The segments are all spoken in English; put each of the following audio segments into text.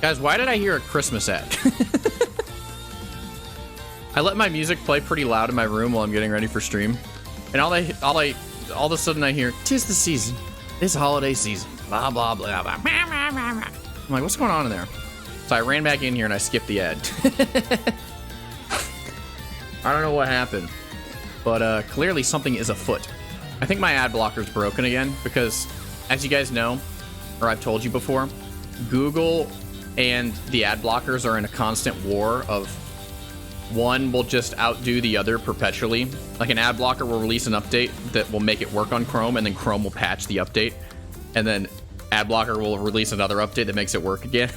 Guys, why did I hear a Christmas ad? I let my music play pretty loud in my room while I'm getting ready for stream. And all of a sudden I hear, "'Tis the season. It's holiday season." Blah, blah, blah, blah. I'm like, what's going on in there? So I ran back in here and I skipped the ad. I don't know what happened. But clearly something is afoot. I think my ad blocker's broken again because, as you guys know, or I've told you before, Google and the ad blockers are in a constant war of one will just outdo the other perpetually. Like an ad blocker will release an update that will make it work on Chrome, and then Chrome will patch the update, and then ad blocker will release another update that makes it work again.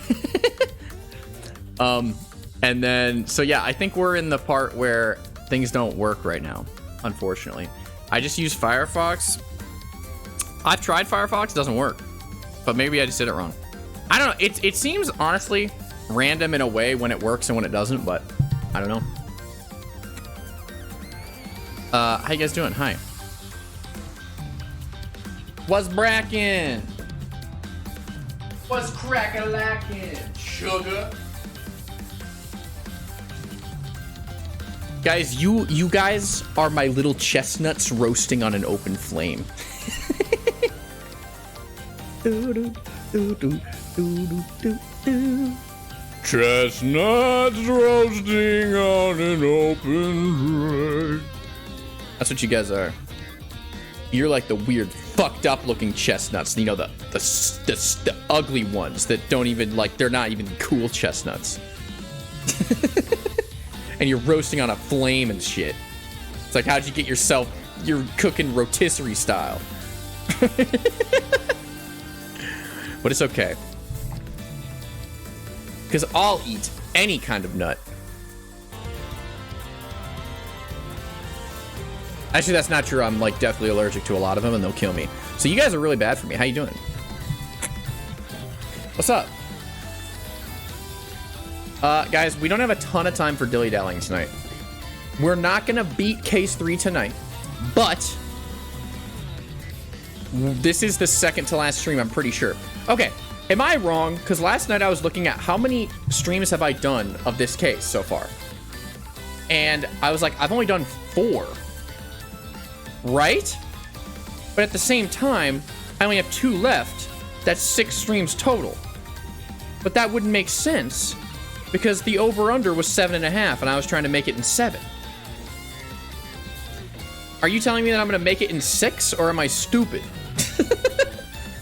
And then, so yeah, I think we're in the part where things don't work right now, unfortunately. I just use Firefox. I've tried Firefox, it doesn't work. But maybe I just did it wrong. I don't know, it seems honestly random in a way when it works and when it doesn't, but I don't know. How you guys doing? Hi. What's brackin'? What's crack-a-lackin'? Sugar? Guys, you guys are my little chestnuts roasting on an open flame. Chestnuts roasting on an open flame. That's what you guys are. You're like the weird, fucked up looking chestnuts. You know, the ugly ones that don't even, like, they're not even cool chestnuts. And you're roasting on a flame and shit. It's like, how'd you get yourself, you're cooking rotisserie style. But it's okay. Because I'll eat any kind of nut. Actually, that's not true. I'm like definitely allergic to a lot of them and they'll kill me. So you guys are really bad for me. How you doing? What's up? Guys, we don't have a ton of time for dilly-dallying tonight. We're not gonna beat Case 3 tonight, but this is the second to last stream, I'm pretty sure. Okay, am I wrong? Because last night I was looking at how many streams have I done of this case so far. And I was like, I've only done 4. Right? But at the same time, I only have 2 left. That's 6 streams total. But that wouldn't make sense because the over-under was 7.5 and I was trying to make it in 7. Are you telling me that I'm gonna make it in 6 or am I stupid?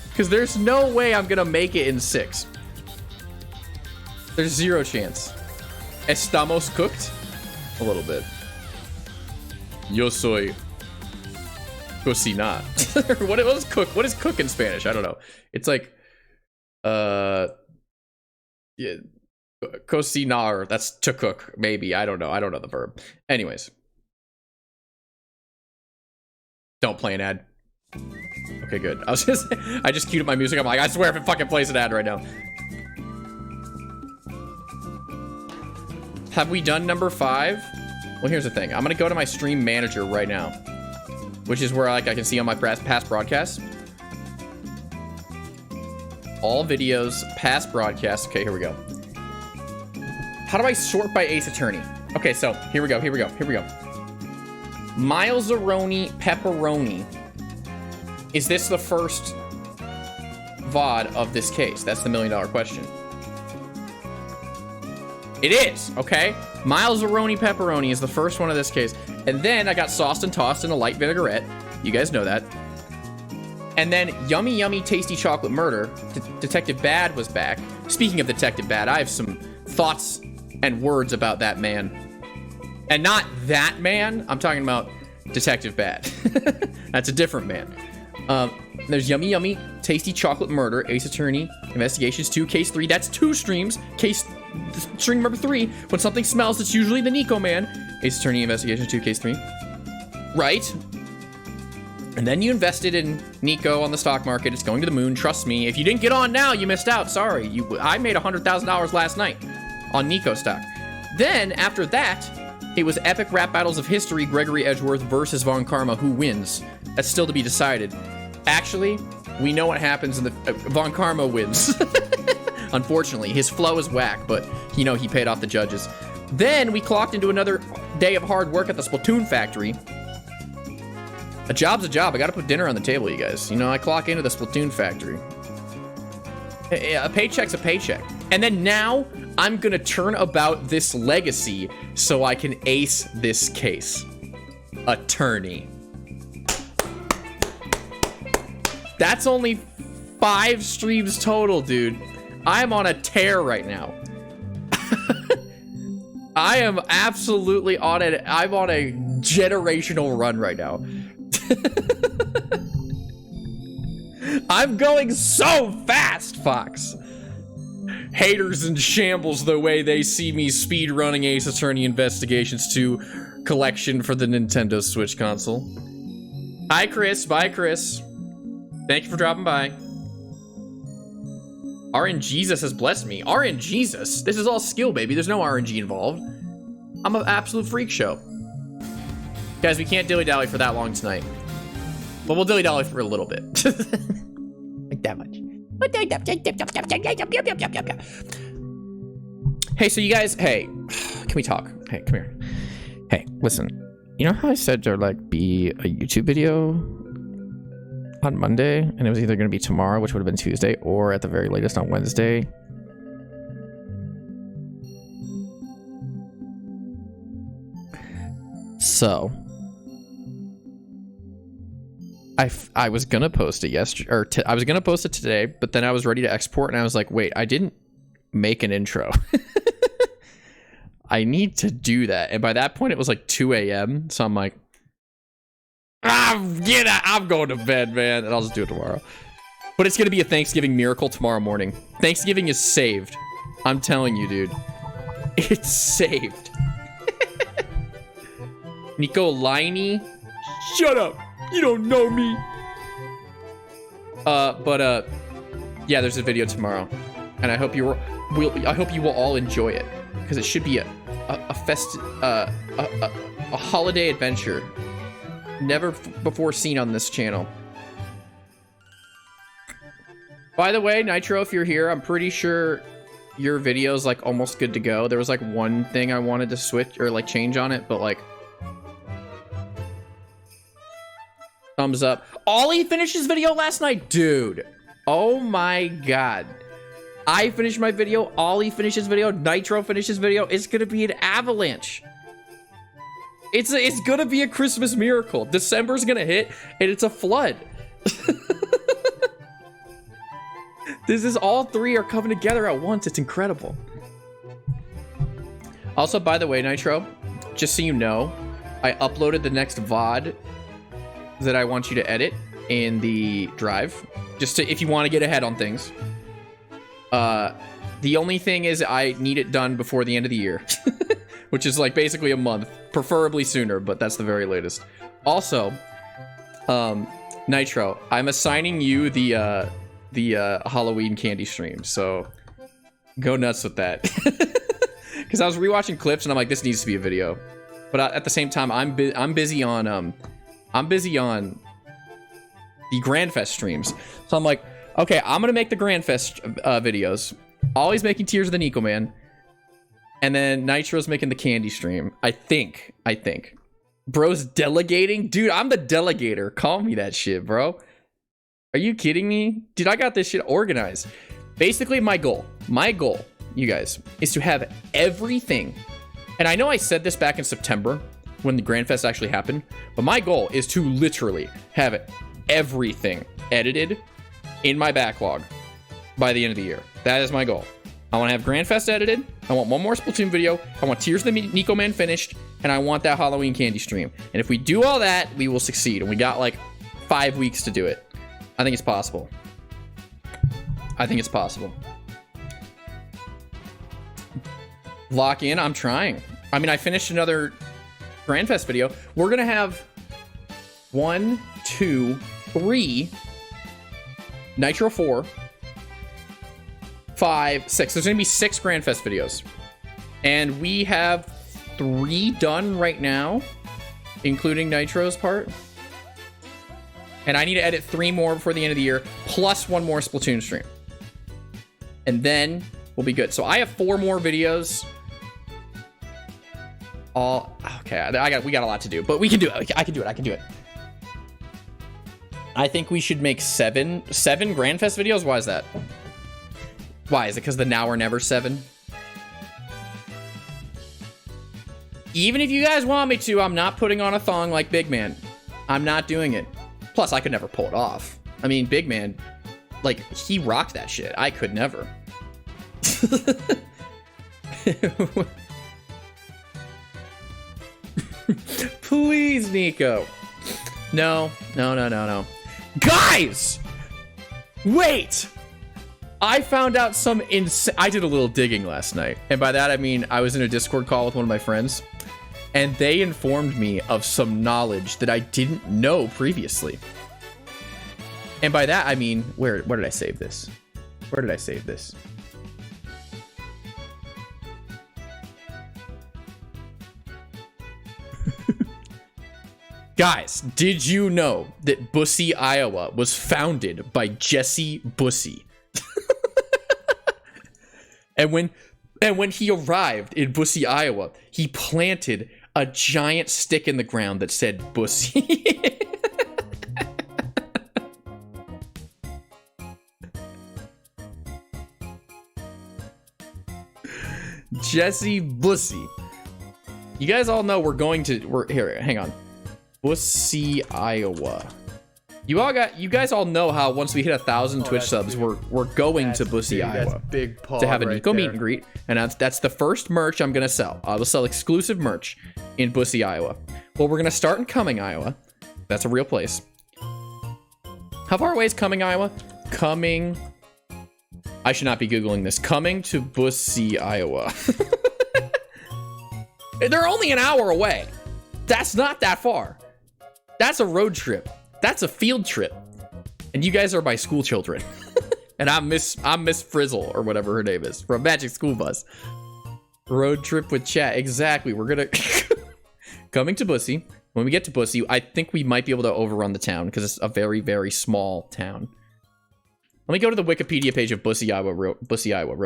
Because there's no way I'm gonna make it in 6. There's 0 chance. Estamos cooked? A little bit. Yo soy cocina. What is cook? What is cook in Spanish? I don't know. It's like, yeah, cocinar. That's to cook. Maybe. I don't know. I don't know the verb. Anyways. Don't play an ad. Okay, good. I just queued up my music. I'm like, I swear if it fucking plays an ad right now. Have we done number 5? Well, here's the thing. I'm gonna go to my stream manager right now, which is where like I can see on my past broadcasts. All videos, past broadcasts. Okay, here we go. How do I sort by Ace Attorney? Okay, so here we go. Milesaroni Pepperoni. Is this the first VOD of this case? That's the $1 million question. It is, okay? Milesaroni Pepperoni is the first one of this case. And then I got sauced and tossed in a light vinaigrette. You guys know that. And then Yummy Yummy Tasty Chocolate Murder. Detective Bad was back. Speaking of Detective Bad, I have some thoughts and words about that man. And not that man. I'm talking about Detective Bad. That's a different man. There's Yummy Yummy Tasty Chocolate Murder, Ace Attorney, Investigations 2, Case 3. That's 2 streams. Stream number 3. When something smells, it's usually the Nico man. Ace Attorney, Investigations 2, Case 3. Right? And then you invested in Nico on the stock market. It's going to the moon. Trust me. If you didn't get on now, you missed out. Sorry. I made $100,000 last night on Nico stock. Then, after that, it was Epic Rap Battles of History, Gregory Edgeworth versus Von Karma. Who wins? That's still to be decided. Actually, we know what happens in the... Von Karma wins. Unfortunately, his flow is whack, but you know, he paid off the judges. Then we clocked into another day of hard work at the Splatoon factory. A job's a job. I gotta put dinner on the table, you guys. You know, I clock into the Splatoon factory. A paycheck's a paycheck. And then now, I'm gonna turn about this legacy so I can ace this case. Attorney. That's only 5 streams total, dude. I'm on a tear right now. I am absolutely on it. I'm on a generational run right now. I'm going so fast, Fox. Haters in shambles the way they see me speedrunning Ace Attorney Investigations 2 collection for the Nintendo Switch console. Hi, Chris. Bye, Chris. Thank you for dropping by. RNGesus has blessed me. RNGesus? This is all skill, baby. There's no RNG involved. I'm an absolute freak show. Guys, we can't dilly-dally for that long tonight. But we'll dilly-dally for a little bit. Like that much. Hey, so you guys, hey, can we talk? Hey, come here. Hey, listen. You know how I said there'd like be a YouTube video on Monday, and it was either going to be tomorrow, which would have been Tuesday, or at the very latest on Wednesday? So I was gonna post it yesterday, or I was gonna post it today, but then I was ready to export, and I was like, wait, I didn't make an intro. I need to do that. And by that point, it was like 2 a.m. So I'm like, I'm going to bed, man, and I'll just do it tomorrow. But it's gonna be a Thanksgiving miracle tomorrow morning. Thanksgiving is saved. I'm telling you, dude. It's saved. Nico Liney, shut up. You don't know me. Yeah, there's a video tomorrow, and I hope you will all enjoy it, because it should be a holiday adventure, never before seen on this channel. By the way, Nitro, if you're here, I'm pretty sure your video's like almost good to go. There was like one thing I wanted to switch or like change on it, but like. Thumbs up. Ollie finished his video last night? Dude. Oh my god. I finished my video. Ollie finished his video. Nitro finished his video. It's gonna be an avalanche. It's gonna be a Christmas miracle. December's gonna hit and it's a flood. This is all 3 are coming together at once. It's incredible. Also, by the way, Nitro, just so you know, I uploaded the next VOD that I want you to edit in the drive, just to, if you want to get ahead on things. The only thing is I need it done before the end of the year, which is like basically a month, preferably sooner, but that's the very latest. Also, Nitro, I'm assigning you the Halloween candy stream, so go nuts with that. Because I was rewatching clips and I'm like, this needs to be a video, but at the same time, I'm busy on the Grandfest streams. So I'm like, okay, I'm gonna make the Grandfest videos. Always making Tears of the Nico Man. And then Nitro's making the candy stream. I think. Bro's delegating? Dude, I'm the delegator. Call me that shit, bro. Are you kidding me? Dude, I got this shit organized. Basically, my goal, you guys, is to have everything. And I know I said this back in September when the Grandfest actually happened, but my goal is to literally have everything edited in my backlog by the end of the year. That is my goal. I want to have Grandfest edited. I want one more Splatoon video. I want Tears of the Nico Man finished, and I want that Halloween candy stream. And if we do all that, we will succeed. And we got like 5 weeks to do it. I think it's possible. Lock in. I'm trying. I mean, I finished another Grandfest video. We're gonna have 1, 2, 3, Nitro 4, 5, 6. There's gonna be 6 Grandfest videos, and we have 3 done right now, including Nitro's part. And I need to edit 3 more before the end of the year, plus 1 more Splatoon stream. And then we'll be good. So I have 4 more videos. Okay, we got a lot to do, but we can do it. I can do it. I think we should make 7 Grand Fest videos. Why is that? Why is it? Because the now or never 7? Even if you guys want me to, I'm not putting on a thong like Big Man. I'm not doing it. Plus, I could never pull it off. I mean, Big Man, like, he rocked that shit. I could never. Please, Nico. No. Guys! Wait! I found out some I did a little digging last night. And by that, I mean, I was in a Discord call with one of my friends. And they informed me of some knowledge that I didn't know previously. And by that, I mean, where did I save this? Where did I save this? Guys, did you know that Bussy, Iowa was founded by Jesse Bussy? And when he arrived in Bussy, Iowa, he planted a giant stick in the ground that said Bussy. Jesse Bussy. You guys all know we're here, hang on. Bussy, Iowa. You guys all know how once we hit 1,000 Twitch subs, we're going to Bussy, Iowa, to have a Nico meet and greet, and that's the first merch I'm gonna sell. I will sell exclusive merch in Bussy, Iowa. Well, we're gonna start in Cumming, Iowa. That's a real place. How far away is Cumming, Iowa? Cumming. I should not be googling this. Coming to Bussy, Iowa. They're only an hour away. That's not that far. That's a road trip. That's a field trip. And you guys are my school children. And I'm Miss Frizzle, or whatever her name is, from Magic School Bus. Road trip with chat. Exactly. We're gonna coming to Bussy. When we get to Bussy, I think we might be able to overrun the town because it's a very, very small town. Let me go to the Wikipedia page of Bussy, Iowa real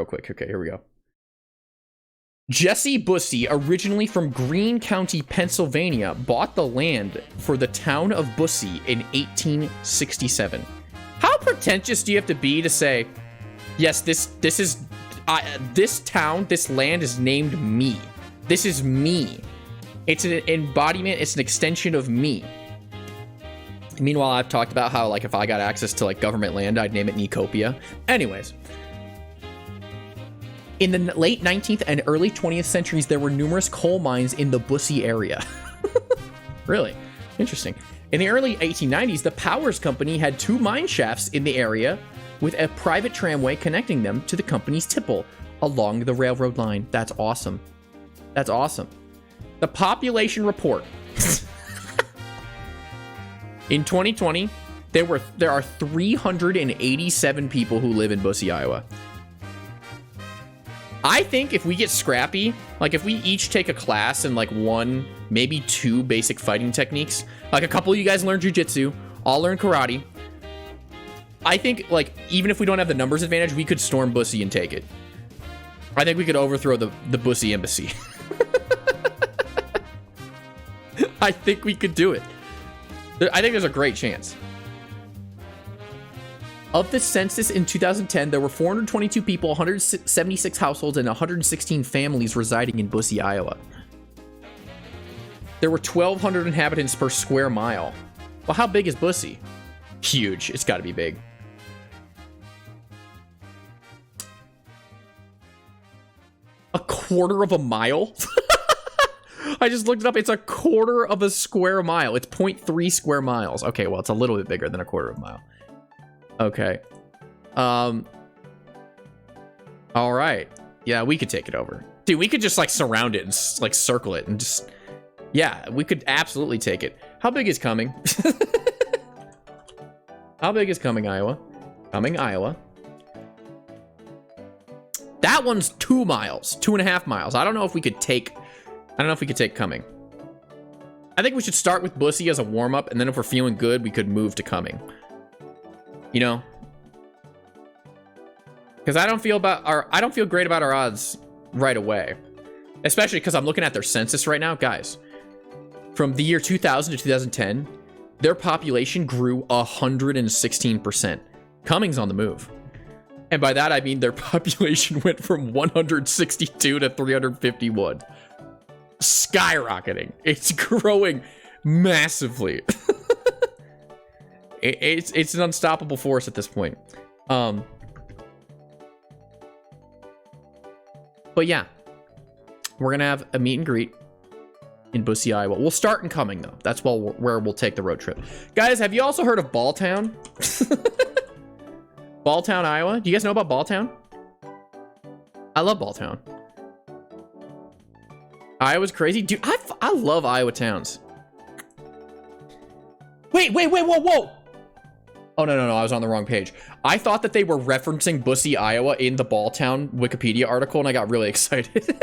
quick. Okay, here we go. Jesse Bussy, originally from Greene County, Pennsylvania, bought the land for the town of Bussy in 1867. How pretentious do you have to be to say, yes, this town, this land is named me. This is me. It's an embodiment, it's an extension of me. Meanwhile, I've talked about how, like, if I got access to, like, government land, I'd name it Nicopia. Anyways. In the late 19th and early 20th centuries, there were numerous coal mines in the Bussy area. Really? Interesting. In the early 1890s, the Powers Company had 2 mine shafts in the area with a private tramway connecting them to the company's tipple along the railroad line. That's awesome. That's awesome. The population report. In 2020, there are 387 people who live in Bussy, Iowa. I think if we get scrappy, like if we each take a class in like 1, maybe 2 basic fighting techniques, like a couple of you guys learn jujitsu, I'll learn karate. I think, like, even if we don't have the numbers advantage, we could storm Bussy and take it. I think we could overthrow the Bussy embassy. I think we could do it. I think there's a great chance. Of the census in 2010, there were 422 people, 176 households, and 116 families residing in Bussy, Iowa. There were 1,200 inhabitants per square mile. Well, how big is Bussy? Huge. It's got to be big. A quarter of a mile? I just looked it up. It's a quarter of a square mile. It's 0.3 square miles. Okay, well, it's a little bit bigger than a quarter of a mile. Okay. All right. Yeah, we could take it over. Dude, we could just, like, surround it and, like, circle it and just... Yeah, we could absolutely take it. How big is Cumming? How big is Cumming, Iowa? Cumming, Iowa. That one's 2 miles. 2.5 miles. I don't know if we could take Cumming. I think we should start with Bussy as a warm-up, and then if we're feeling good, we could move to Cumming. You know? Because I don't feel great about our odds right away. Especially because I'm looking at their census right now. Guys, from the year 2000 to 2010, their population grew 116%. Cummings on the move. And by that, I mean their population went from 162 to 351. Skyrocketing. It's growing massively. It's an unstoppable force at this point. But yeah, we're going to have a meet and greet in Bussy, Iowa. We'll start in Cumming, though. That's where we'll take the road trip. Guys, have you also heard of Balltown? Balltown, Iowa. Do you guys know about Balltown? I love Balltown. Iowa's crazy. Dude, I love Iowa towns. Wait, whoa. Oh, no, I was on the wrong page. I thought that they were referencing Bussy, Iowa in the Balltown Wikipedia article, and I got really excited.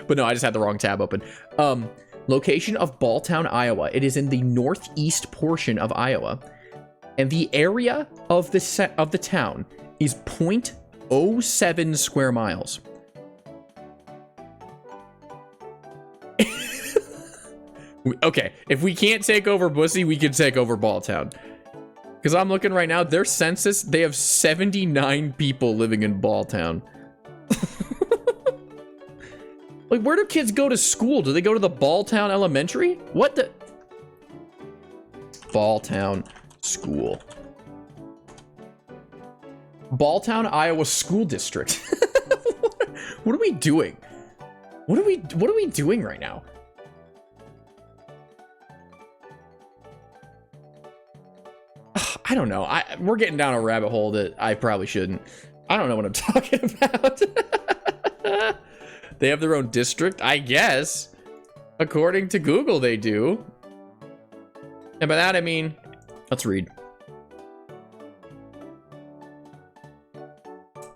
But no, I just had the wrong tab open. Location of Balltown, Iowa. It is in the northeast portion of Iowa. And the area of the town is 0.07 square miles. Okay, if we can't take over Bussy, we can take over Balltown. Because I'm looking right now, their census, they have 79 people living in Balltown. Like, where do kids go to school? Do they go to the Balltown Elementary? What the? Balltown School. Balltown, Iowa School District. What are we doing? What are we doing right now? I don't know. We're getting down a rabbit hole that I probably shouldn't. I don't know what I'm talking about. They have their own district, I guess. According to Google, they do. And by that, I mean, let's read.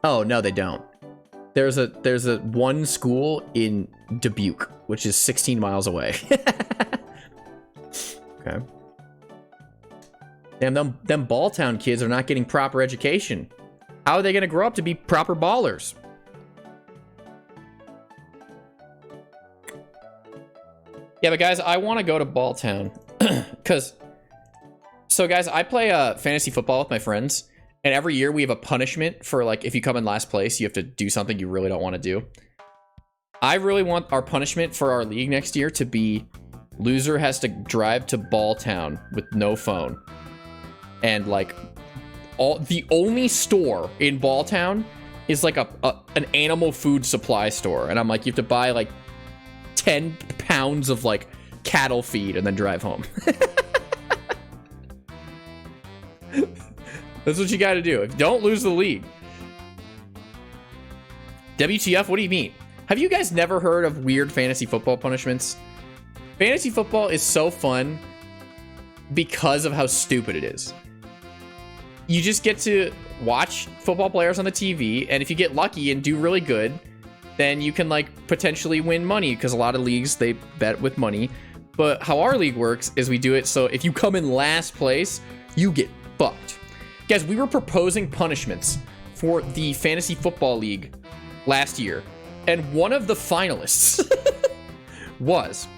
Oh, no, they don't. There's a one school in Dubuque, which is 16 miles away. Okay. Damn, them Balltown kids are not getting proper education. How are they going to grow up to be proper ballers? Yeah, but guys, I want to go to Balltown. So guys, I play fantasy football with my friends. And every year we have a punishment for, like, if you come in last place, you have to do something you really don't want to do. I really want our punishment for our league next year to be loser has to drive to Balltown with no phone. And, like, the only store in Balltown is, like, an animal food supply store. And I'm like, you have to buy, like, 10 pounds of, like, cattle feed and then drive home. That's what you got to do. Don't lose the league. WTF? What do you mean? Have you guys never heard of weird fantasy football punishments? Fantasy football is so fun because of how stupid it is. You just get to watch football players on the TV, and if you get lucky and do really good, then you can, like, potentially win money, because a lot of leagues, they bet with money. But how our league works is we do it so if you come in last place, you get fucked. Guys, we were proposing punishments for the Fantasy Football League last year, and one of the finalists was,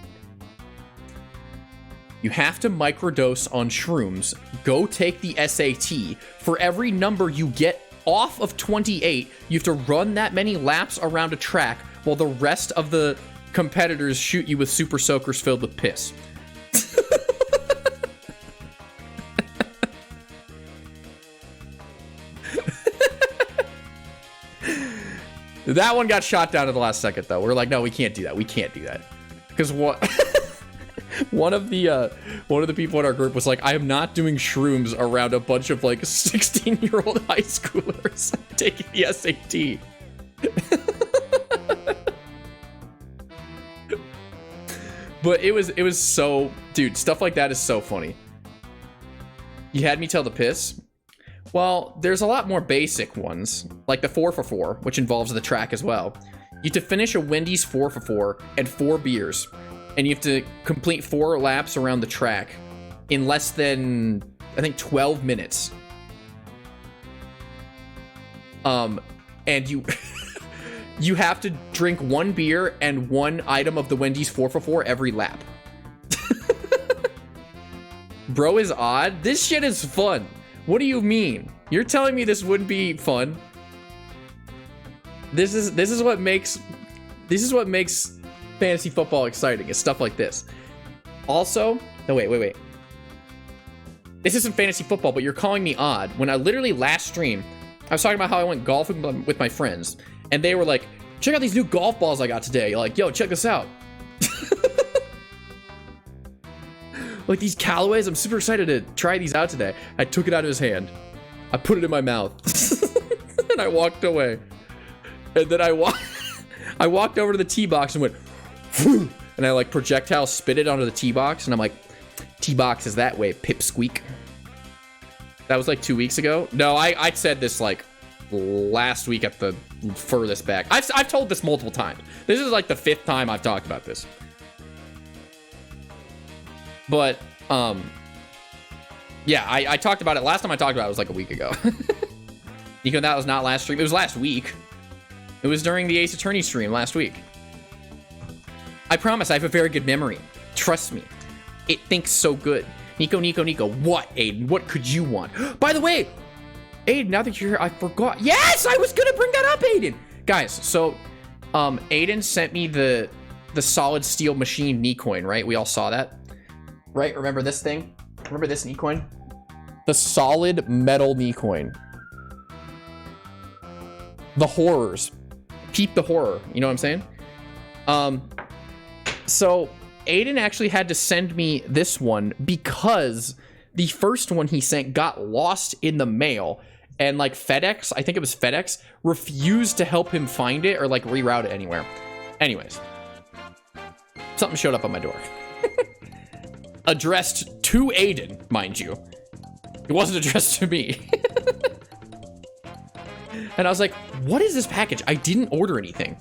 you have to microdose on shrooms, go take the SAT. For every number you get off of 28, you have to run that many laps around a track while the rest of the competitors shoot you with super soakers filled with piss. That one got shot down at the last second, though. We're like, no, we can't do that. We can't do that. Because what? One of the people in our group was like, I am not doing shrooms around a bunch of, like, 16-year-old high schoolers taking the SAT. But it was so, dude, stuff like that is so funny. You had me tell the piss. Well, there's a lot more basic ones, like the 4 for 4, which involves the track as well. You have to finish a Wendy's 4 for 4 and 4 beers, and you have to complete 4 laps around the track in less than, I think, 12 minutes. And you you have to drink 1 beer and 1 item of the Wendy's 4 for 4 every lap. Bro is odd. This shit is fun. What do you mean? You're telling me this wouldn't be fun? This is what makes fantasy football exciting. It's stuff like this. Also, no, wait. This isn't fantasy football, but you're calling me odd when I literally last stream, I was talking about how I went golfing with my friends, and they were like, check out these new golf balls I got today. Like, yo, check this out. Like these Callaways, I'm super excited to try these out today. I took it out of his hand. I put it in my mouth. And I walked away. And then I walked over to the tee box and went, whew, and I like projectile spit it onto the tee box, and I'm like, tee box is that way, pipsqueak. That was like 2 weeks ago. No, I said this like last week at the furthest back. I've told this multiple times. This is like the 5th time I've talked about this. But yeah, I talked about it. Last time I talked about it was like a week ago. Nico, that was not last stream. It was last week. It was during the Ace Attorney stream last week. I promise I have a very good memory. Trust me. It thinks so good. Nico. What, Aiden? What could you want? By the way, Aiden, now that you're here, I forgot. Yes, I was gonna bring that up, Aiden. Guys, so Aiden sent me the solid steel machine knee coin, right? We all saw that. Right? Remember this thing? Remember this knee coin? The solid metal knee coin. The horrors. Peep the horror. You know what I'm saying? So Aiden actually had to send me this one because the first one he sent got lost in the mail, and like FedEx, I think it was FedEx, refused to help him find it or like reroute it anywhere. Anyways, something showed up on my door. Addressed to Aiden, mind you. It wasn't addressed to me. And I was like, what is this package? I didn't order anything.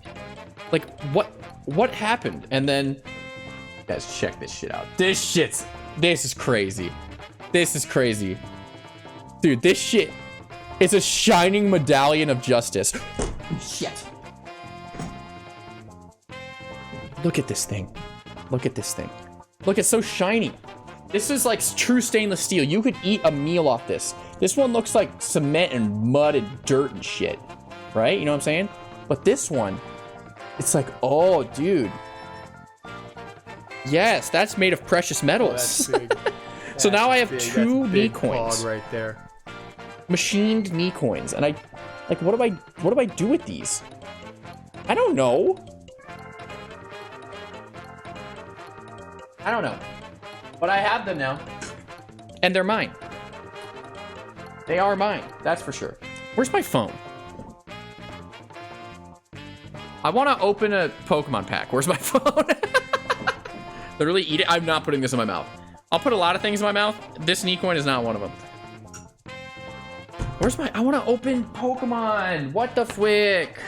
Like, what happened? And then, guys, check this shit out. This is crazy. This is crazy. Dude, this shit is a shining medallion of justice. Shit. Look at this thing. Look at this thing. Look, it's so shiny. This is like true stainless steel. You could eat a meal off this. This one looks like cement and mud and dirt and shit, right? You know what I'm saying? But this one, it's like, oh, dude. Yes, that's made of precious metals. Oh, that's big. So now I have big. 2 knee coins. Right there. Machined knee coins. And I, like, what do I do with these? I don't know. I don't know. But I have them now. And they're mine. They are mine. That's for sure. Where's my phone? I want to open a Pokemon pack. Where's my phone? Literally eat it. I'm not putting this in my mouth. I'll put a lot of things in my mouth. This knee coin is not one of them. Where's my... I want to open Pokemon. What the flick?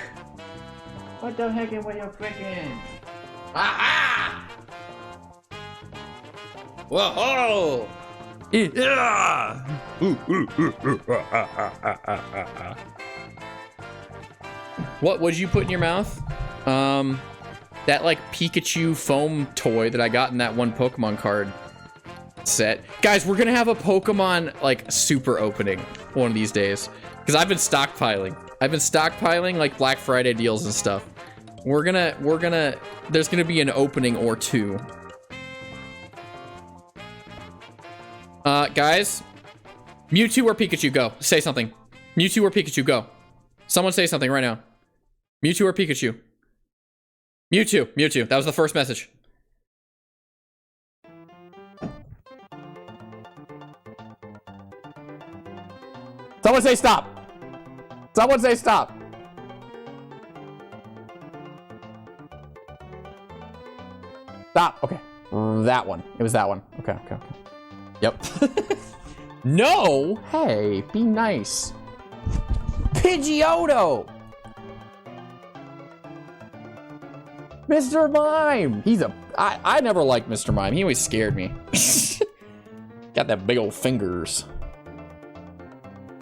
What the heck are you frickin'? Aha! Whoa! Yeah! What would you put in your mouth? That like Pikachu foam toy that I got in that one Pokemon card set. Guys, we're gonna have a Pokemon like super opening one of these days. Because I've been stockpiling like Black Friday deals and stuff. There's gonna be an opening or 2. Guys, Mewtwo or Pikachu, go. Say something. Mewtwo or Pikachu, go. Someone say something right now. Mewtwo or Pikachu? Mewtwo. That was the first message. Someone say stop. Someone say stop. Stop. Okay. That one. It was that one. Okay. Yep. No! Hey, be nice. Pidgeotto! Mr. Mime! I never liked Mr. Mime. He always scared me. Got that big old fingers.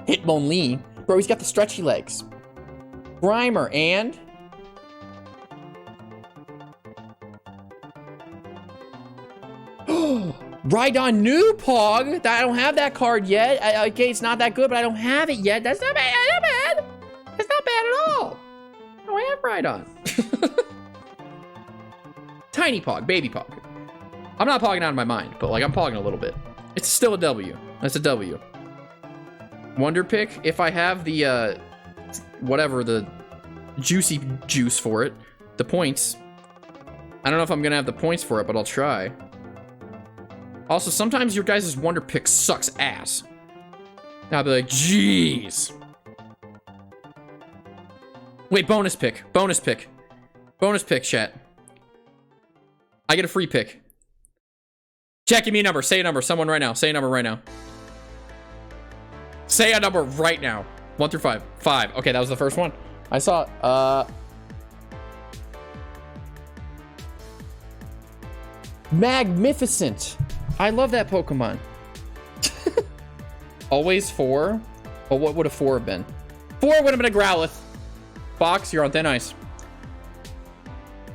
Hitmonlee. Bro, he's got the stretchy legs. Grimer and... Rhydon new Pog. I don't have that card yet. Okay, it's not that good, but I don't have it yet. That's not bad. Not bad. That's not bad at all. I don't have Rhydon. Tiny Pog, baby Pog. I'm not pogging out of my mind, but like I'm pogging a little bit. It's still a W. That's a W. Wonder Pick, if I have the whatever, the juicy juice for it, the points. I don't know if I'm gonna have the points for it, but I'll try. Also, sometimes your guys' Wonder Pick sucks ass. I'll be like, jeez. Wait, bonus pick. Bonus pick. Bonus pick, chat. I get a free pick. Chat, give me a number. Say a number. Someone right now. Say a number right now. Say a number right now. 1 through 5. 5. Okay, that was the first one. I saw, Magnificent. I love that Pokemon. Always 4? But what would a 4 have been? 4 would have been a Growlithe. Fox, you're on thin ice.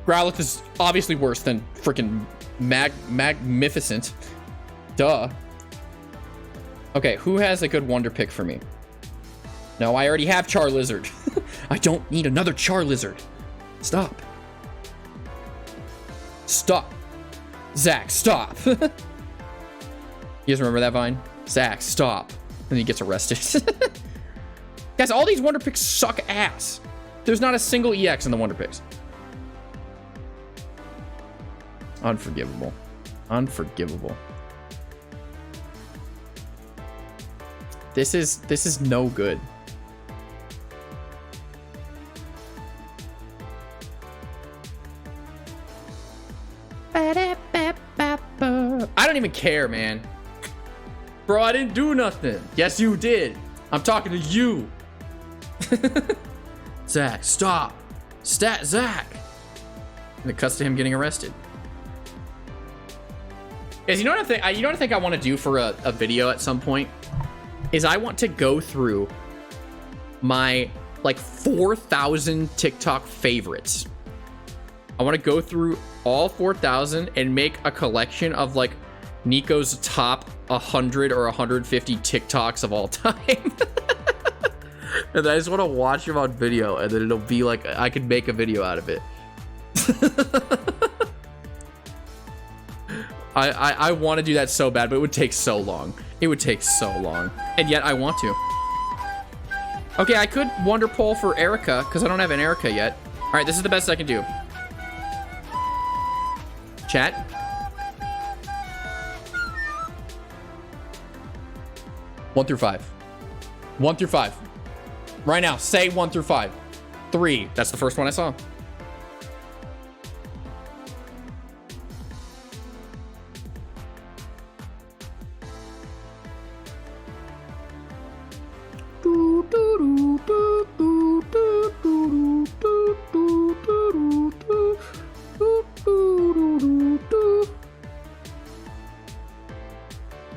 Growlithe is obviously worse than freaking Magnificent. Duh. Okay, who has a good Wonder Pick for me? No, I already have Charizard. I don't need another Charizard. Stop. Stop. Zach, stop. You guys remember that vine? Zach, stop. And he gets arrested. Guys, all these Wonder Picks suck ass. There's not a single EX in the Wonder Picks. Unforgivable. Unforgivable. This is no good. I don't even care, man. Bro, I didn't do nothing. Yes, you did. I'm talking to you. Zach, stop. Zach. And it cuts to him getting arrested. Guys, you know what I think I want to do for a video at some point? Is I want to go through my, like, 4,000 TikTok favorites. I want to go through all 4,000 and make a collection of, like, Nico's top 100 or 150 TikToks of all time. And I just want to watch them on video, and then it'll be like, I could make a video out of it. I want to do that so bad, but it would take so long. It would take so long. And yet I want to. Okay, I could Wonder Poll for Erica, because I don't have an Erica yet. All right, this is the best I can do. Chat. One through 5. 1 through 5. Right now, say 1 through 5. 3. That's the first one I saw.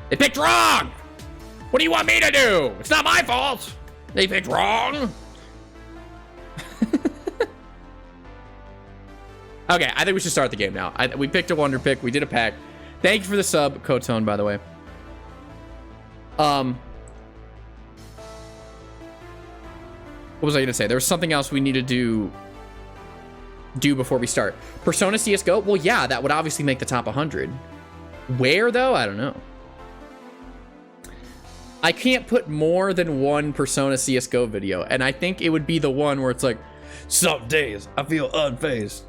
They picked wrong! What do you want me to do? It's not my fault! They picked wrong! Okay, I think we should start the game now. We picked a Wonder Pick. We did a pack. Thank you for the sub, Cotone, by the way. What was I gonna say? There was something else we need to do before we start. Persona CSGO? Well, yeah, that would obviously make the top 100. Where, though? I don't know. I can't put more than one Persona CSGO video, and I think it would be the one where it's like, some days I feel unfazed.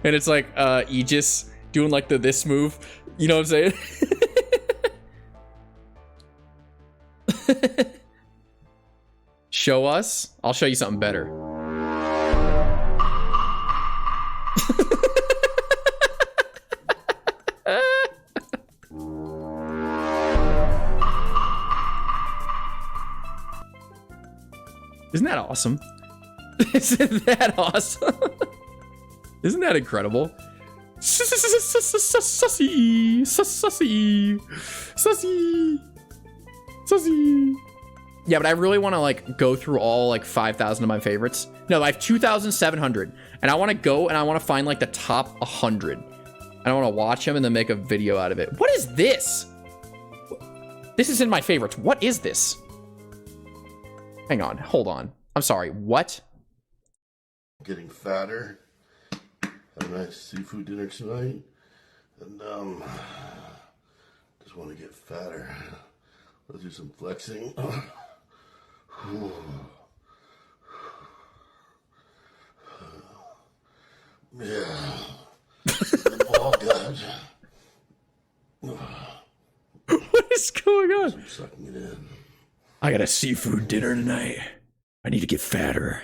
And it's like, Aegis doing like this move. You know what I'm saying? Show us? I'll show you something better. Isn't that awesome? Isn't that awesome? Isn't that incredible? Sussy. Yeah, but I really want to like go through all like 5,000 of my favorites. No, I have 2,700, and I want to go and I want to find like the top 100. I want to watch them and then make a video out of it. What is this? This is in my favorites. What is this? Hang on, hold on. I'm sorry, what? Getting fatter. Had a nice seafood dinner tonight. And, just want to get fatter. Let's do some flexing. Yeah. Oh, God. What is going on? I'm sucking it in. I got a seafood dinner tonight. I need to get fatter.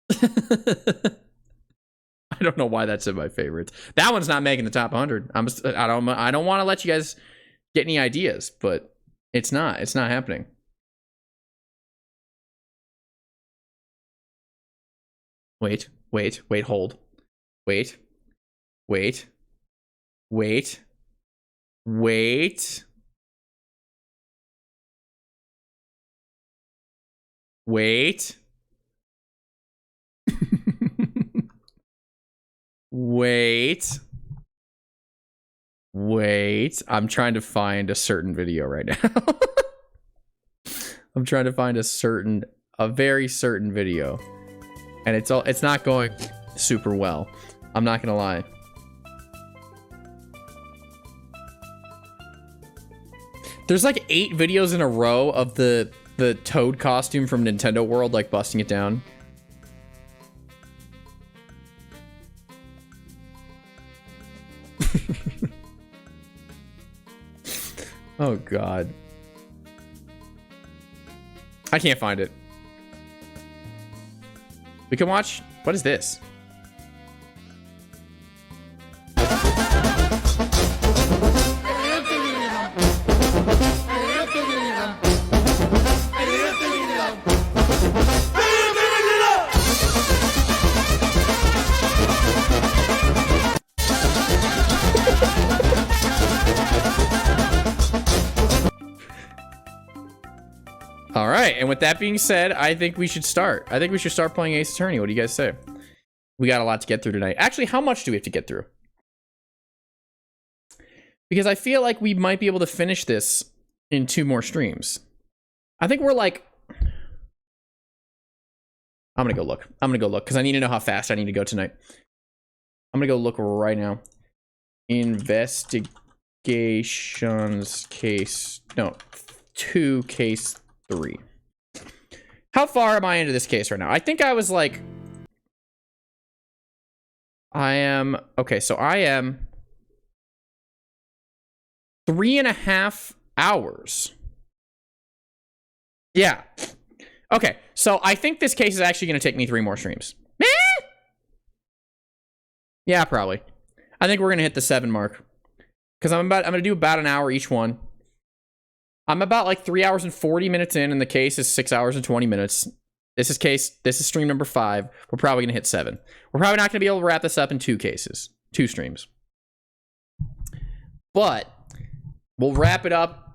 I don't know why that's in my favorites. That one's not making the top 100. I don't want to let you guys get any ideas, but it's not happening. Wait, hold. Wait. Wait. I'm trying to find a certain video right now. I'm trying to find a very certain video. And it's not going super well. I'm not gonna lie. There's like 8 videos in a row of the Toad costume from Nintendo World, like busting it down. Oh God. I can't find it. We can watch. What is this? All right, and with that being said, I think we should start. I think we should start playing Ace Attorney. What do you guys say? We got a lot to get through tonight. Actually, how much do we have to get through? Because I feel like we might be able to finish this in 2 more streams. I think we're like... I'm gonna go look because I need to know how fast I need to go tonight. I'm gonna go look right now. Investigations case... No, 2 case 3. How far am I into this case right now? I think I was like... Okay, so I am 3.5 hours. Yeah. Okay, so I think this case is actually going to take me 3 more streams. Yeah, probably. I think we're going to hit the 7 mark. Because I'm going to do about an hour each one. I'm about like 3 hours and 40 minutes in, and the case is 6 hours and 20 minutes. This is stream number 5. We're probably going to hit 7. We're probably not going to be able to wrap this up in 2 streams. But we'll wrap it up.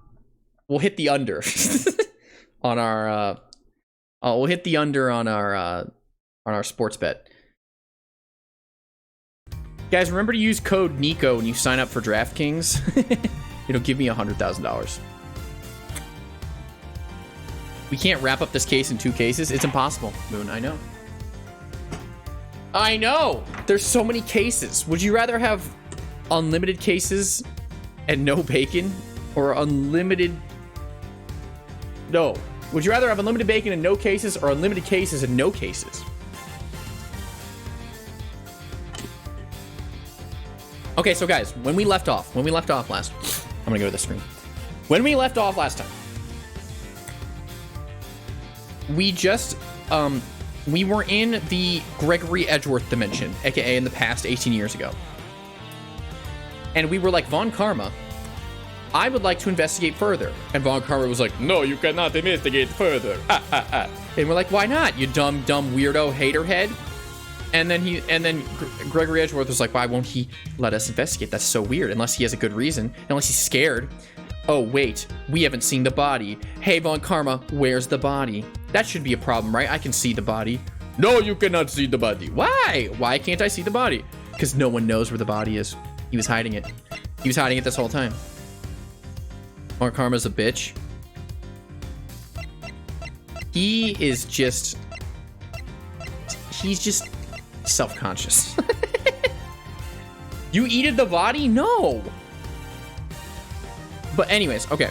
We'll hit the under on our we'll hit the under on our sports bet. Guys, remember to use code Nico when you sign up for DraftKings. It'll give me $100,000. We can't wrap up this case in 2 cases. It's impossible, Moon. I know. I know. There's so many cases. Would you rather have unlimited cases and no bacon, or unlimited? No. Would you rather have unlimited bacon and no cases, or unlimited cases and no cases? Okay, so guys, when we left off last, I'm gonna go to the screen. When we left off last time, we just, we were in the Gregory Edgeworth dimension, aka in the past 18 years ago. And we were like, Von Karma, I would like to investigate further. And Von Karma was like, no, you cannot investigate further. And we're like, why not, you dumb weirdo hater head? And then Gregory Edgeworth was like, why won't he let us investigate? That's so weird, unless he has a good reason, unless he's scared. Oh, wait, we haven't seen the body. Hey, Von Karma, where's the body? That should be a problem, right? I can see the body. No, you cannot see the body. Why? Why can't I see the body? Because no one knows where the body is. He was hiding it. He was hiding it this whole time. Von Karma's a bitch. He is just... He's just self-conscious. You eated the body? No. But anyways, okay.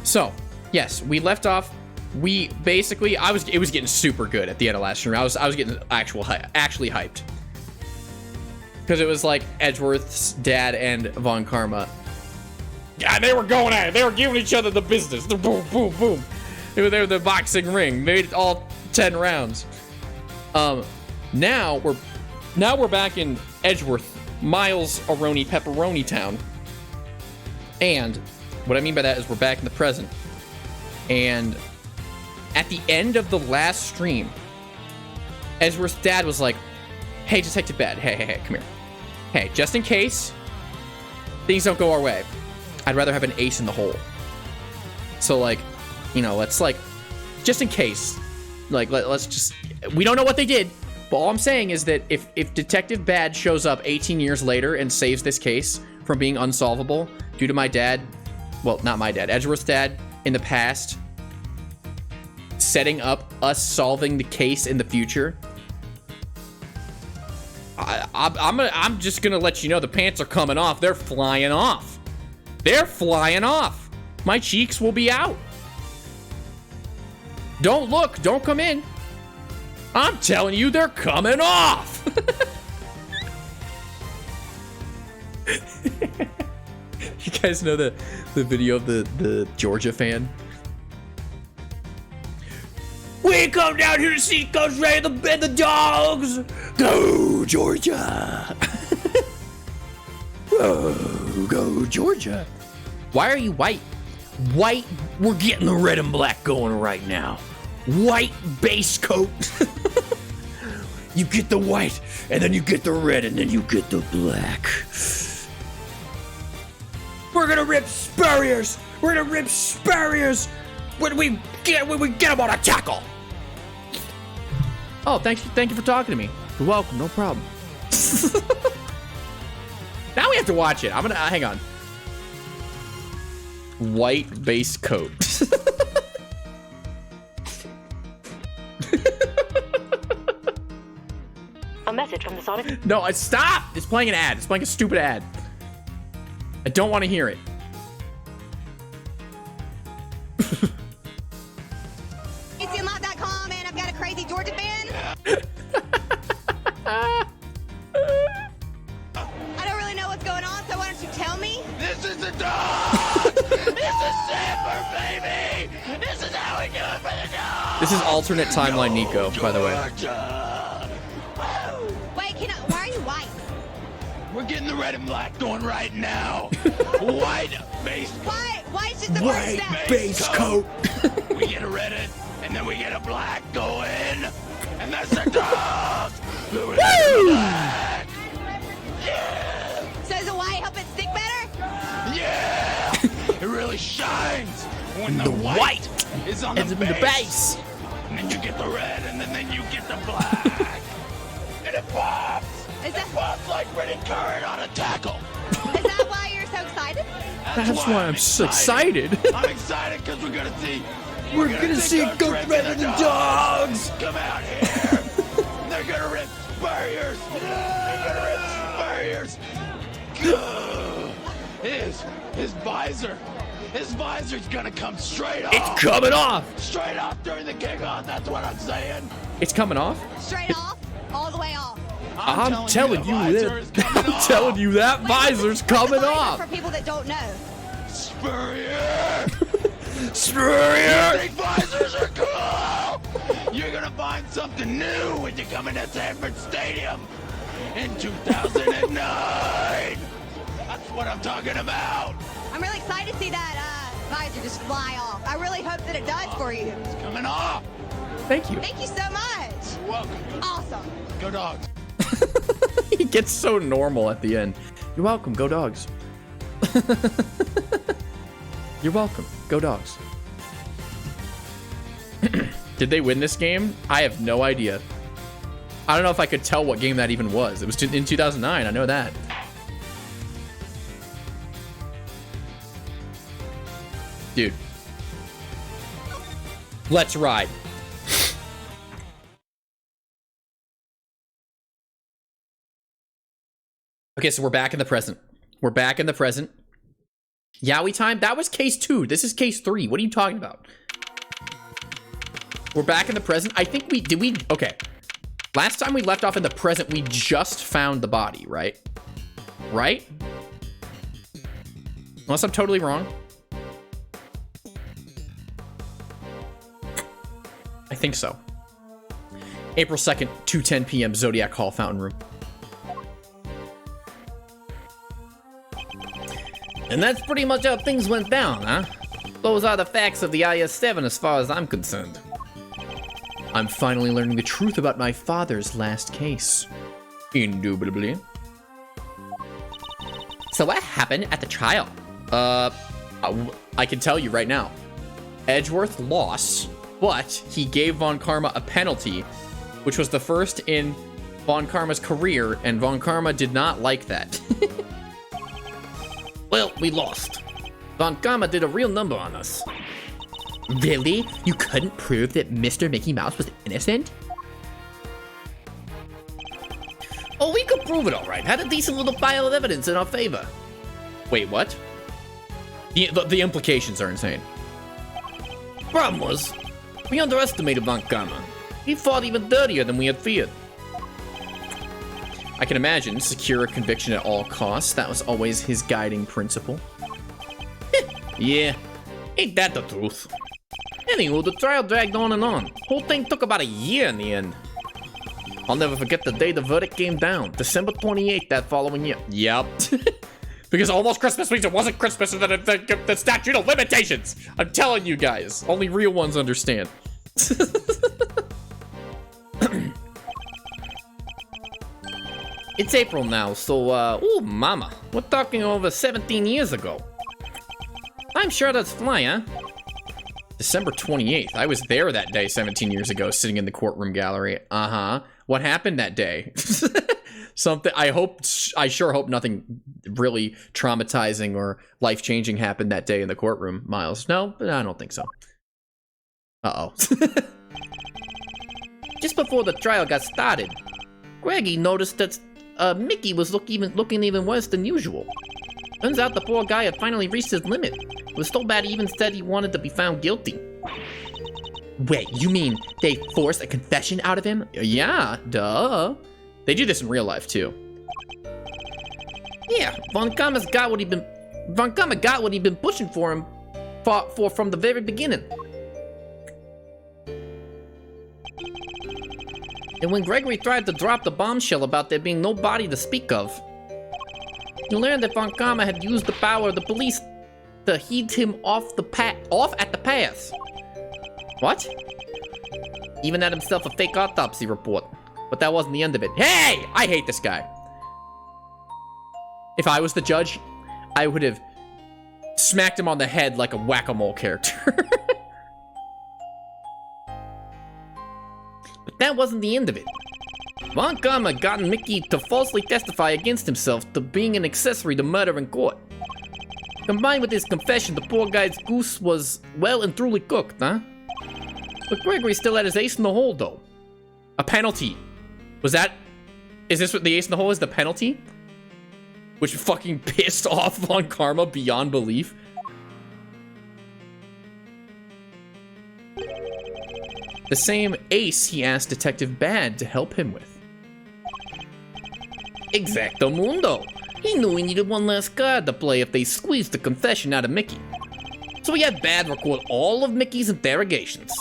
So yes, we left off. We basically, it was getting super good at the end of last stream. I was getting actually hyped because it was like Edgeworth's dad and Von Karma. Yeah, they were going at it. They were giving each other the business. The boom, boom, boom. They were the boxing ring. Made it all 10 rounds. Now we're back in Edgeworth, Miles Aroni Pepperoni Town. And what I mean by that is we're back in the present. And at the end of the last stream, Edgeworth's dad was like, hey, Detective Bad, hey, come here. Hey, just in case things don't go our way, I'd rather have an ace in the hole. So, like, you know, let's, like, just in case, like, let's just, we don't know what they did, but all I'm saying is that if Detective Bad shows up 18 years later and saves this case from being unsolvable due to my dad, well, not my dad, Edgeworth's dad in the past setting up us solving the case in the future, I'm just gonna let you know the pants are coming off. They're flying off. They're flying off. My cheeks will be out. Don't look. Don't come in. I'm telling you, they're coming off. You guys know the video of the Georgia fan? We come down here to see Coach Ray and the dogs. Go, Georgia. Go, Georgia. Why are you white? White, we're getting the red and black going right now. White base coat. You get the white, and then you get the red, and then you get the black. We're gonna rip Spurriers. We're gonna rip Spurriers when we get them on a tackle. Oh, thank you for talking to me. You're welcome, no problem. Now we have to watch it. I'm gonna hang on. White base coat. A message from the Sonic. No, stop! It's playing an ad. It's playing a stupid ad. I don't want to hear it. ACMLot.com, and I've got a crazy Georgia fan. I don't really know what's going on, so why don't you tell me? This is the dog! This is Samper, baby! This is how we do it for the dog! This is alternate timeline Nico, by the way. Wait, why are you white? We're getting the red and black going right now. White base Why is just the White first step? base coat. We get a red and then we get a black going. And that's the dog! The red and black! Yeah! So does the white help it stick better? Yeah! It really shines when the white is on the base. And then you get the red and then you get the black. And it pops! Is that, It pops like Brittany Curran on a tackle. is that why you're so excited? That's why I'm so excited. I'm excited because we're gonna see. We're gonna see Coach Red and the dogs. Come out here. They're gonna rip Spurriers. They're gonna rip Spurriers. His visor. His visor's gonna come straight off. It's coming off. Straight off during the kickoff. That's what I'm saying. It's coming off. Straight off, all the way off. I'm telling you the visor is coming off. telling you that visor's coming The visor off. For people that don't know. Spurrier. Spurrier. Big visors are cool. You're gonna find something new when you come into Sanford Stadium in 2009. That's what I'm talking about. I'm really excited to see that visor just fly off. I really hope that it does for you. It's coming off. Thank you. Thank you so much. You're welcome. Awesome. Go dogs. He gets so normal at the end. You're welcome. Go dogs. You're welcome. Go Dogs. Did they win this game? I have no idea. I don't know if I could tell what game that even was. It was in 2009. I know that. Dude. Let's ride. Okay, so we're back in the present. We're back in the present. Yowie time? That was case 2. This is case 3. What are you talking about? We're back in the present. I think okay. Last time we left off in the present, we just found the body, right? Right? Unless I'm totally wrong. I think so. April 2nd, 2:10 p.m., Zodiac Hall, Fountain Room. And that's pretty much how things went down, huh? Those are the facts of the IS-7 as far as I'm concerned. I'm finally learning the truth about my father's last case. Indubitably. So what happened at the trial? I can tell you right now. Edgeworth lost, but he gave Von Karma a penalty, which was the first in Von Karma's career, and Von Karma did not like that. Well, we lost. Von Karma did a real number on us. Really? You couldn't prove that Mr. Mickey Mouse was innocent? Oh, we could prove it all right. Had a decent little pile of evidence in our favor. Wait, what? The implications are insane. Problem was, we underestimated Von Karma. He fought even dirtier than we had feared. I can imagine. Secure a conviction at all costs. That was always his guiding principle. Yeah, ain't that the truth? Anywho, the trial dragged on and on. Whole thing took about a year in the end. I'll never forget the day the verdict came down. December 28th that following year. Yep. Because almost Christmas means it wasn't Christmas and then the statute of limitations. I'm telling you guys. Only real ones understand. It's April now, so, ooh, mama. We're talking over 17 years ago. I'm sure that's fly, huh? December 28th. I was there that day 17 years ago, sitting in the courtroom gallery. Uh-huh. What happened that day? Something, I sure hope nothing really traumatizing or life-changing happened that day in the courtroom, Miles. No, but I don't think so. Uh-oh. Just before the trial got started, Greggy noticed that Mickey was looking even worse than usual. Turns out the poor guy had finally reached his limit. It was so bad he even said he wanted to be found guilty. Wait, you mean they forced a confession out of him? Yeah, duh. They do this in real life too. Yeah, Von Karma got what he'd been pushing for him from the very beginning. And when Gregory tried to drop the bombshell about there being no body to speak of, he learned that Von Karma had used the power of the police to heat him off at the pass. What? Even had himself a fake autopsy report. But that wasn't the end of it. Hey! I hate this guy. If I was the judge, I would have smacked him on the head like a whack-a-mole character. But that wasn't the end of it. Von Karma had gotten Mickey to falsely testify against himself to being an accessory to murder in court. Combined with his confession, the poor guy's goose was well and truly cooked, huh? But Gregory still had his ace in the hole, though. A penalty. Is this what the ace in the hole is, the penalty? Which fucking pissed off Von Karma beyond belief. The same ace he asked Detective Bad to help him with. Exacto mundo. He knew he needed one last card to play if they squeezed the confession out of Mickey. So he had Bad record all of Mickey's interrogations.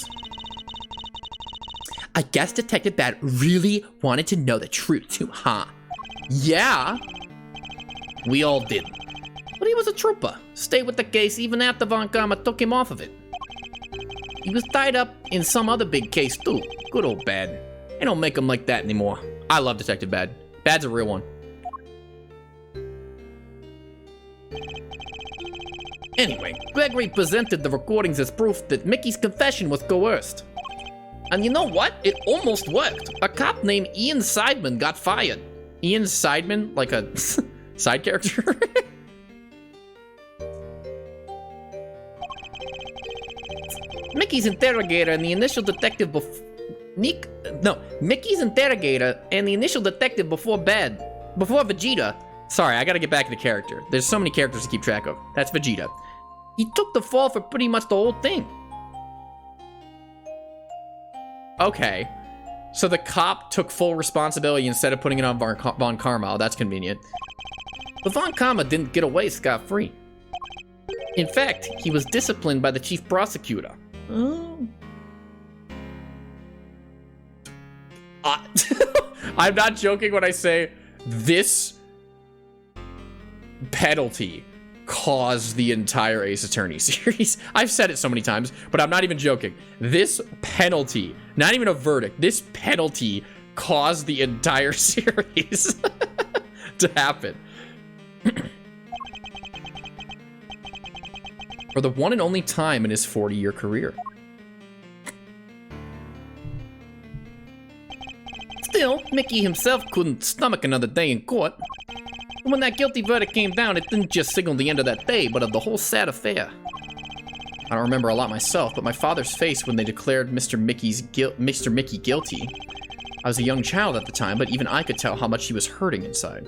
I guess Detective Bad really wanted to know the truth too, huh? Yeah. We all did. But he was a trooper. Stayed with the case even after Von Karma took him off of it. He was tied up in some other big case too. Good old Bad. They don't make him like that anymore. I love Detective Bad. Bad's a real one. Anyway, Gregory presented the recordings as proof that Mickey's confession was coerced. And you know what? It almost worked. A cop named Ian Seidman got fired. Ian Seidman, like a side character? Mickey's interrogator and the initial detective Mickey's interrogator and the initial detective before Vegeta. Sorry, I gotta get back to the character. There's so many characters to keep track of. That's Vegeta. He took the fall for pretty much the whole thing. Okay. So the cop took full responsibility instead of putting it on Von Karma. Oh, that's convenient. But Von Karma didn't get away scot-free. In fact, he was disciplined by the chief prosecutor. Oh. I'm not joking when I say this penalty caused the entire Ace Attorney series. I've said it so many times, but I'm not even joking. This penalty, not even a verdict, this penalty caused the entire series to happen. For the one and only time in his 40-year career. Still, Mickey himself couldn't stomach another day in court. When that guilty verdict came down, it didn't just signal the end of that day, but of the whole sad affair. I don't remember a lot myself, but my father's face when they declared Mr. Mickey guilty. I was a young child at the time, but even I could tell how much he was hurting inside.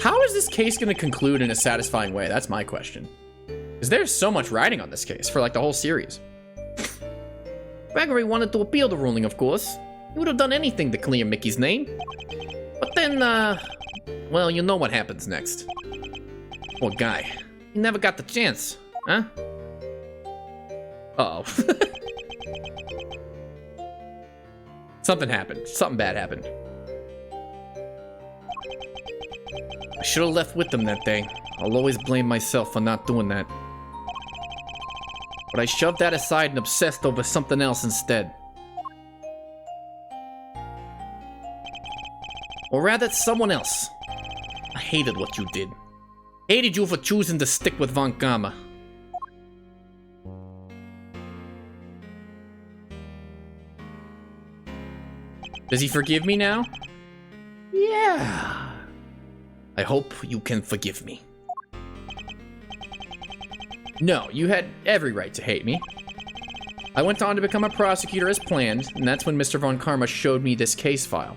How is this case going to conclude in a satisfying way? That's my question. Because there's so much writing on this case for like the whole series. Gregory wanted to appeal the ruling, of course. He would have done anything to clear Mickey's name. But then, well, you know what happens next. Poor guy. He never got the chance, huh? Uh-oh. Something happened. Something bad happened. I should have left with them that day. I'll always blame myself for not doing that. But I shoved that aside and obsessed over something else instead. Or rather, someone else. I hated what you did. Hated you for choosing to stick with Von Karma. Does he forgive me now? Yeah. I hope you can forgive me. No, you had every right to hate me. I went on to become a prosecutor as planned, and that's when Mr. Von Karma showed me this case file.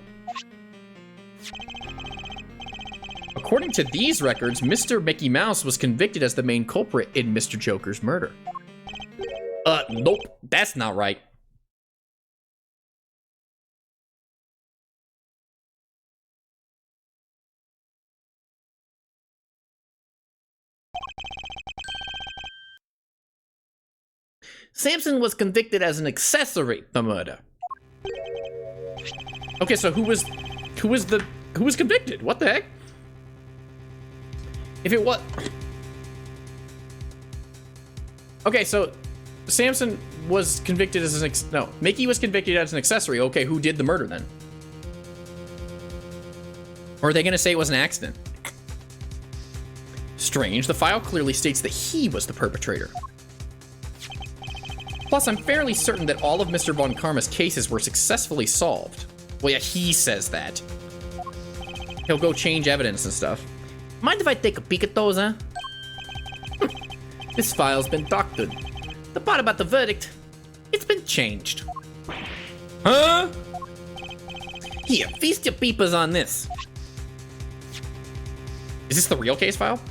According to these records, Mr. Mickey Mouse was convicted as the main culprit in Mr. Joker's murder. Nope, that's not right. Samson was convicted as an accessory to the murder. Okay, so who was convicted? What the heck? If it was... Okay, so Samson was convicted as an... No, Mickey was convicted as an accessory. Okay, who did the murder then? Or are they going to say it was an accident? Strange, the file clearly states that he was the perpetrator. Plus, I'm fairly certain that all of Mr. Von Karma's cases were successfully solved. Well, yeah, he says that. He'll go change evidence and stuff. Mind if I take a peek at those, huh? This file's been doctored. The part about the verdict, it's been changed. Huh? Here, feast your peepers on this. Is this the real case file?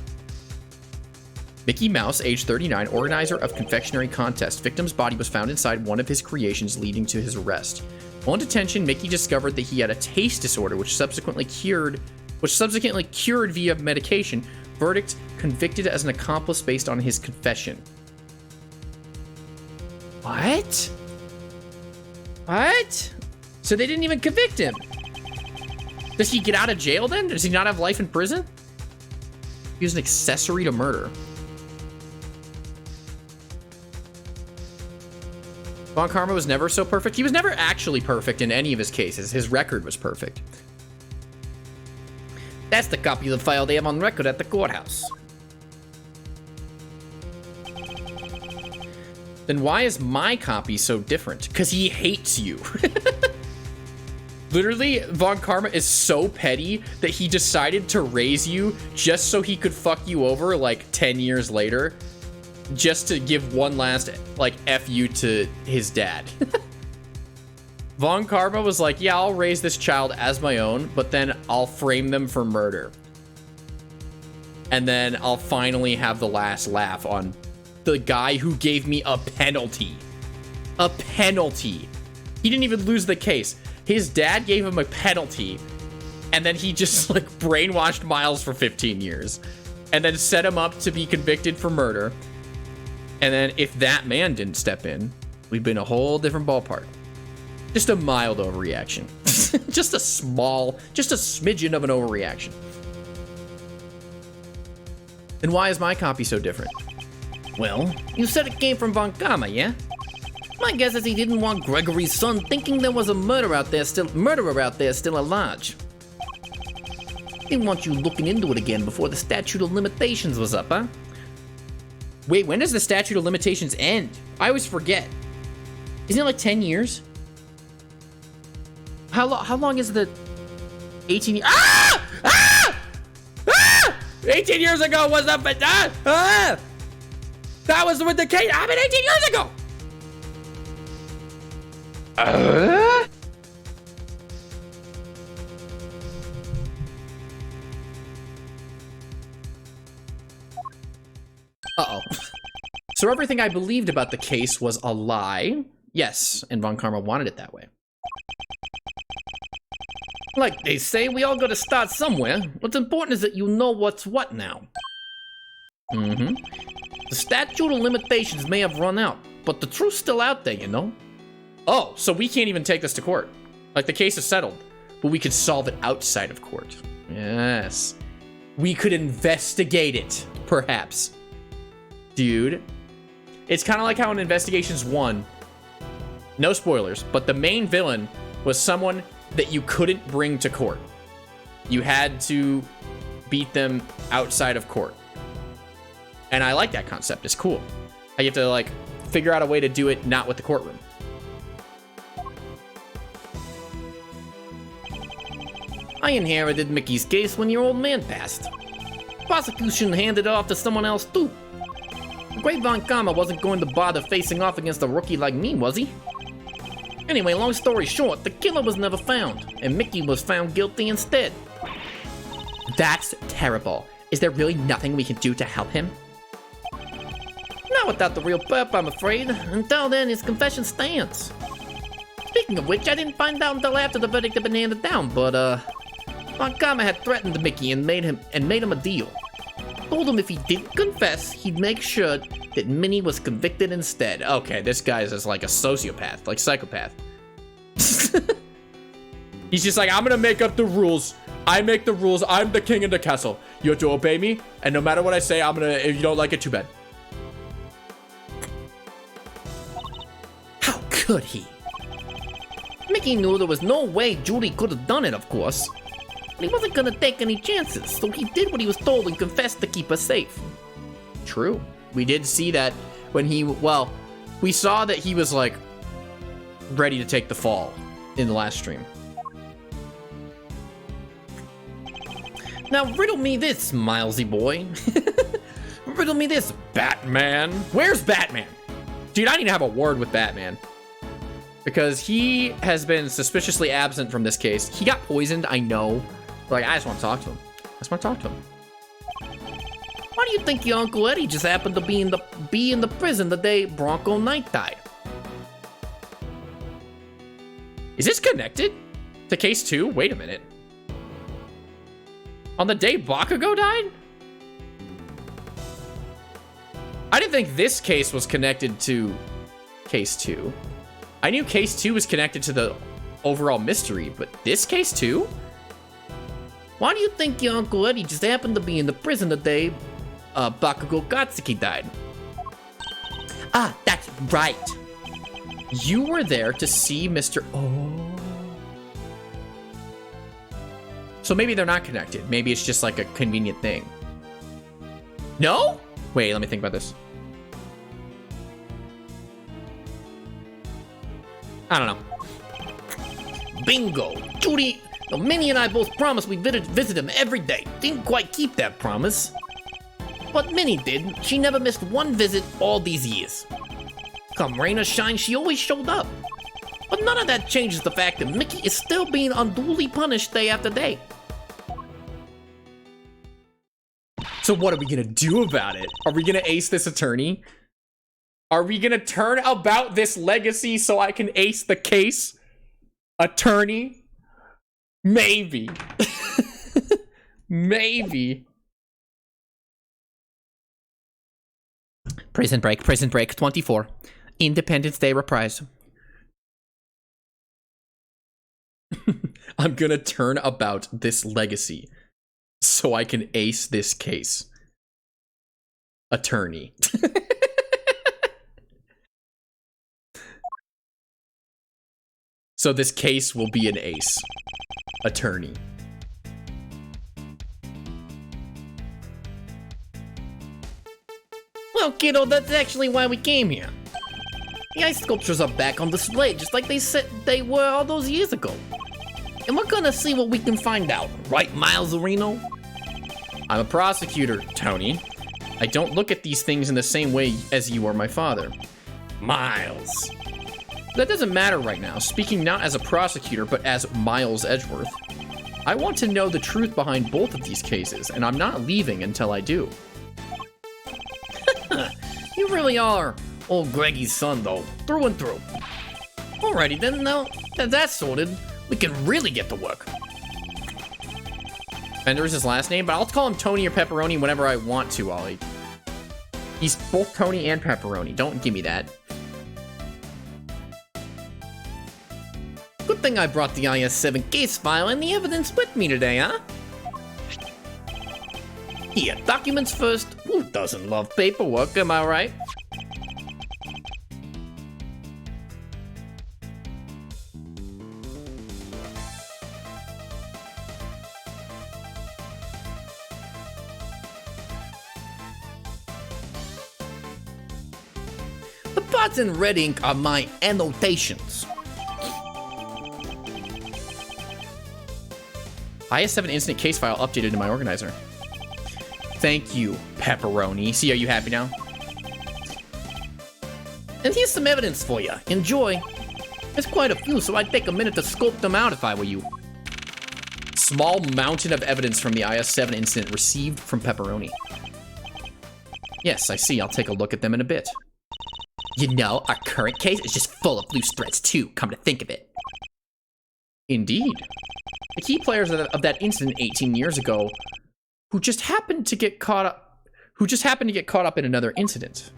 Mickey Mouse, age 39, organizer of confectionery contest. Victim's body was found inside one of his creations, leading to his arrest. While in detention, Mickey discovered that he had a taste disorder, which subsequently cured via medication. Verdict: convicted as an accomplice based on his confession. What? What? So they didn't even convict him. Does he get out of jail then? Does he not have life in prison? He was an accessory to murder. Von Karma was never so perfect. He was never actually perfect in any of his cases. His record was perfect. That's the copy of the file they have on record at the courthouse. Then why is my copy so different? Because he hates you. Literally, Von Karma is so petty that he decided to raise you just so he could fuck you over like 10 years later. Just to give one last, like, F you to his dad. Von Karma was like, yeah, I'll raise this child as my own, but then I'll frame them for murder. And then I'll finally have the last laugh on the guy who gave me a penalty. A penalty. He didn't even lose the case. His dad gave him a penalty, and then he just, like, brainwashed Miles for 15 years. And then set him up to be convicted for murder. And then if that man didn't step in, we'd be in a whole different ballpark. Just a mild overreaction. Just a smidgen of an overreaction. Then why is my copy so different? Well, you said it came from Von Karma, yeah? My guess is he didn't want Gregory's son thinking there was a murderer out there still at large. He didn't want you looking into it again before the statute of limitations was up, huh? Wait, when does the statute of limitations end? I always forget. Isn't it like 10 years? How long is the 18 Ah! Ah! Ah! 18 years ago was up at that was with the case. I mean, 18 years ago. Uh-oh. So everything I believed about the case was a lie? Yes, and Von Karma wanted it that way. Like they say, we all gotta start somewhere. What's important is that you know what's what now. Mm-hmm. The statute of limitations may have run out, but the truth's still out there, you know? Oh, so we can't even take this to court. Like, the case is settled, but we could solve it outside of court. Yes. We could investigate it, perhaps. Dude. It's kind of like how in Investigations 1, no spoilers, but the main villain was someone that you couldn't bring to court. You had to beat them outside of court. And I like that concept. It's cool. You have to, like, figure out a way to do it not with the courtroom. I inherited Mickey's case when your old man passed. Prosecution handed it off to someone else too. Great Von Karma wasn't going to bother facing off against a rookie like me, was he? Anyway, long story short, the killer was never found, and Mickey was found guilty instead. That's terrible. Is there really nothing we can do to help him? Not without the real perp, I'm afraid. Until then, his confession stands. Speaking of which, I didn't find out until after the verdict had been handed down, but Von Karma had threatened Mickey and made him a deal. Told him if he didn't confess, he'd make sure that Minnie was convicted instead. Okay, this guy is like a sociopath, like psychopath. He's just like, I'm gonna make up the rules. I make the rules. I'm the king of the castle. You have to obey me, and no matter what I say, if you don't like it, too bad. How could he? Mickey knew there was no way Judy could have done it, of course. But he wasn't gonna take any chances, so he did what he was told and confessed to keep her safe. True. We did see that when we saw that he was, like, ready to take the fall in the last stream. Now riddle me this, Milesy boy. Riddle me this, Batman. Where's Batman? Dude, I need to have a word with Batman. Because he has been suspiciously absent from this case. He got poisoned, I know. But, like, I just want to talk to him. Why do you think your Uncle Eddie just happened to be in the prison the day Bronco Knight died? Is this connected to case 2? Wait a minute. On the day Bakugo died? I didn't think this case was connected to case 2. I knew case 2 was connected to the overall mystery, but this case 2? Why do you think your Uncle Eddie just happened to be in the prison the day Bakugo Katsuki died? Ah, that's right. You were there to see Mr. Oh. So maybe they're not connected. Maybe it's just like a convenient thing. No? Wait, let me think about this. I don't know. Bingo! Judy, Minnie and I both promised we'd visit him every day. Didn't quite keep that promise. But Minnie did. She never missed one visit all these years. Come rain or shine, she always showed up. But none of that changes the fact that Mickey is still being unduly punished day after day. So what are we gonna do about it? Are we gonna ace this attorney? Are we gonna turn about this legacy so I can ace the case? Attorney? Maybe. Maybe. Prison Break 24. Independence Day reprise. I'm gonna turn about this legacy so I can ace this case. Attorney. So this case will be an ace. Attorney. Well, kiddo, that's actually why we came here. The ice sculptures are back on display, just like they said they were all those years ago. And we're gonna see what we can find out, right, Miles Reno? I'm a prosecutor, Tony. I don't look at these things in the same way as you or my father. Miles. That doesn't matter right now, speaking not as a prosecutor, but as Miles Edgeworth. I want to know the truth behind both of these cases, and I'm not leaving until I do. You really are old Greggy's son, though, through and through. Alrighty then, now that that's sorted, we can really get to work. Fender is his last name, but I'll call him Tony or Pepperoni whenever I want to, Ollie. He's both Tony and Pepperoni. Don't give me that. Good thing I brought the IS-7 case file and the evidence with me today, huh? Here, documents first. Who doesn't love paperwork, am I right? The parts in red ink are my annotations. IS-7 incident case file updated in my organizer. Thank you, Pepperoni. See, are you happy now? And here's some evidence for you. Enjoy. There's quite a few, so I'd take a minute to scope them out if I were you. Small mountain of evidence from the IS-7 incident received from Pepperoni. Yes, I see. I'll take a look at them in a bit. You know, our current case is just full of loose threads too, come to think of it. Indeed. The key players of that incident 18 years ago who just happened to get caught up in another incident.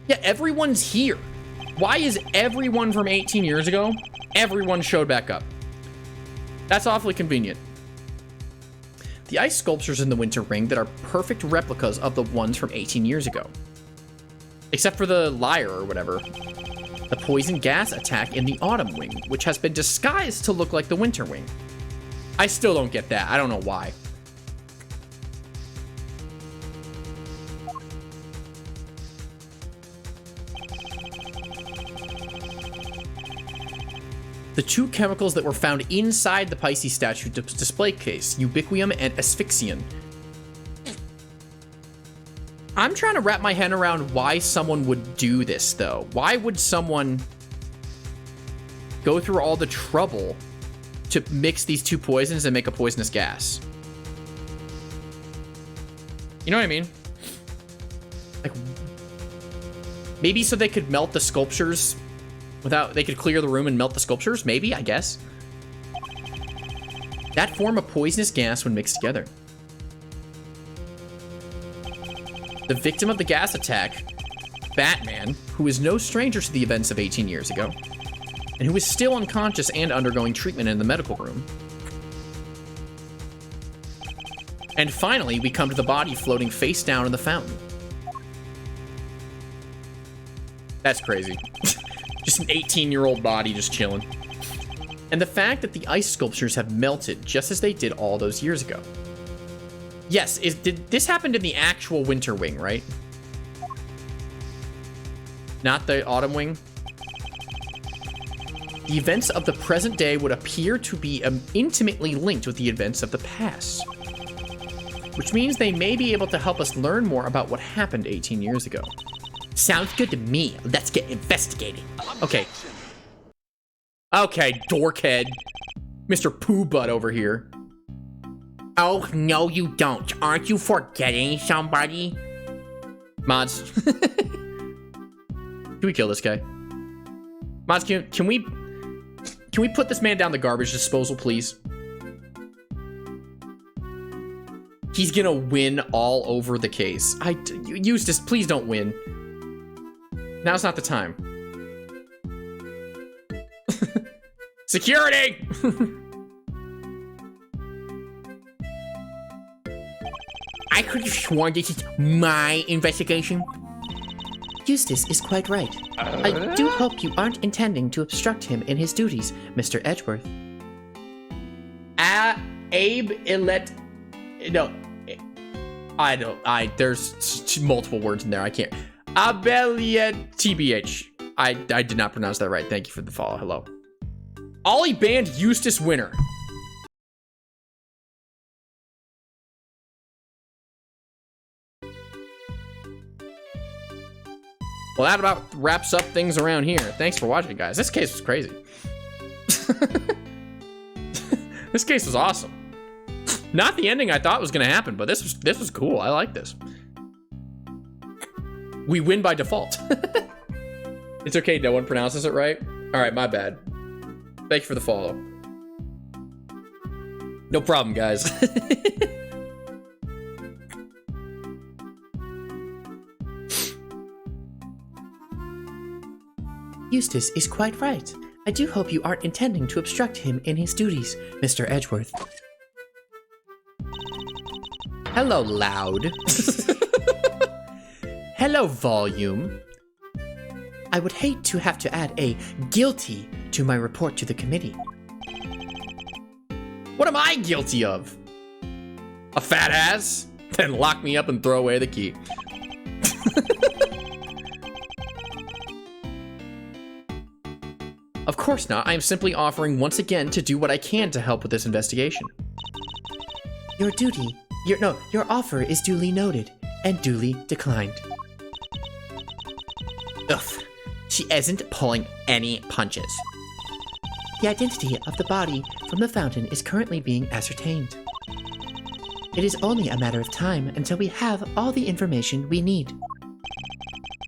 Yeah, everyone's here. Why is everyone from 18 years ago? Everyone showed back up. That's awfully convenient. The ice sculptures in the Winter Ring that are perfect replicas of the ones from 18 years ago. Except for the Liar or whatever. The poison gas attack in the Autumn Wing, which has been disguised to look like the Winter Wing. I still don't get that. I don't know why. The two chemicals that were found inside the Pisces statue display case, ubiquium and asphyxian. I'm trying to wrap my head around why someone would do this, though. Why would someone go through all the trouble to mix these two poisons and make a poisonous gas? You know what I mean? Like, maybe so they could melt the sculptures without, they could clear the room and melt the sculptures? Maybe, I guess. That form of poisonous gas when mixed together. The victim of the gas attack, Batman, who is no stranger to the events of 18 years ago, and who is still unconscious and undergoing treatment in the medical room. And finally, we come to the body floating face down in the fountain. That's crazy. Just an 18-year-old body just chilling. and the fact that the ice sculptures have melted just as they did all those years ago. Yes, this happened in the actual Winter Wing, right? Not the Autumn Wing? The events of the present day would appear to be intimately linked with the events of the past. Which means they may be able to help us learn more about what happened 18 years ago. Sounds good to me. Let's get investigating. Okay. Okay, dorkhead. Mr. Pooh Butt over here. Oh, no you don't. Aren't you forgetting somebody? Mods. Can we kill this guy? Mods, can we put this man down the garbage disposal, please? He's gonna win all over the case. Eustace, please don't win. Now's not the time. Security! I could have sworn this is my investigation. Eustace is quite right. I do hope you aren't intending to obstruct him in his duties, Mr. Edgeworth. Abe Illet... No. There's multiple words in there. I can't. Abelia TBH. I did not pronounce that right. Thank you for the follow. Hello. Ollie banned Eustace winner. Well, that about wraps up things around here. Thanks for watching, guys. This case was crazy. This case was awesome. Not the ending I thought was gonna happen, but this was cool. I like this. We win by default. It's okay, no one pronounces it right. All right, my bad. Thank you for the follow. No problem, guys. Eustace is quite right. I do hope you aren't intending to obstruct him in his duties, Mr. Edgeworth. Hello, loud. Hello, volume. I would hate to have to add a guilty to my report to the committee. What am I guilty of? A fat ass? Then lock me up and throw away the key. Of course not. I am simply offering once again to do what I can to help with this investigation. Your offer is duly noted and duly declined. Ugh, she isn't pulling any punches. The identity of the body from the fountain is currently being ascertained. It is only a matter of time until we have all the information we need.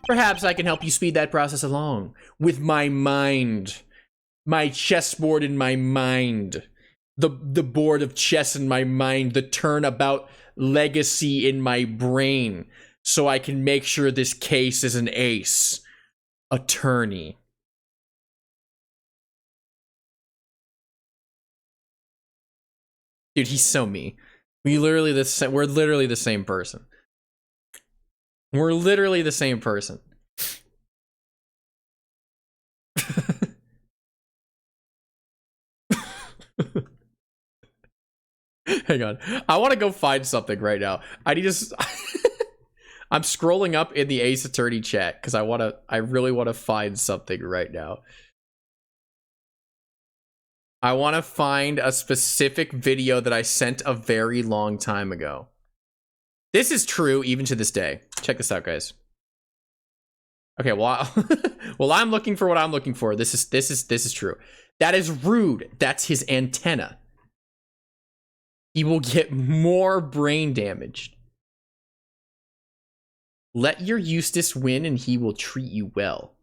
Perhaps I can help you speed that process along with my mind. My chessboard in my mind. The board of chess in my mind. The turnabout legacy in my brain. So I can make sure this case is an ace. Attorney. Dude, he's so me. We're literally the same person. We're literally the same person. Hang on. I want to go find something right now. I need to... I'm scrolling up in the Ace Attorney chat because I really want to find something right now. I want to find a specific video that I sent a very long time ago. This is true even to this day. Check this out, guys. Okay, well, well, I'm looking for what I'm looking for. This is true. That is rude. That's his antenna. He will get more brain damage. Let your Eustace win and he will treat you well.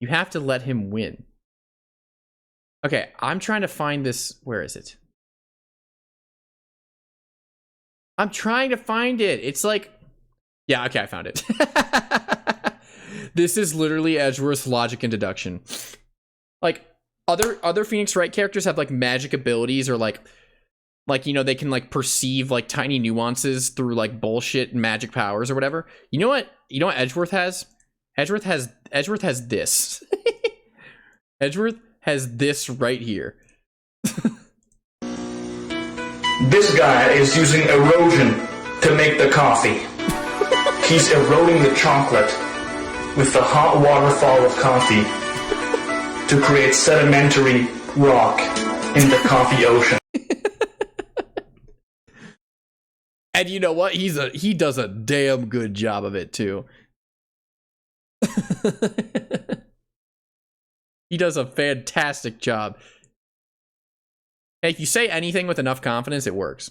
You have to let him win. Okay, I'm trying to find this. Where is it? I'm trying to find it. It's like... Yeah, okay, I found it. This is literally Edgeworth's logic and deduction. Like, other Phoenix Wright characters have, like, magic abilities or, like, you know, they can, like, perceive, like, tiny nuances through, like, bullshit magic powers or whatever. You know what Edgeworth has? Edgeworth has this. Edgeworth has this right here. This guy is using erosion to make the coffee. He's eroding the chocolate with the hot waterfall of coffee to create sedimentary rock in the coffee ocean. And you know what? He does a damn good job of it too. He does a fantastic job. Hey, if you say anything with enough confidence, it works.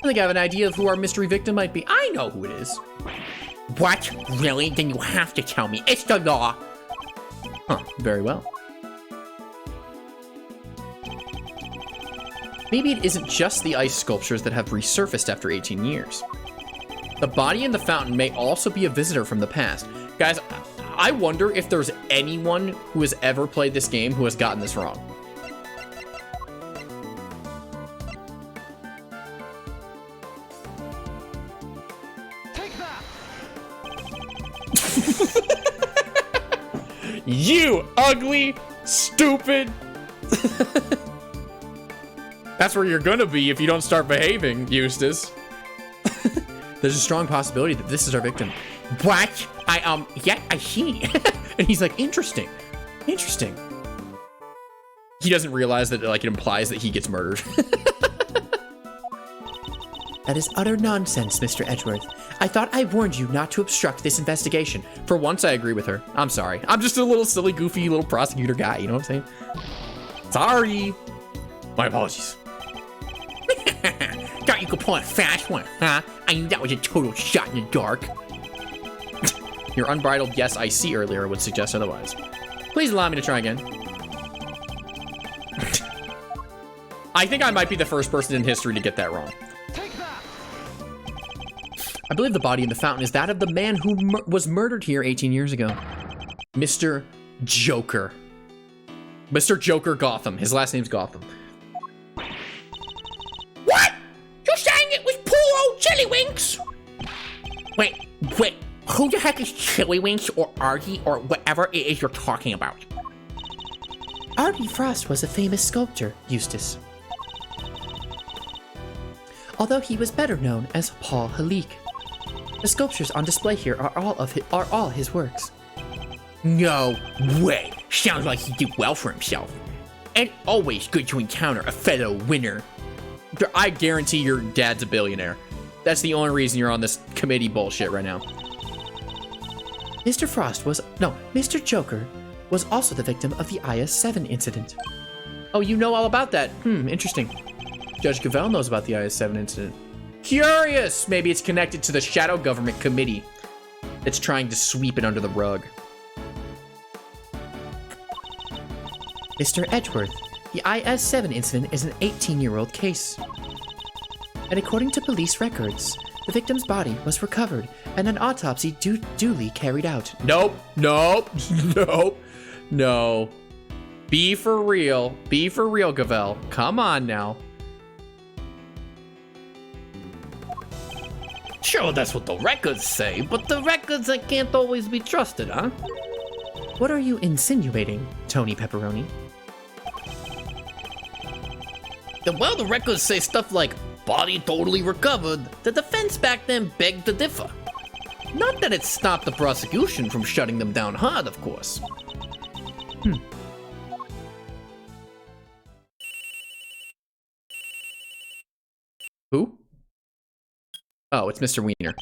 I think I have an idea of who our mystery victim might be. I know who it is. What? Really? Then you have to tell me. It's the law. Huh, very well. Maybe it isn't just the ice sculptures that have resurfaced after 18 years. The body in the fountain may also be a visitor from the past. Guys, I wonder if there's anyone who has ever played this game who has gotten this wrong. You ugly, stupid. That's where you're gonna be if you don't start behaving, Eustace. There's a strong possibility that this is our victim. What? Yeah, I see. And he's like, interesting. Interesting. He doesn't realize that, like, it implies that he gets murdered. That is utter nonsense, Mr. Edgeworth. I thought I warned you not to obstruct this investigation. For once, I agree with her. I'm sorry. I'm just a little silly, goofy little prosecutor guy. You know what I'm saying? Sorry. My apologies. Thought you could pull a fast one, huh? I knew that was a total shot in the dark. Your unbridled yes, I see earlier would suggest otherwise. Please allow me to try again. I think I might be the first person in history to get that wrong. I believe the body in the fountain is that of the man who was murdered here 18 years ago. Mr. Joker. Mr. Joker Gotham. His last name's Gotham. What? You're saying it was poor old Chillywinks? Wait. Who the heck is Chillywinks or Artie or whatever it is you're talking about? Artie Frost was a famous sculptor, Eustace. Although he was better known as Paul Halik. The sculptures on display here are all his works. No way. Sounds like he did well for himself. And always good to encounter a fellow winner. I guarantee your dad's a billionaire. That's the only reason you're on this committee bullshit right now. Mr. Joker was also the victim of the IS-7 incident. Oh, you know all about that. Interesting. Judge Cavell knows about the IS-7 incident. Curious! Maybe it's connected to the Shadow Government Committee that's trying to sweep it under the rug. Mr. Edgeworth, the IS-7 incident is an 18-year-old case. And according to police records, the victim's body was recovered and an autopsy duly carried out. Nope. No. Be for real, Cavell. Come on now. Sure, that's what the records say, but the records can't always be trusted, huh? What are you insinuating, Tony Pepperoni? Well, the records say stuff like, body totally recovered. The defense back then begged to differ. Not that it stopped the prosecution from shutting them down hard, of course. Who? Oh, it's Mr. Wiener.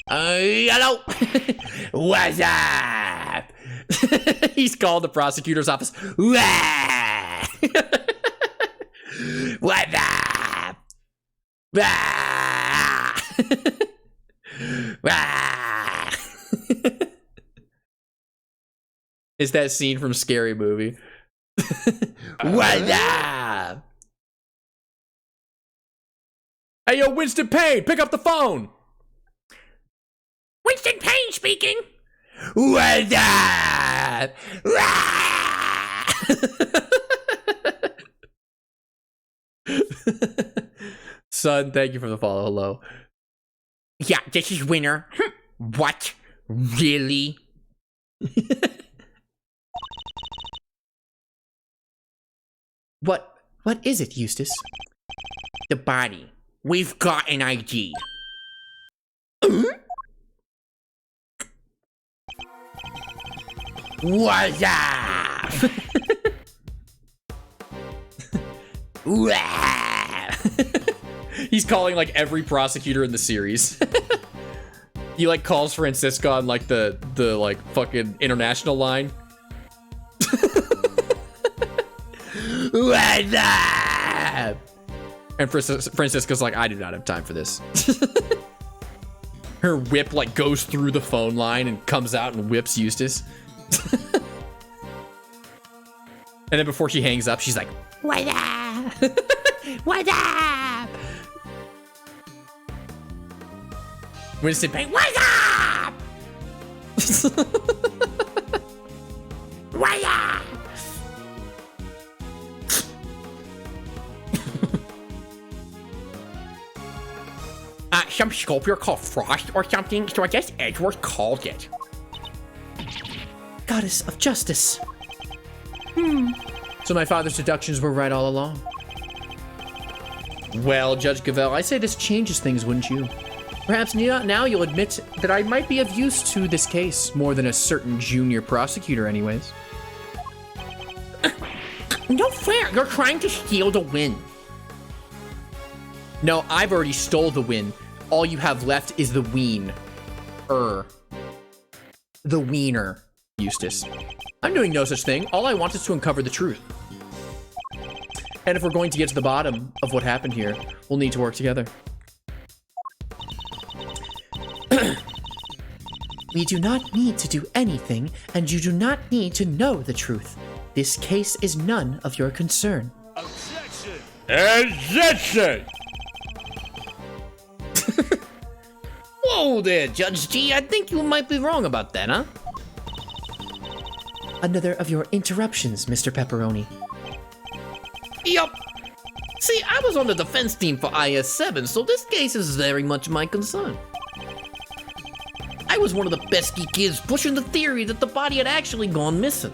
Hello? What's up? He's called the prosecutor's office. What's up? It's that scene from Scary Movie. What's up? Hey, yo, Winston Payne, pick up the phone. Winston Payne speaking. What's up? Son, thank you for the follow. Hello. Yeah, this is Winner. What? Really? What is it, Eustace? The body. We've got an ID. What's up? He's calling like every prosecutor in the series. He like calls Francisco on like the like fucking international line. What's up? And Francisco's like, I do not have time for this. Her whip like goes through the phone line and comes out and whips Eustace. And then before she hangs up, she's like, What up? What up? Winston Payne, What's up? What's up? Some sculpture called Frost or something, so I guess Edgeworth called it. Goddess of justice. So my father's deductions were right all along. Well, Judge Gavelle, I say this changes things, wouldn't you? Perhaps now you'll admit that I might be of use to this case, more than a certain junior prosecutor anyways. No fair, you're trying to steal the win. no, I've already stole the win. All you have left is the ween. The wiener, Eustace. I'm doing no such thing. All I want is to uncover the truth. And if we're going to get to the bottom of what happened here, we'll need to work together. We do not need to do anything, and you do not need to know the truth. This case is none of your concern. Objection! Whoa there, Judge G, I think you might be wrong about that, huh? Another of your interruptions, Mr. Pepperoni. Yup. See, I was on the defense team for IS-7, so this case is very much my concern. I was one of the pesky kids pushing the theory that the body had actually gone missing.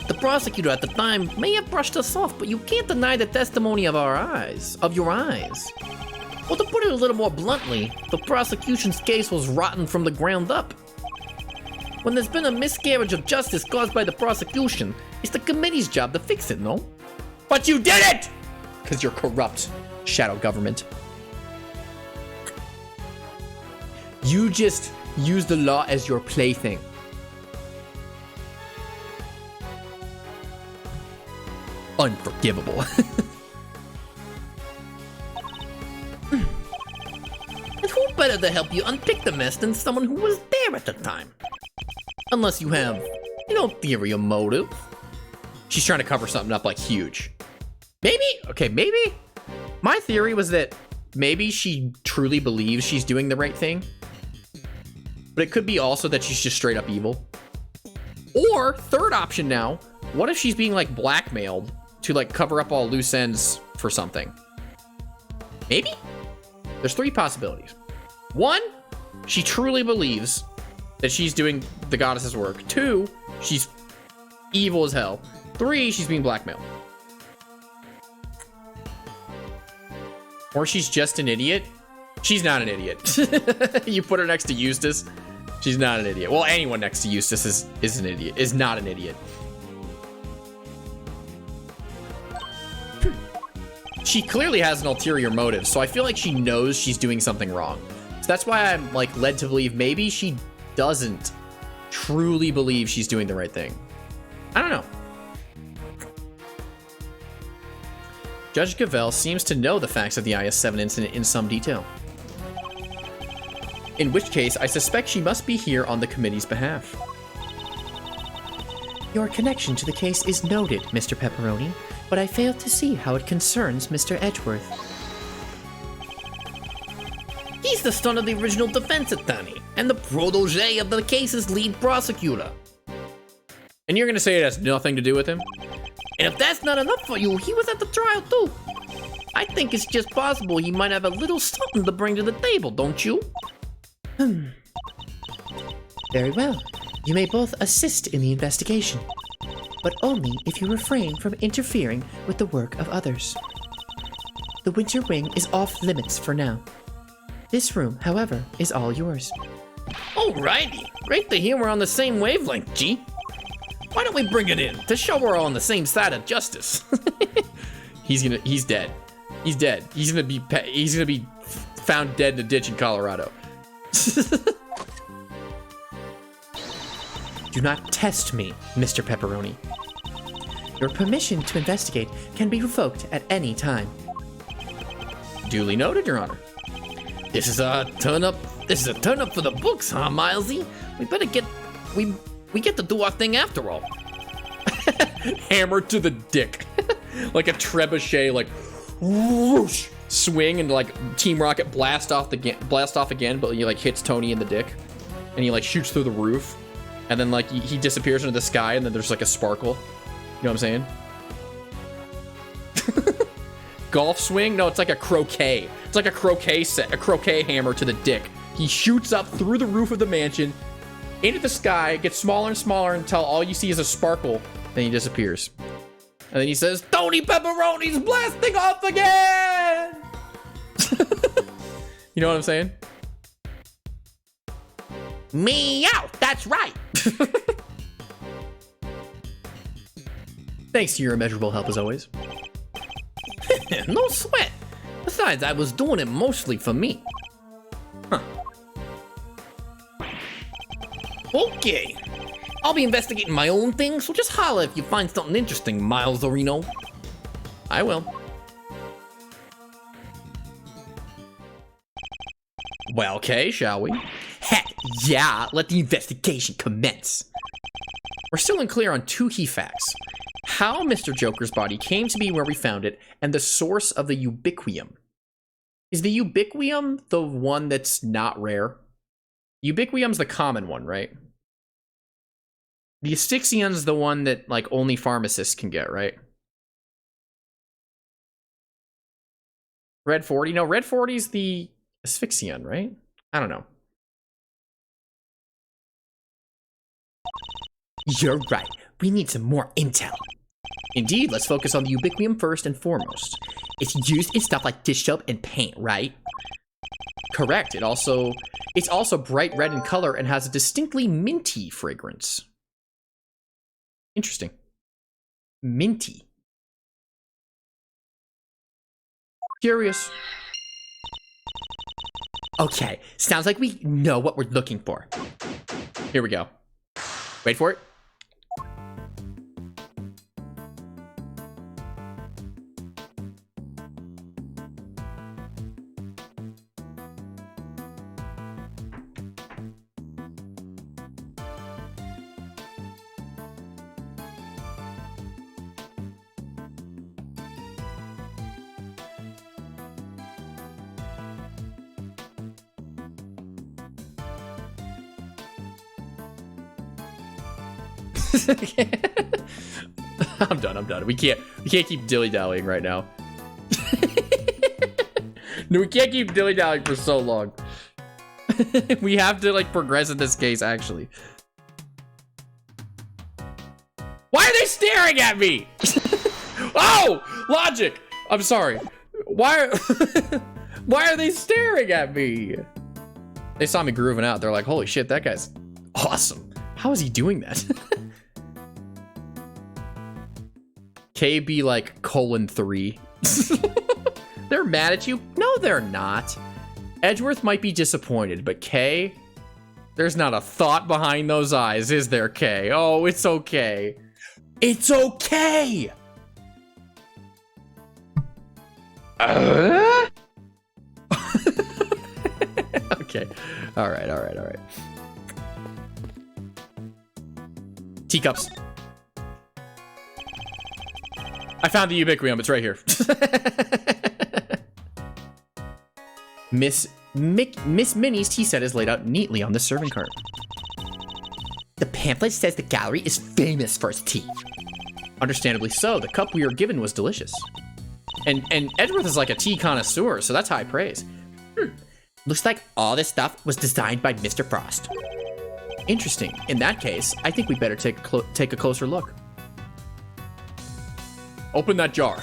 The prosecutor at the time may have brushed us off, but you can't deny the testimony of your eyes. Well, to put it a little more bluntly, the prosecution's case was rotten from the ground up. When there's been a miscarriage of justice caused by the prosecution, it's the committee's job to fix it, no? But you did it! Because you're corrupt, shadow government. You just use the law as your plaything. Unforgivable. And who better to help you unpick the mess than someone who was there at the time? Unless you have, theory or motive. She's trying to cover something up like huge. Maybe? Okay, maybe? My theory was that maybe she truly believes she's doing the right thing. But it could be also that she's just straight up evil. Or, third option now, what if she's being like blackmailed to like cover up all loose ends for something? Maybe? There's three possibilities. One, she truly believes that she's doing the goddess's work. Two, she's evil as hell. Three, she's being blackmailed. Or she's just an idiot. She's not an idiot. You put her next to Eustace, she's not an idiot. Well, anyone next to Eustace is an idiot, is not an idiot. She clearly has an ulterior motive, so I feel like she knows she's doing something wrong. So that's why I'm like led to believe maybe she doesn't truly believe she's doing the right thing. I don't know. Judge Gavelle seems to know the facts of the IS-7 incident in some detail. In which case, I suspect she must be here on the committee's behalf. Your connection to the case is noted, Mr. Pepperoni, but I fail to see how it concerns Mr. Edgeworth. He's the son of the original defense attorney, and the protege of the case's lead prosecutor. And you're gonna say it has nothing to do with him? And if that's not enough for you, he was at the trial too. I think it's just possible he might have a little something to bring to the table, don't you? Very well. You may both assist in the investigation. but only if you refrain from interfering with the work of others. The winter wing is off limits for now. This room, however, is all yours. Alrighty. Great to hear we're on the same wavelength, G. Why don't we bring it in to show we're all on the same side of justice? He's dead. He's dead. He's gonna be found dead in a ditch in Colorado. Do not test me, Mr. Pepperoni. Your permission to investigate can be revoked at any time. Duly noted, Your Honor. This is a turn up for the books, huh, Milesy? We get to do our thing after all. Hammer to the dick. Like a trebuchet, like whoosh, swing, and like Team Rocket blast off again, but he like hits Tony in the dick, and he like shoots through the roof, and then like he disappears into the sky, and then there's like a sparkle. You know what I'm saying? Golf swing? No, it's like a croquet. It's like a croquet hammer to the dick. He shoots up through the roof of the mansion, into the sky, gets smaller and smaller until all you see is a sparkle, then he disappears. And then he says, Tony Pepperoni's blasting off again! You know what I'm saying? Meow, that's right. Thanks to your immeasurable help as always. No sweat. Besides, I was doing it mostly for me. Huh. Okay. I'll be investigating my own thing, so just holla if you find something interesting, Miles Orino. I will. Well, okay, shall we? Heck yeah, let the investigation commence. We're still unclear on two key facts. How Mr. Joker's body came to be where we found it, and the source of the ubiquium. Is the ubiquium the one that's not rare? Ubiquium's the common one, right? The asphyxian's the one that like only pharmacists can get, right? Red 40? No, Red 40's the asphyxian, right? I don't know. You're right. We need some more intel. Indeed, let's focus on the ubiquium first and foremost. It's used in stuff like dish soap and paint, right? Correct. It's also bright red in color and has a distinctly minty fragrance. Interesting. Minty. Curious. Okay, sounds like we know what we're looking for. Here we go. Wait for it. I'm done. We can't keep dilly-dallying right now. No, we can't keep dilly-dallying for so long. We have to like progress in this case, actually. Why are they staring at me? Oh, logic. I'm sorry. Why are they staring at me? They saw me grooving out. They're like, holy shit, that guy's awesome. How is he doing that? KB like :3. They're mad at you? No, they're not. Edgeworth might be disappointed, but K, there's not a thought behind those eyes, is there, K? Oh, it's okay. It's okay! Okay. All right. Teacups. I found the ubiquium. It's right here. Miss Minnie's tea set is laid out neatly on the serving cart. The pamphlet says the gallery is famous for its tea. Understandably so. The cup we were given was delicious. And Edgeworth is like a tea connoisseur, so that's high praise. Looks like all this stuff was designed by Mr. Frost. Interesting. In that case, I think we better take a closer look. Open that jar.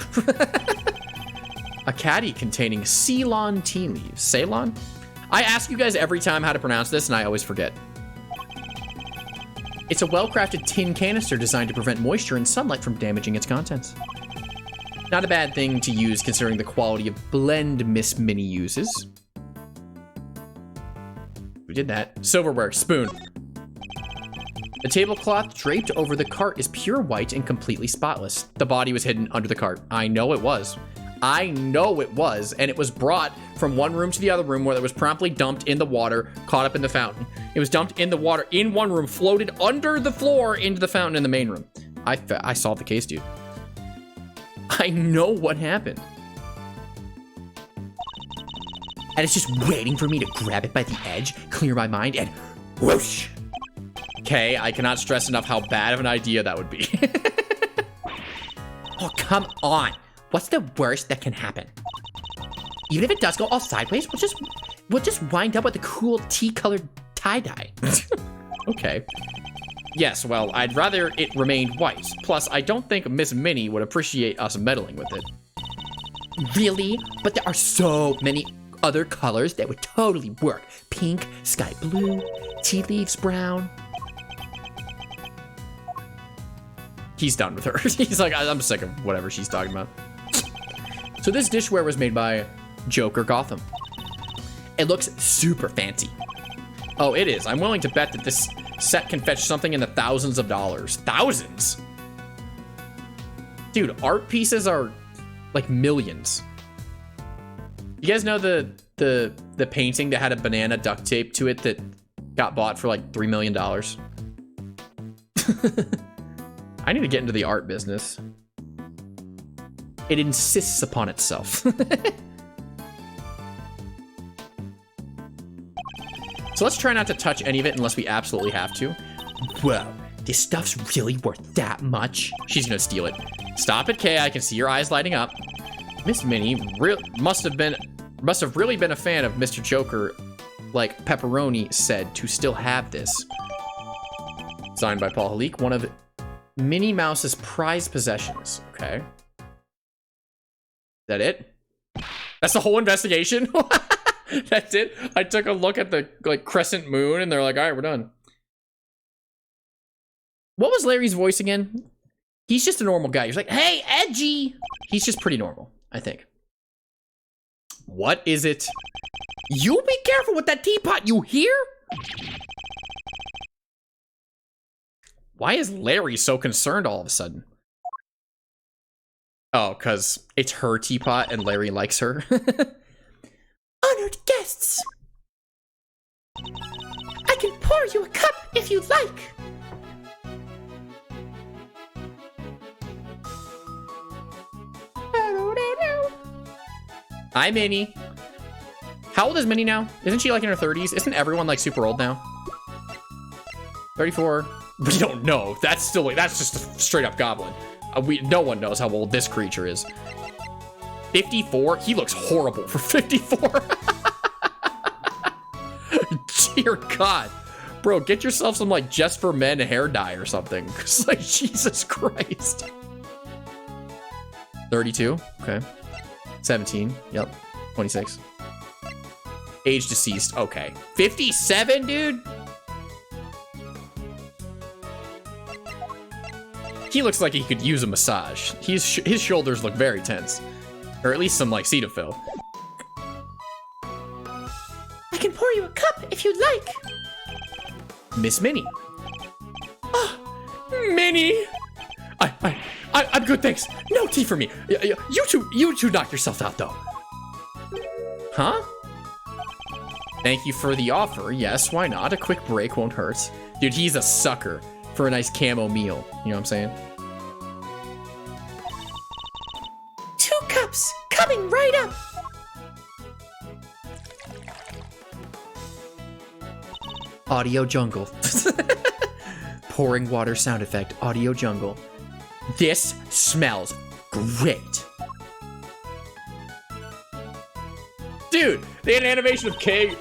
A caddy containing Ceylon tea leaves. Ceylon? I ask you guys every time how to pronounce this, and I always forget. It's a well-crafted tin canister designed to prevent moisture and sunlight from damaging its contents. Not a bad thing to use considering the quality of blend Miss Minnie uses. We did that. Silverware, spoon. The tablecloth draped over the cart is pure white and completely spotless. The body was hidden under the cart. I know it was. I know it was, and it was brought from one room to the other room where it was promptly dumped in the water, caught up in the fountain. It was dumped in the water in one room, floated under the floor into the fountain in the main room. I solved the case, dude. I know what happened. And it's just waiting for me to grab it by the edge, clear my mind, and whoosh. Okay, I cannot stress enough how bad of an idea that would be. Oh, come on. What's the worst that can happen? Even if it does go all sideways, we'll just wind up with a cool tea-colored tie-dye. Okay. Yes, well, I'd rather it remained white. Plus, I don't think Miss Minnie would appreciate us meddling with it. Really? But there are so many other colors that would totally work. Pink, sky blue, tea leaves brown. He's done with her. He's like, I'm sick of whatever she's talking about. So this dishware was made by Joker Gotham. It looks super fancy. Oh, it is. I'm willing to bet that this set can fetch something in the thousands of dollars. Thousands? Dude, art pieces are like millions. You guys know the painting that had a banana duct tape to it that got bought for like $3 million? I need to get into the art business. It insists upon itself. So let's try not to touch any of it unless we absolutely have to. Whoa, this stuff's really worth that much. She's gonna steal it. Stop it, Kay. I can see your eyes lighting up. Miss Minnie must have really been a fan of Mr. Joker, like Pepperoni said, to still have this. Signed by Paul Halik, one of Minnie Mouse's prized possessions. Okay. Is that it? That's the whole investigation? That's it? I took a look at the like crescent moon and they're like, all right, we're done. What was Larry's voice again? He's just a normal guy. He's like, hey, edgy. He's just pretty normal, I think. What is it? You be careful with that teapot, you hear? Why is Larry so concerned all of a sudden? Oh, because it's her teapot and Larry likes her. Honored guests! I can pour you a cup if you like. Hi, Minnie. How old is Minnie now? Isn't she like in her 30s? Isn't everyone like super old now? 34. We don't know. That's just a straight up goblin. No one knows how old this creature is. 54? He looks horrible for 54. Dear God. Bro, get yourself some like just for men hair dye or something. It's like, Jesus Christ. 32. Okay. 17. Yep. 26. Age deceased. Okay. 57, dude? He looks like he could use a massage. His shoulders look very tense. Or at least some like Cetaphil. I can pour you a cup if you'd like. Miss Minnie. Oh, Minnie. I'm good, thanks. No tea for me. You two knock yourself out though. Huh? Thank you for the offer. Yes, why not? A quick break won't hurt. Dude, he's a sucker for a nice camo meal. You know what I'm saying? 2 cups coming right up. Audio jungle. Pouring water sound effect. Audio jungle. This smells great. Dude, they had an animation of Kay.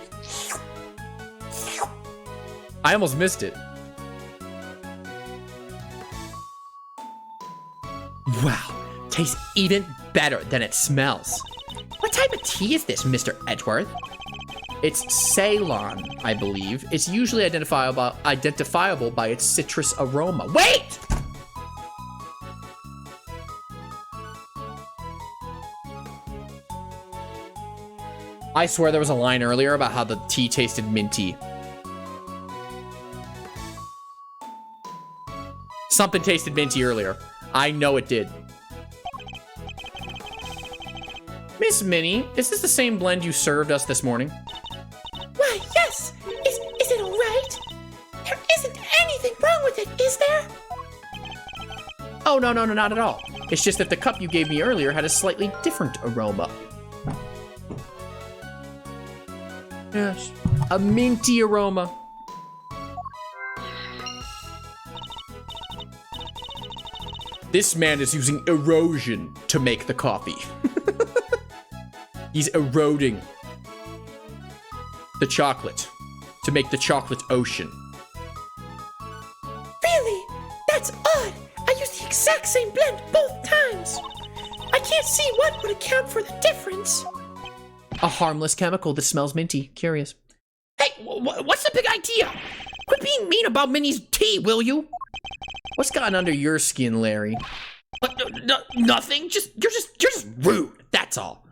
I almost missed it. Wow, Tastes even better than it smells. What type of tea is this, Mr. Edgeworth? It's Ceylon, I believe. It's usually identifiable by its citrus aroma. Wait! I swear there was a line earlier about how the tea tasted minty. Something tasted minty earlier. I know it did. Miss Minnie, is this the same blend you served us this morning? Why, yes. Is it all right? There isn't anything wrong with it, is there? Oh, no, not at all. It's just that the cup you gave me earlier had a slightly different aroma. Yes, a minty aroma. This man is using erosion to make the coffee. He's eroding the chocolate to make the chocolate ocean. Really? That's odd. I used the exact same blend both times. I can't see what would account for the difference. A harmless chemical that smells minty. Curious. Hey, what's the big idea? Quit being mean about Minnie's tea, will you? What's gotten under your skin, Larry? Nothing. You're just rude. That's all.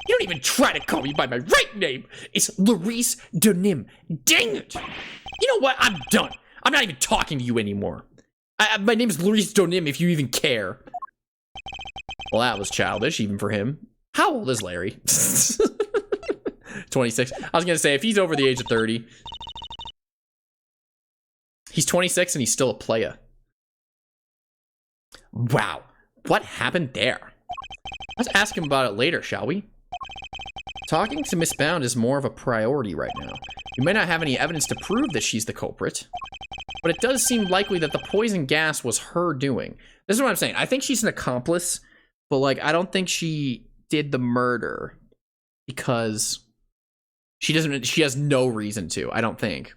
You don't even try to call me by my right name. It's Larice Denim. Dang it. You know what? I'm done. I'm not even talking to you anymore. My name is Larice Denim, if you even care. Well, that was childish, even for him. How old is Larry? 26. I was gonna say, if he's over the age of 30. He's 26 and he's still a playa. Wow. What happened there? Let's ask him about it later, shall we? Talking to Miss Bound is more of a priority right now. We may not have any evidence to prove that she's the culprit, but it does seem likely that the poison gas was her doing. This is what I'm saying. I think she's an accomplice, but like, I don't think she did the murder because she has no reason to, I don't think.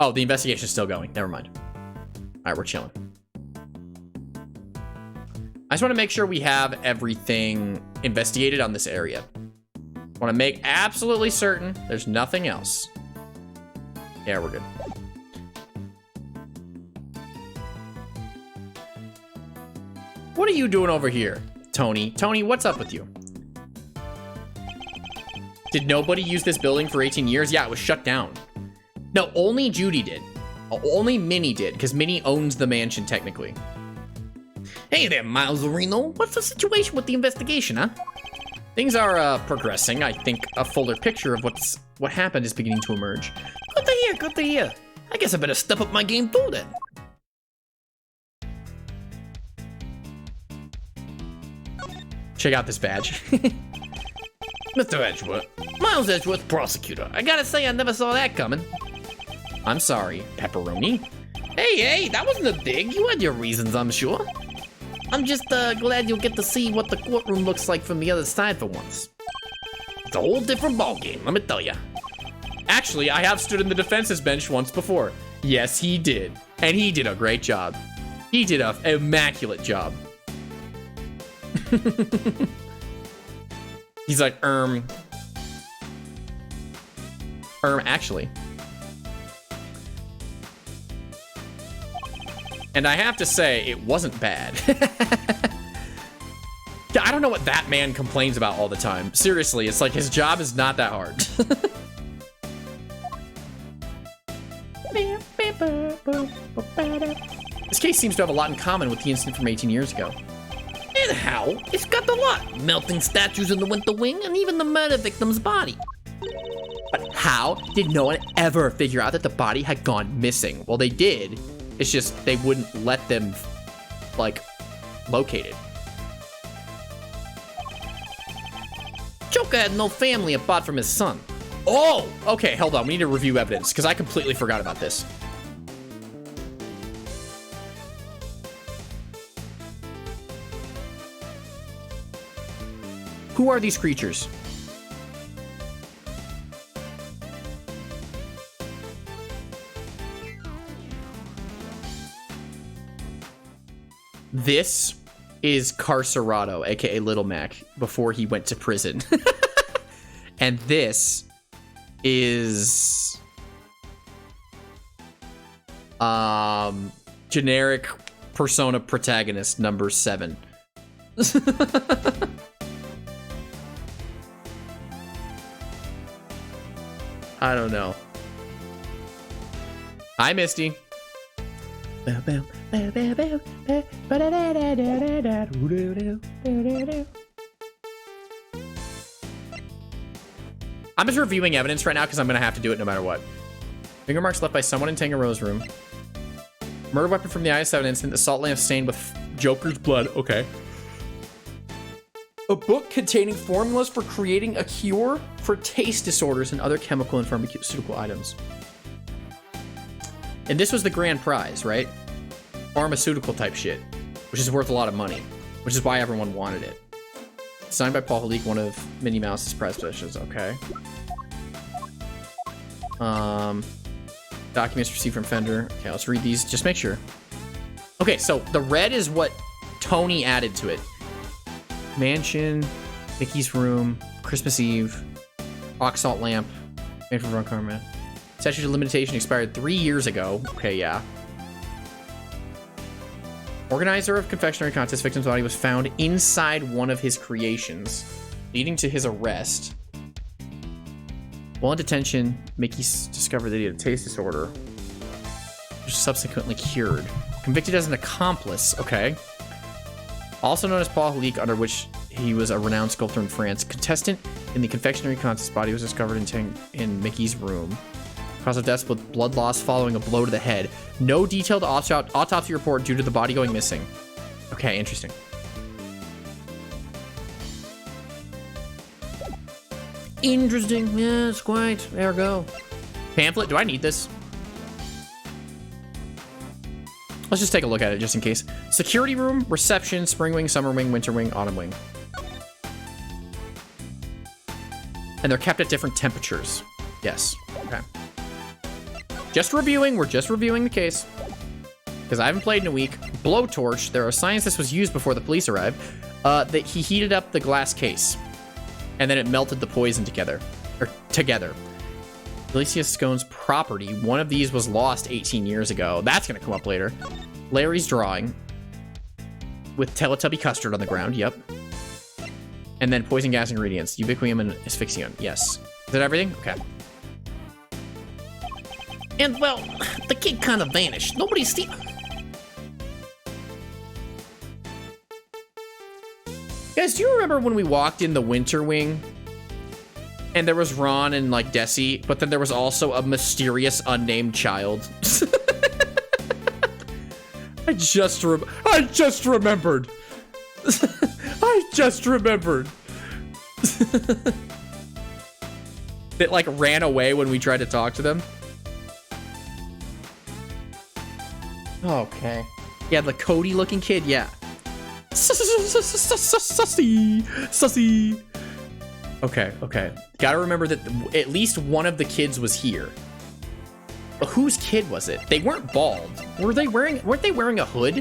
Oh, the investigation's still going. Never mind. All right, we're chilling. I just want to make sure we have everything investigated on this area. Want to make absolutely certain there's nothing else. Yeah, we're good. What are you doing over here, Tony? Tony, what's up with you? Did nobody use this building for 18 years? Yeah, it was shut down. No, only Judy did. Only Minnie did, because Minnie owns the mansion, technically. Hey there, Miles Reno. What's the situation with the investigation, huh? Things are progressing. I think a fuller picture of what happened is beginning to emerge. Good to hear, good to hear. I guess I better step up my game too, then. Check out this badge. Mr. Edgeworth. Miles Edgeworth, prosecutor. I gotta say, I never saw that coming. I'm sorry, Pepperoni. Hey, that wasn't a dig. You had your reasons, I'm sure. I'm just glad you'll get to see what the courtroom looks like from the other side for once. It's a whole different ballgame, let me tell ya. Actually, I have stood in the defense's bench once before. Yes, he did. And he did a great job. He did an immaculate job. He's like, actually. And I have to say, it wasn't bad. Yeah, I don't know what that man complains about all the time. Seriously, it's like his job is not that hard. This case seems to have a lot in common with the incident from 18 years ago. And how? It's got a lot. Melting statues in the winter wing and even the murder victim's body. But how did no one ever figure out that the body had gone missing? Well, they did. It's just they wouldn't let them, like, locate it. Joker had no family apart from his son. Oh! Okay, hold on. We need to review evidence, because I completely forgot about this. Who are these creatures? This is Carcerado, aka Little Mac, before he went to prison. And this is generic Persona protagonist number 7. I don't know. Hi, Misty. I'm just reviewing evidence right now because I'm going to have to do it no matter what. Finger marks left by someone in Tangaroa's room. Murder weapon from the IS-7 incident. Assault lamp stained with Joker's blood. Okay. A book containing formulas for creating a cure for taste disorders and other chemical and pharmaceutical items. And this was the grand prize, right? Pharmaceutical type shit, which is worth a lot of money, which is why everyone wanted it. Signed by Paul Halik, one of Minnie Mouse's prize possessions. Okay. Documents received from Fender. Okay, let's read these. Just make sure. Okay, so the red is what Tony added to it. Mansion, Mickey's room, Christmas Eve, rock salt lamp, made from Ron Carman. Statute of limitation expired 3 years ago. Okay, yeah. Organizer of confectionery contest victim's body was found inside one of his creations, leading to his arrest. While in detention, Mickey discovered that he had a taste disorder, which was subsequently cured. Convicted as an accomplice. Okay. Also known as Paul Halik, under which he was a renowned sculptor in France. Contestant in the confectionery contest body was discovered in Mickey's room. Cause of death with blood loss following a blow to the head. No detailed autopsy report due to the body going missing. Okay, interesting. Interesting. Yes, quite. There we go. Pamphlet. Do I need this? Let's just take a look at it just in case. Security room, reception, spring wing, summer wing, winter wing, autumn wing. And they're kept at different temperatures. Yes. Okay. Just reviewing. We're just reviewing the case. Because I haven't played in a week. Blowtorch. There are signs this was used before the police arrived. That he heated up the glass case. And then it melted the poison together. Alicia Scone's property. One of these was lost 18 years ago. That's going to come up later. Larry's drawing. With Teletubby custard on the ground. Yep. And then poison gas ingredients. Ubiquium and asphyxion. Yes. Is that everything? Okay. And, well, the kid kind of vanished. Nobody's seen... Guys, do you remember when we walked in the winter wing? And there was Ron and, like, Desi, but then there was also a mysterious unnamed child. I just remembered. I just remembered. That, like, ran away when we tried to talk to them. Okay. Yeah, the Cody-looking kid, yeah. Sussy. Okay. Gotta remember that at least one of the kids was here. But whose kid was it? They weren't bald. Weren't they wearing a hood?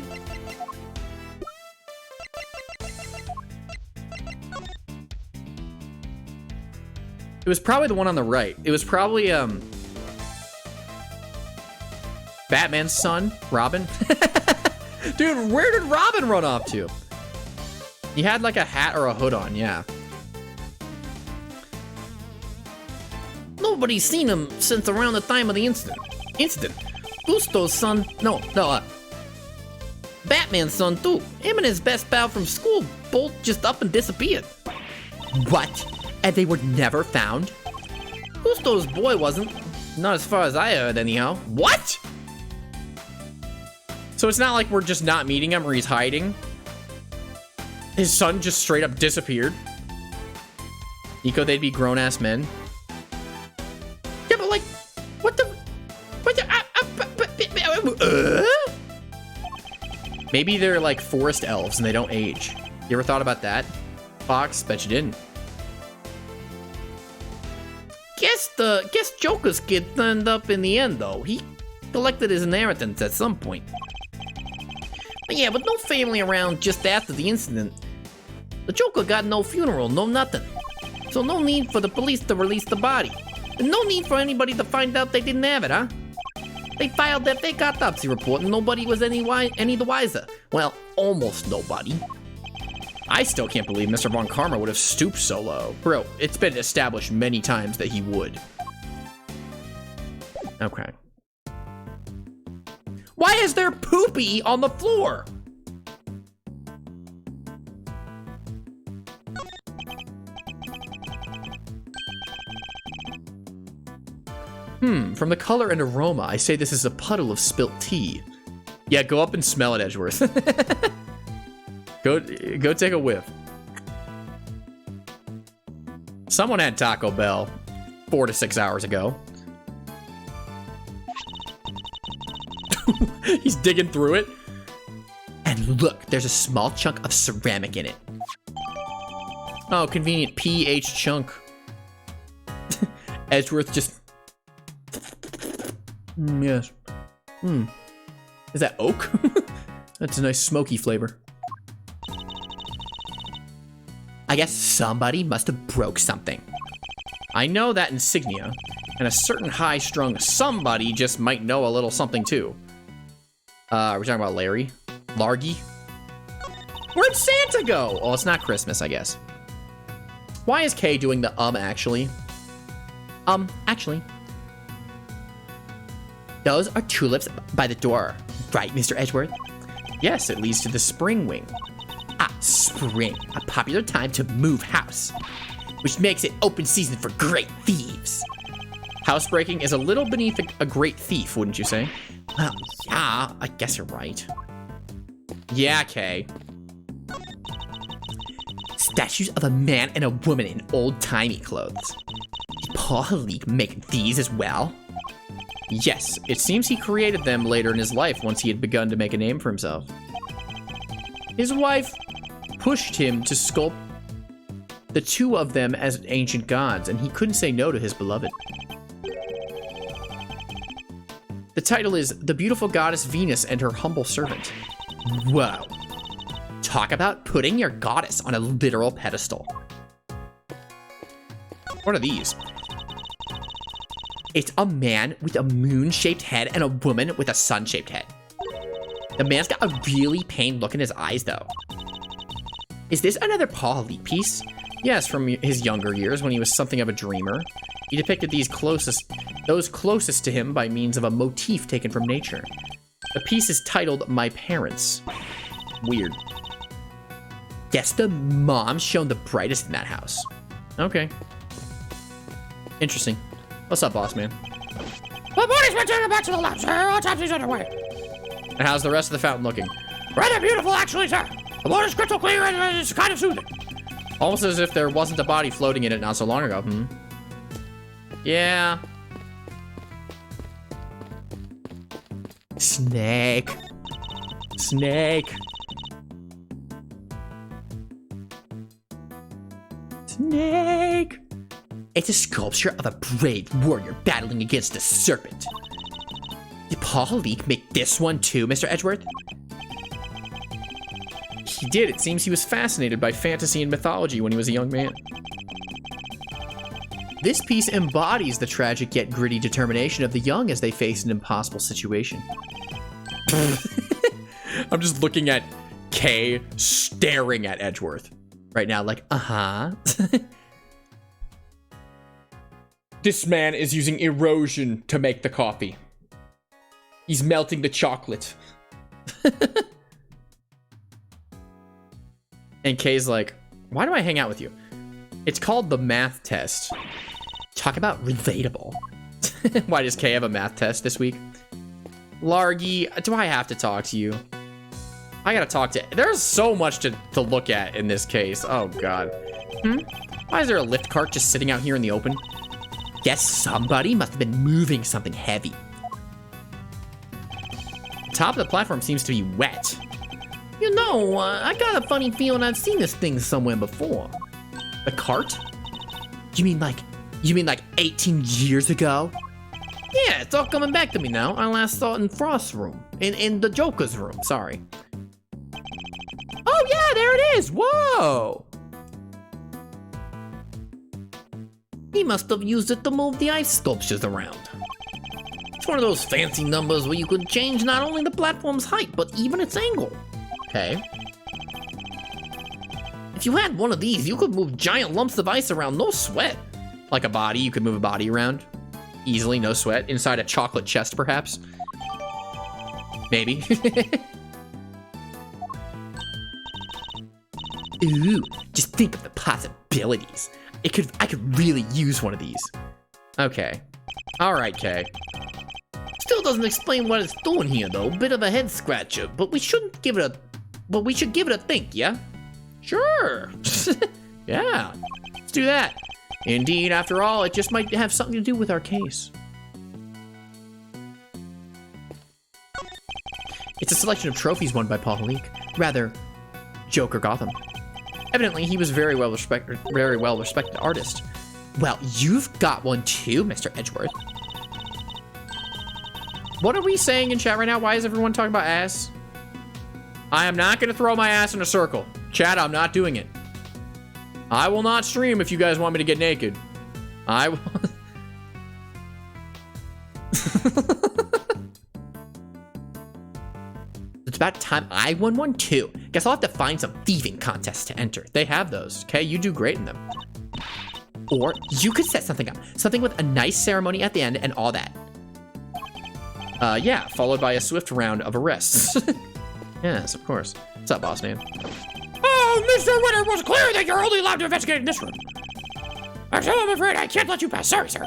It was probably the one on the right. It was probably, Batman's son, Robin. Dude, where did Robin run off to? He had like a hat or a hood on, yeah. Nobody's seen him since around the time of the incident. Gusto's son... Batman's son, too. Him and his best pal from school both just up and disappeared. What? And they were never found? Gusto's boy wasn't. Not as far as I heard, anyhow. What? So it's not like we're just not meeting him or he's hiding. His son just straight up disappeared. Nico, they'd be grown-ass men. Yeah, but like, what the... Maybe they're like forest elves and they don't age. You ever thought about that? Fox, bet you didn't. Guess Joker's kid turned up in the end, though. He collected his inheritance at some point. Yeah, but no family around just after the incident. The Joker got no funeral, no nothing. So no need for the police to release the body. And no need for anybody to find out they didn't have it, huh? They filed that fake autopsy report and nobody was any the wiser. Well, almost nobody. I still can't believe Mr. Von Karma would have stooped so low. Bro, it's been established many times that he would. Okay. Why is there poopy on the floor? From the color and aroma, I say this is a puddle of spilt tea. Yeah, go up and smell it, Edgeworth. Go take a whiff. Someone had Taco Bell 4 to 6 hours ago. He's digging through it. And look, there's a small chunk of ceramic in it. Oh, convenient pH chunk. Edgeworth just... yes. Is that oak? That's a nice smoky flavor. I guess somebody must have broke something. I know that insignia, and a certain high-strung somebody just might know a little something too. Are we talking about Larry? Largy? Where'd Santa go? Oh, it's not Christmas, I guess. Why is Kay doing the actually? Actually. Those are tulips by the door, right, Mr. Edgeworth? Yes, it leads to the spring wing. Ah, spring, a popular time to move house, which makes it open season for great thieves. Housebreaking is a little beneath a great thief, wouldn't you say? Well, yeah, I guess you're right. Yeah, Kay. Statues of a man and a woman in old-timey clothes. Did Paul Halik make these as well? Yes, it seems he created them later in his life once he had begun to make a name for himself. His wife pushed him to sculpt the two of them as ancient gods, and he couldn't say no to his beloved. The title is The Beautiful Goddess Venus and Her Humble Servant. Whoa. Talk about putting your goddess on a literal pedestal. What are these? It's a man with a moon-shaped head and a woman with a sun-shaped head. The man's got a really pained look in his eyes, though. Is this another Paul Halik piece? Yes, from his younger years when he was something of a dreamer. He depicted those closest to him by means of a motif taken from nature. The piece is titled My Parents. Weird. Guess the mom's shown the brightest in that house. Okay. Interesting. What's up, boss man? The body's been taken back to the lab, sir. Autopsy's underway. And how's the rest of the fountain looking? Rather beautiful, actually, sir. The water's crystal clear and it's kind of soothing. Almost as if there wasn't a body floating in it not so long ago. Yeah. Snake. Snake. Snake. It's a sculpture of a brave warrior battling against a serpent. Did Paul Halik make this one too, Mr. Edgeworth? He did. It seems he was fascinated by fantasy and mythology when he was a young man. This piece embodies the tragic yet gritty determination of the young as they face an impossible situation. I'm just looking at Kay staring at Edgeworth right now like, This man is using erosion to make the coffee. He's melting the chocolate. And Kay's like, why do I hang out with you? It's called the math test. Talk about relatable. Why does Kay have a math test this week? Largy, do I have to talk to you? I gotta talk to... There's so much to look at in this case. Oh, God. Why is there a lift cart just sitting out here in the open? Guess somebody must have been moving something heavy. The top of the platform seems to be wet. You know, I got a funny feeling I've seen this thing somewhere before. The cart? You mean like 18 years ago? Yeah, it's all coming back to me now. I last saw it in Frost's room. In the Joker's room, sorry. there it is. Whoa. He must have used it to move the ice sculptures around. It's one of those fancy numbers where you could change not only the platform's height, but even its angle. Okay. If you had one of these, you could move giant lumps of ice around, no sweat. Like a body, you could move a body around easily, no sweat. Inside a chocolate chest, perhaps. Maybe. Ooh, just think of the possibilities. I could really use one of these. Okay. Alright, Kay. Still doesn't explain what it's doing here, though. Bit of a head scratcher, but we should give it a think, yeah? Sure. Yeah. Let's do that. Indeed, after all, it just might have something to do with our case. It's a selection of trophies won by Paul Leak. Rather, Joker Gotham. Evidently, he was a very well respected artist. Well, you've got one too, Mr. Edgeworth. What are we saying in chat right now? Why is everyone talking about ass? I am not going to throw my ass in a circle. Chat, I'm not doing it. I will not stream if you guys want me to get naked. I will. It's about time I won one too. Guess I'll have to find some thieving contests to enter. They have those, okay? You do great in them. Or you could set something up. Something with a nice ceremony at the end and all that. Yeah, followed by a swift round of arrests. Yes, of course. What's up, boss man? Oh, Mr. Winter, it was clear that you're only allowed to investigate in this room. I'm afraid I can't let you pass. Sorry, sir.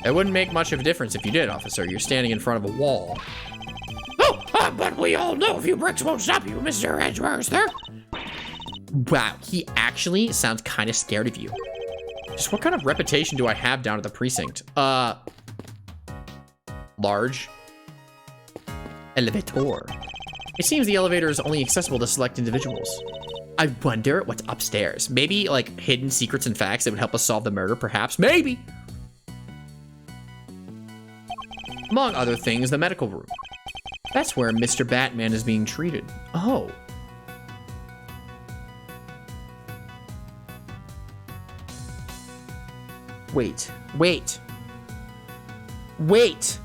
It wouldn't make much of a difference if you did, officer. You're standing in front of a wall. Oh, but we all know a few bricks won't stop you, Mr. Edgeworth, sir. Wow, he actually sounds kind of scared of you. Just what kind of reputation do I have down at the precinct? Large. Elevator. It seems the elevator is only accessible to select individuals. I wonder what's upstairs. Maybe, like, hidden secrets and facts that would help us solve the murder, perhaps? Maybe! Among other things, the medical room. That's where Mr. Batman is being treated. Oh. Wait. Wait. Wait.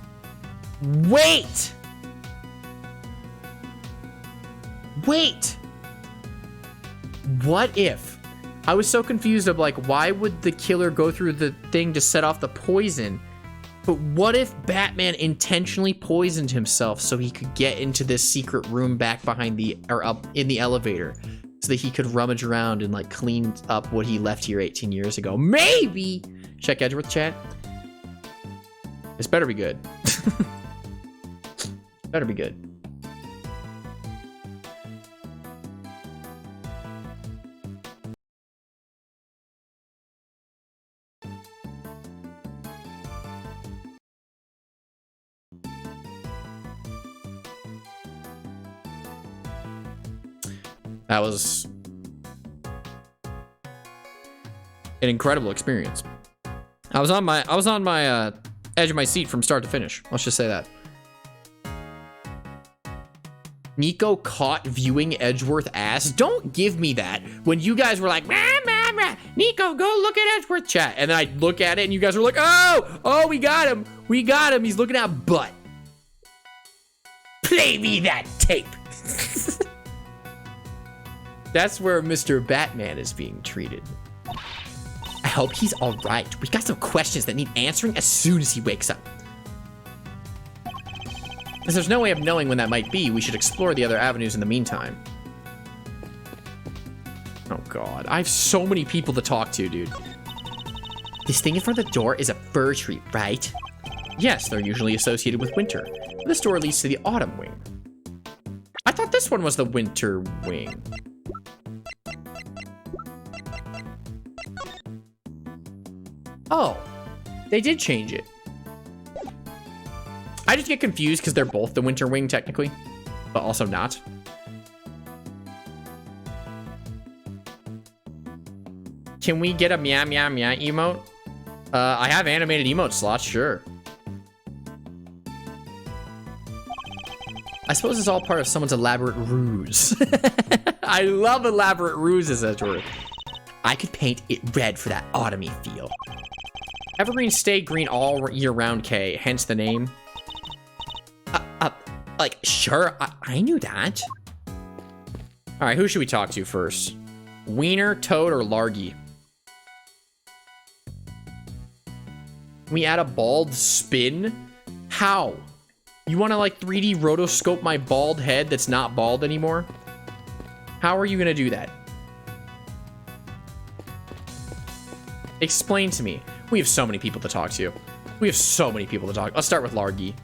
Wait! Wait! What if? I was so confused of like, why would the killer go through the thing to set off the poison? But what if Batman intentionally poisoned himself so he could get into this secret room back behind the, or up in the elevator, so that he could rummage around and like clean up what he left here 18 years ago? Maybe! Check Edgeworth chat. This better be good. Better be good. That was an incredible experience. I was on my edge of my seat from start to finish. Let's just say that. Nico caught viewing Edgeworth ass. Don't give me that. When you guys were like, rah, rah, rah. Nico, go look at Edgeworth chat. And then I look at it and you guys were like, oh, we got him. We got him. He's looking at butt. Play me that tape. That's where Mr. Batman is being treated. I hope he's all right. We got some questions that need answering as soon as he wakes up. Since there's no way of knowing when that might be, we should explore the other avenues in the meantime. Oh god, I have so many people to talk to, dude. This thing in front of the door is a fir tree, right? Yes, they're usually associated with winter. This door leads to the autumn wing. I thought this one was the winter wing. Oh, they did change it. I just get confused because they're both the winter wing technically, but also not. Can we get a meow meow meow emote? I have animated emote slots, sure. I suppose it's all part of someone's elaborate ruse. I love elaborate ruses, Edgeworth. I could paint it red for that autumny feel. Evergreens stay green all year round, K, hence the name. Like, sure, I knew that. All right, who should we talk to first? Wiener, Toad, or Largy? We add a bald spin? How? You want to like 3D rotoscope my bald head that's not bald anymore? How are you going to do that? Explain to me. We have so many people to talk to. We have so many people to talk. Let's start with Largy.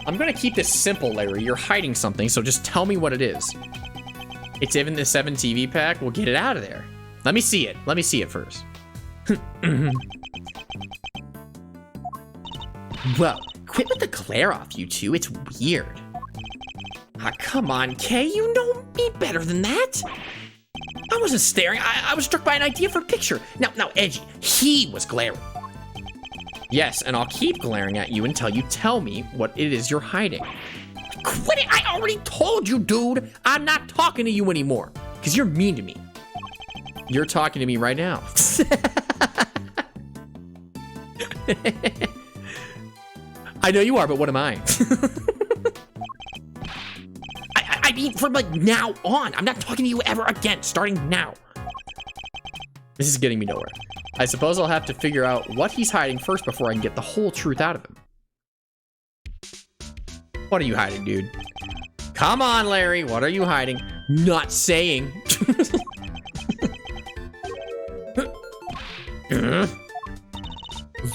I'm going to keep this simple, Larry. You're hiding something, so just tell me what it is. It's in the 7 TV pack. We'll get it out of there. Let me see it. Let me see it first. Whoa, quit with the glare off, you two. It's weird. Ah, come on, Kay. You know me better than that. I wasn't staring. I was struck by an idea for a picture. Now, Edgy, he was glaring. Yes, and I'll keep glaring at you until you tell me what it is you're hiding. Quit it! I already told you, dude. I'm not talking to you anymore because you're mean to me. You're talking to me right now. I know you are, but what am I? I mean, from like now on, I'm not talking to you ever again, starting now. This is getting me nowhere. I suppose I'll have to figure out what he's hiding first before I can get the whole truth out of him. What are you hiding, dude? Come on, Larry. What are you hiding? Not saying.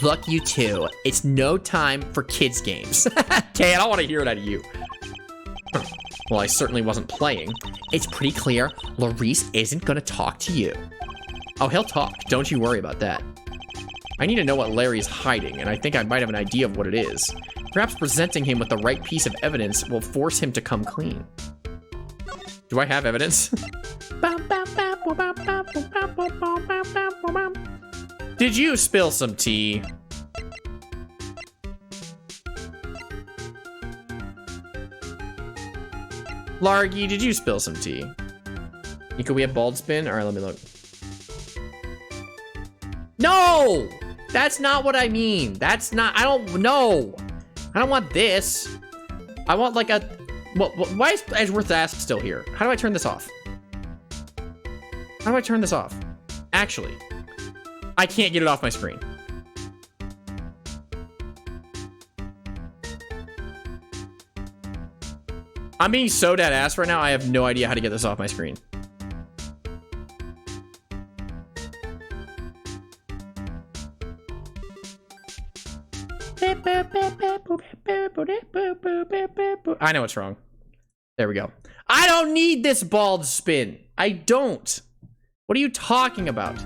Look, you two. It's no time for kids' games. Okay, I don't want to hear it out of you. Well, I certainly wasn't playing. It's pretty clear Larice isn't going to talk to you. Oh, he'll talk. Don't you worry about that. I need to know what Larry's hiding, and I think I might have an idea of what it is. Perhaps presenting him with the right piece of evidence will force him to come clean. Do I have evidence? Did you spill some tea? Largy, did you spill some tea? Could we have bald spin? All right, let me look. No! That's not what I mean. That's not, I don't know. I don't want this. I want like a, well, why is Edgeworth's ass still here? How do I turn this off? How do I turn this off? Actually, I can't get it off my screen. I'm being so dead ass right now, I have no idea how to get this off my screen. I know what's wrong. There we go. I don't need this bald spin. I don't. What are you talking about?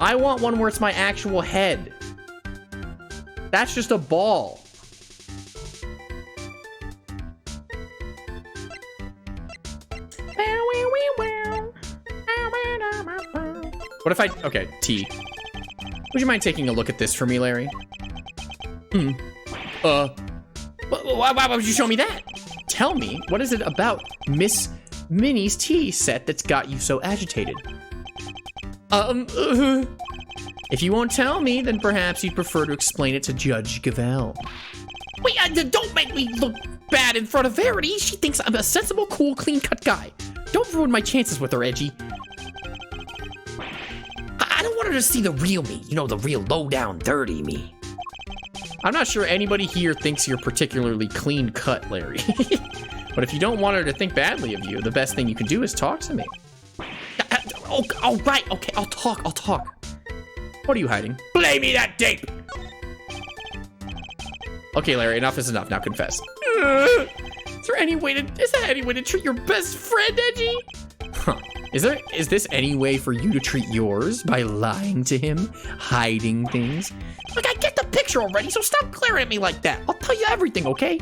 I want one where it's my actual head. That's just a ball. What if I, okay, T. Would you mind taking a look at this for me, Larry? Why would you show me that? Tell me, what is it about Miss Minnie's tea set that's got you so agitated? If you won't tell me, then perhaps you'd prefer to explain it to Judge Gavelle. Wait, don't make me look bad in front of Verity. She thinks I'm a sensible, cool, clean-cut guy. Don't ruin my chances with her, Edgy. I don't want her to see the real me. You know, the real low-down, dirty me. I'm not sure anybody here thinks you're particularly clean-cut, Larry. But if you don't want her to think badly of you, the best thing you can do is talk to me. Oh, right, okay, I'll talk. What are you hiding? Play me that tape! Okay, Larry, enough is enough. Now confess. Is there any way to treat your best friend, Edgy? Huh. Is this any way for you to treat yours by lying to him, hiding things? Like, I get the picture already, so stop glaring at me like that. I'll tell you everything, okay?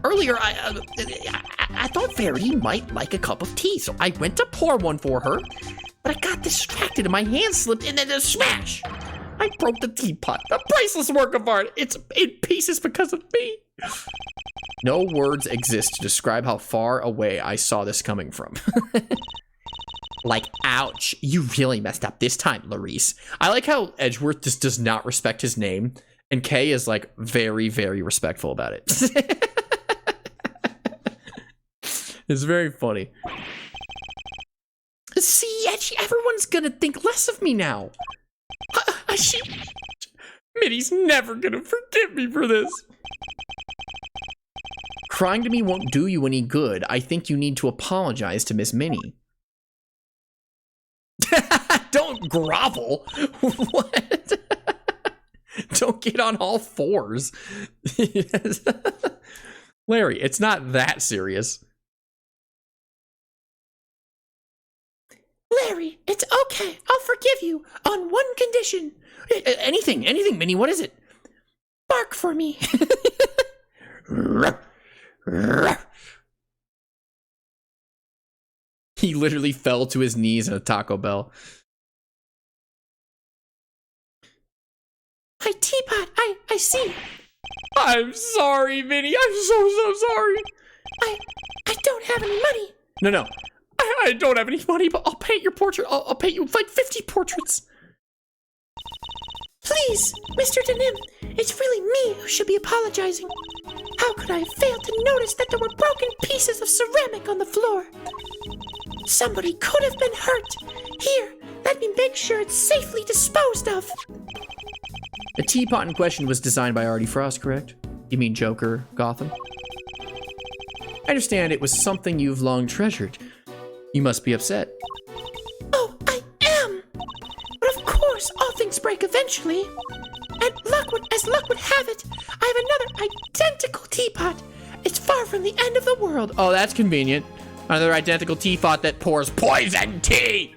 Earlier, I thought Verity might like a cup of tea, so I went to pour one for her, but I got distracted and my hand slipped and then a smash. I broke the teapot, a priceless work of art. It's in pieces because of me. No words exist to describe how far away I saw this coming from. Like, ouch. You really messed up this time, Larice. I like how Edgeworth just does not respect his name, and Kay is, like, very, very respectful about it. It's very funny. See, Edgy, everyone's gonna think less of me now. Minnie's never gonna forgive me for this. Crying to me won't do you any good. I think you need to apologize to Miss Minnie. Don't grovel. What? Don't get on all fours. Yes. Larry, it's not that serious. Larry, it's okay. I'll forgive you on one condition. Anything, Minnie, what is it? Bark for me. He literally fell to his knees in a Taco Bell. Hi, Teapot. I see. I'm sorry, Minnie. I'm so sorry. I don't have any money. No. I don't have any money, but I'll paint your portrait. I'll paint you like 50 portraits. Please, Mr. Denim, it's really me who should be apologizing. How could I have failed to notice that there were broken pieces of ceramic on the floor? Somebody could have been hurt. Here, let me make sure it's safely disposed of. The teapot in question was designed by Artie Frost, correct? You mean Joker, Gotham? I understand it was something you've long treasured. You must be upset. Oh, I am. But of course, all things break eventually. And as luck would have it, I have another identical teapot. It's far from the end of the world. Oh, that's convenient. Another identical teapot that pours poison tea.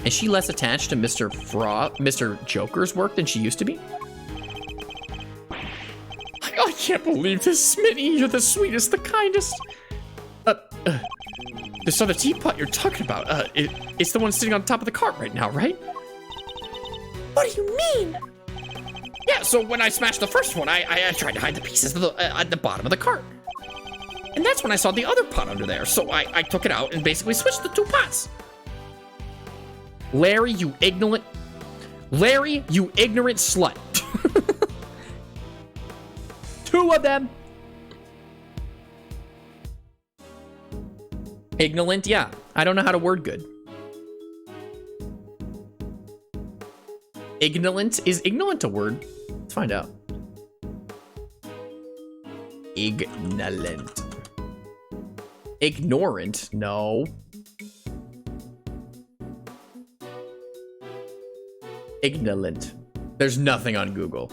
Is she less attached to Mr. Joker's work than she used to be? I can't believe this, Smitty. You're the sweetest, the kindest. This other teapot you're talking about, it's the one sitting on top of the cart right now, right? What do you mean? Yeah, so when I smashed the first one, I tried to hide the pieces at the bottom of the cart. And that's when I saw the other pot under there, so I took it out and basically switched the two pots. Larry, you ignorant slut. Two of them. Ignorant, yeah. I don't know how to word good. Ignorant? Is ignorant a word? Let's find out. Ignorant. Ignorant? No. Ignorant. There's nothing on Google.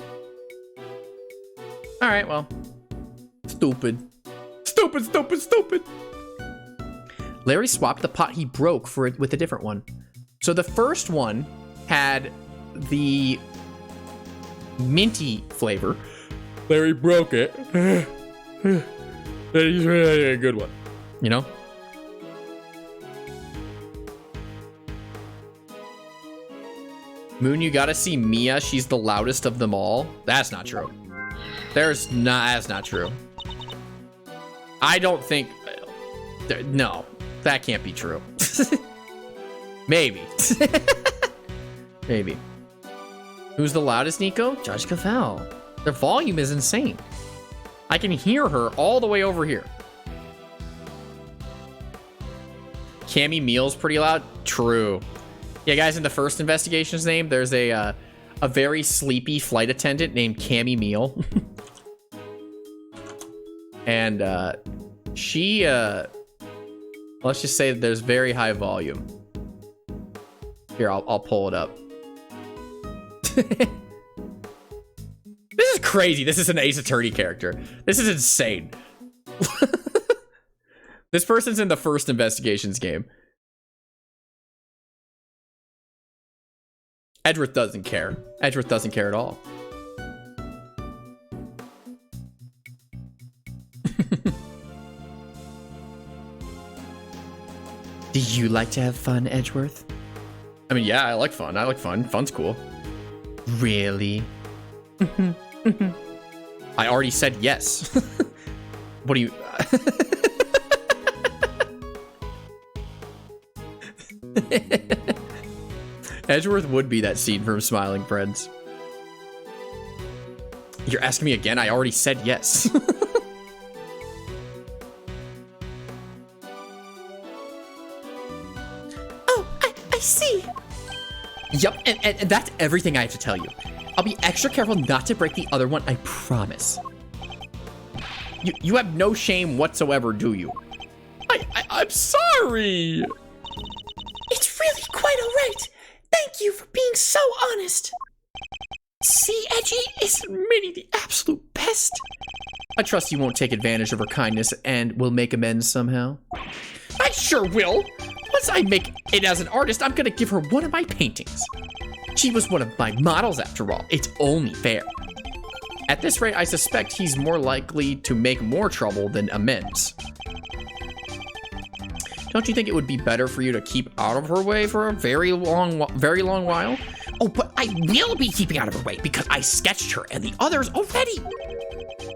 All right, well. Stupid. Stupid. Larry swapped the pot he broke for it with a different one. So the first one had the minty flavor. Larry broke it. He's really a good one. You know? Moon, you gotta see Mia. She's the loudest of them all. That's not true. That's not true. I don't think... No, that can't be true. Maybe. Maybe. Who's the loudest, Nico? Judge Cavell. Their volume is insane. I can hear her all the way over here. Cammy Meal's pretty loud? True. Yeah, guys, in the first investigation's name, there's a very sleepy flight attendant named Cammy Meal. And she, let's just say that there's very high volume. Here, I'll pull it up. This is crazy. This is an Ace Attorney character. This is insane. This person's in the first investigations game. Edgeworth doesn't care. Edgeworth doesn't care at all. Do you like to have fun, Edgeworth? I mean, yeah, I like fun. Fun's cool. Really? I already said yes. What do you... Edgeworth would be that scene from Smiling Friends. You're asking me again? I already said yes. I see. Yep, and that's everything I have to tell you. I'll be extra careful not to break the other one, I promise. You have no shame whatsoever, do you? I'm sorry. It's really quite alright. Thank you for being so honest. See, Edgy, isn't Minnie the absolute best? I trust you won't take advantage of her kindness and will make amends somehow. I sure will. Once I make it as an artist, I'm gonna give her one of my paintings. She was one of my models after all. It's only fair. At this rate, I suspect he's more likely to make more trouble than amends. Don't you think it would be better for you to keep out of her way for a very long while? Oh, but I will be keeping out of her way because I sketched her and the others already.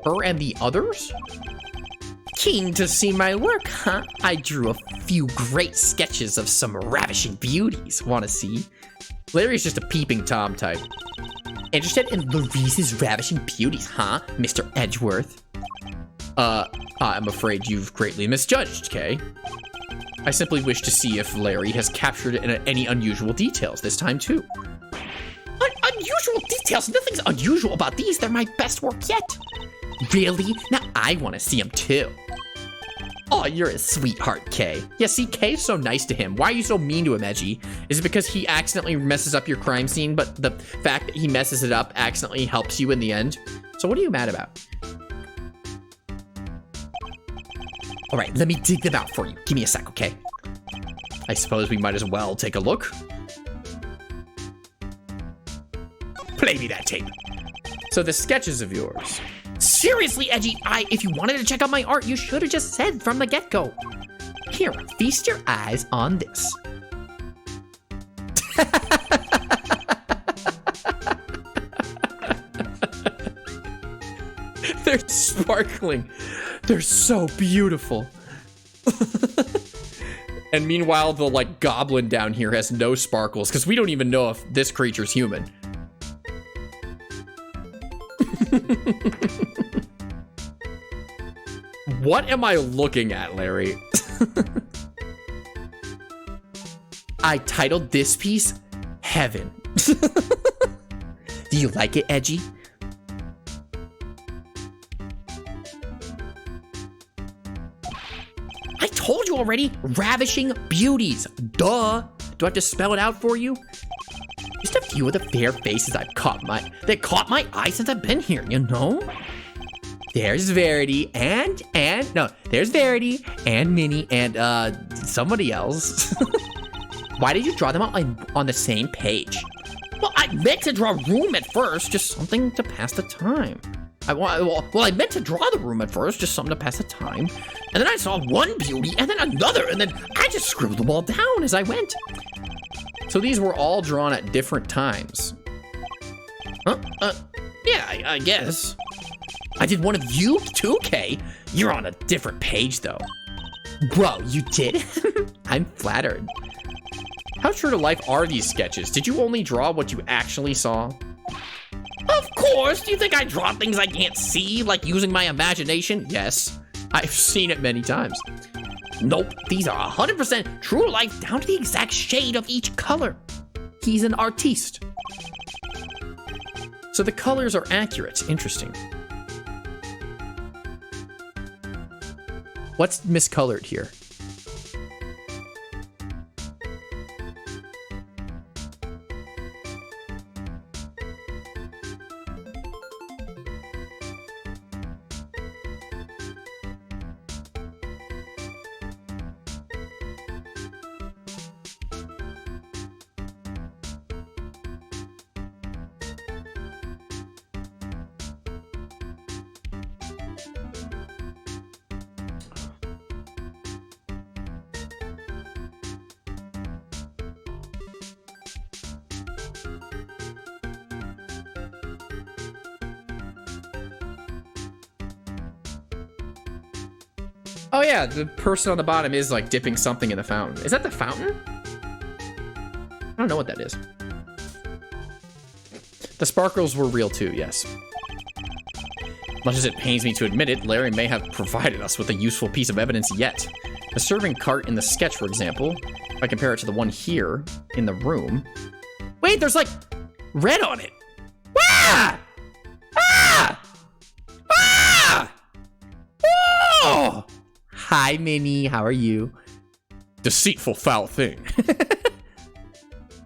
Her and the others? Keen to see my work, huh? I drew a few great sketches of some ravishing beauties. Want to see? Larry's just a peeping Tom type. Interested in Louise's ravishing beauties, huh, Mr. Edgeworth? I'm afraid you've greatly misjudged, Kay. I simply wish to see if Larry has captured any unusual details this time, too. Unusual details? Nothing's unusual about these. They're my best work yet. Really? Now I want to see them, too. Oh, you're a sweetheart, Kay. Yeah, see, Kay's so nice to him. Why are you so mean to him, Edgy? Is it because he accidentally messes up your crime scene, but the fact that he messes it up accidentally helps you in the end? So what are you mad about? All right, let me dig them out for you. Give me a sec, okay? I suppose we might as well take a look. Play me that tape. So the sketches of yours. Seriously, Edgy, if you wanted to check out my art, you should have just said from the get-go. Here, feast your eyes on this. They're sparkling. They're so beautiful. And meanwhile, the like goblin down here has no sparkles because we don't even know if this creature's human. What am I looking at, Larry? I titled this piece Heaven. Do you like it, Edgy? I told you already, ravishing beauties. Duh. Do I have to spell it out for you? Just a few of the fair faces that caught my eye since I've been here, you know? There's Verity there's Verity and Minnie and somebody else. Why did you draw them out on the same page? Well, I meant to draw room at first, just something to pass the time. I meant to draw the room at first, just something to pass the time. And then I saw one beauty and then another, and then I just scribbled them all down as I went. So these were all drawn at different times. Huh? Yeah, I guess. I did one of you too, Kay. You're on a different page, though. Whoa, you did? I'm flattered. How true to life are these sketches? Did you only draw what you actually saw? Of course! Do you think I draw things I can't see, like using my imagination? Yes, I've seen it many times. Nope, these are 100% true to life down to the exact shade of each color. He's an artiste. So the colors are accurate. Interesting. What's miscolored here? Oh yeah, the person on the bottom is like dipping something in the fountain. Is that the fountain? I don't know what that is. The sparkles were real too, yes. Much as it pains me to admit it, Larry may have provided us with a useful piece of evidence yet. The serving cart in the sketch, for example, if I compare it to the one here in the room. Wait, there's like red on it. Ah! Ah! Ah! Oh! Hi, Minnie. How are you? Deceitful, foul thing.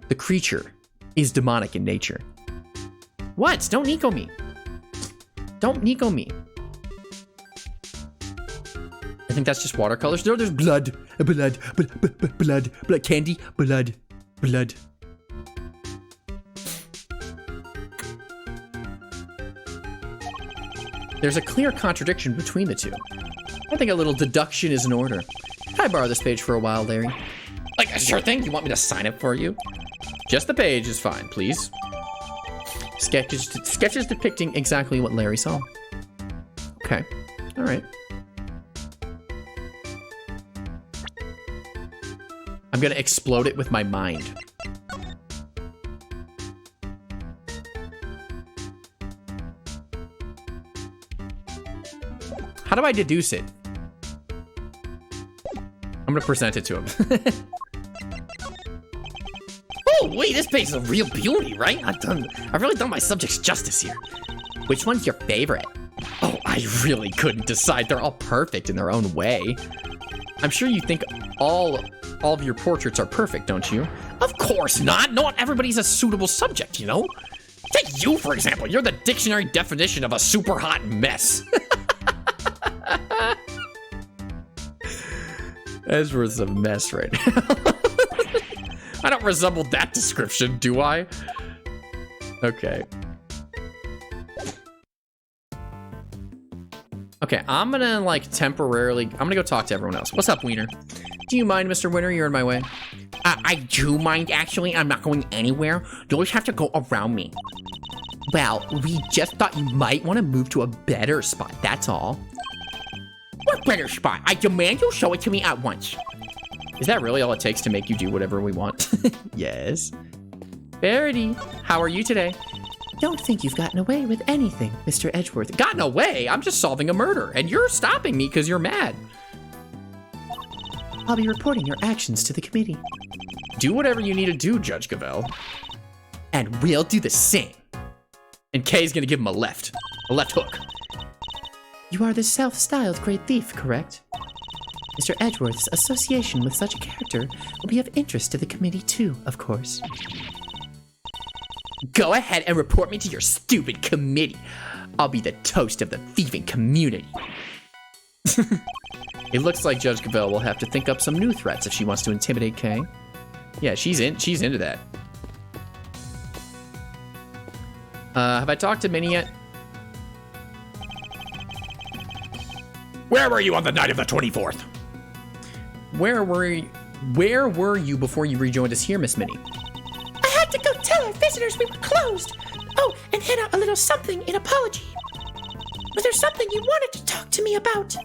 The creature is demonic in nature. What? Don't Nico me. Don't Nico me. I think that's just watercolors. No, there's blood. Blood. Candy. Blood. There's a clear contradiction between the two. I think a little deduction is in order. Can I borrow this page for a while, Larry? Like, sure thing. You want me to sign it for you? Just the page is fine, please. Sketches depicting exactly what Larry saw. Okay. All right. I'm gonna explode it with my mind. How do I deduce it? I'm gonna present it to him. Oh, wait, this page is a real beauty, right? I've really done my subjects justice here. Which one's your favorite? Oh, I really couldn't decide. They're all perfect in their own way. I'm sure you think all of your portraits are perfect, don't you? Of course not. Not everybody's a suitable subject, you know? Take you, for example. You're the dictionary definition of a super hot mess. Ezra's a mess right now. I don't resemble that description, do I? Okay. Okay, I'm gonna like temporarily, I'm gonna go talk to everyone else. What's up, Wiener? Do you mind, Mr. Winter? You're in my way. I do mind, actually. I'm not going anywhere. You always have to go around me. Well, we just thought you might want to move to a better spot, that's all. What better spot? I demand you show it to me at once. Is that really all it takes to make you do whatever we want? Yes. Verity, how are you today? Don't think you've gotten away with anything, Mr. Edgeworth. Gotten away? I'm just solving a murder, and you're stopping me because you're mad. I'll be reporting your actions to the committee. Do whatever you need to do, Judge Gavel. And we'll do the same. And Kay's gonna give him a left hook. You are the self-styled great thief, correct? Mr. Edgeworth's association with such a character will be of interest to the committee too, of course. Go ahead and report me to your stupid committee. I'll be the toast of the thieving community. It looks like Judge Gavel will have to think up some new threats if she wants to intimidate Kay. Yeah, she's into that. Have I talked to Minnie yet? Where were you on the night of the 24th? Where were you before you rejoined us here, Miss Minnie? I had to go tell our visitors we were closed. Oh, and hand out a little something in apology. Was there something you wanted to talk to me about?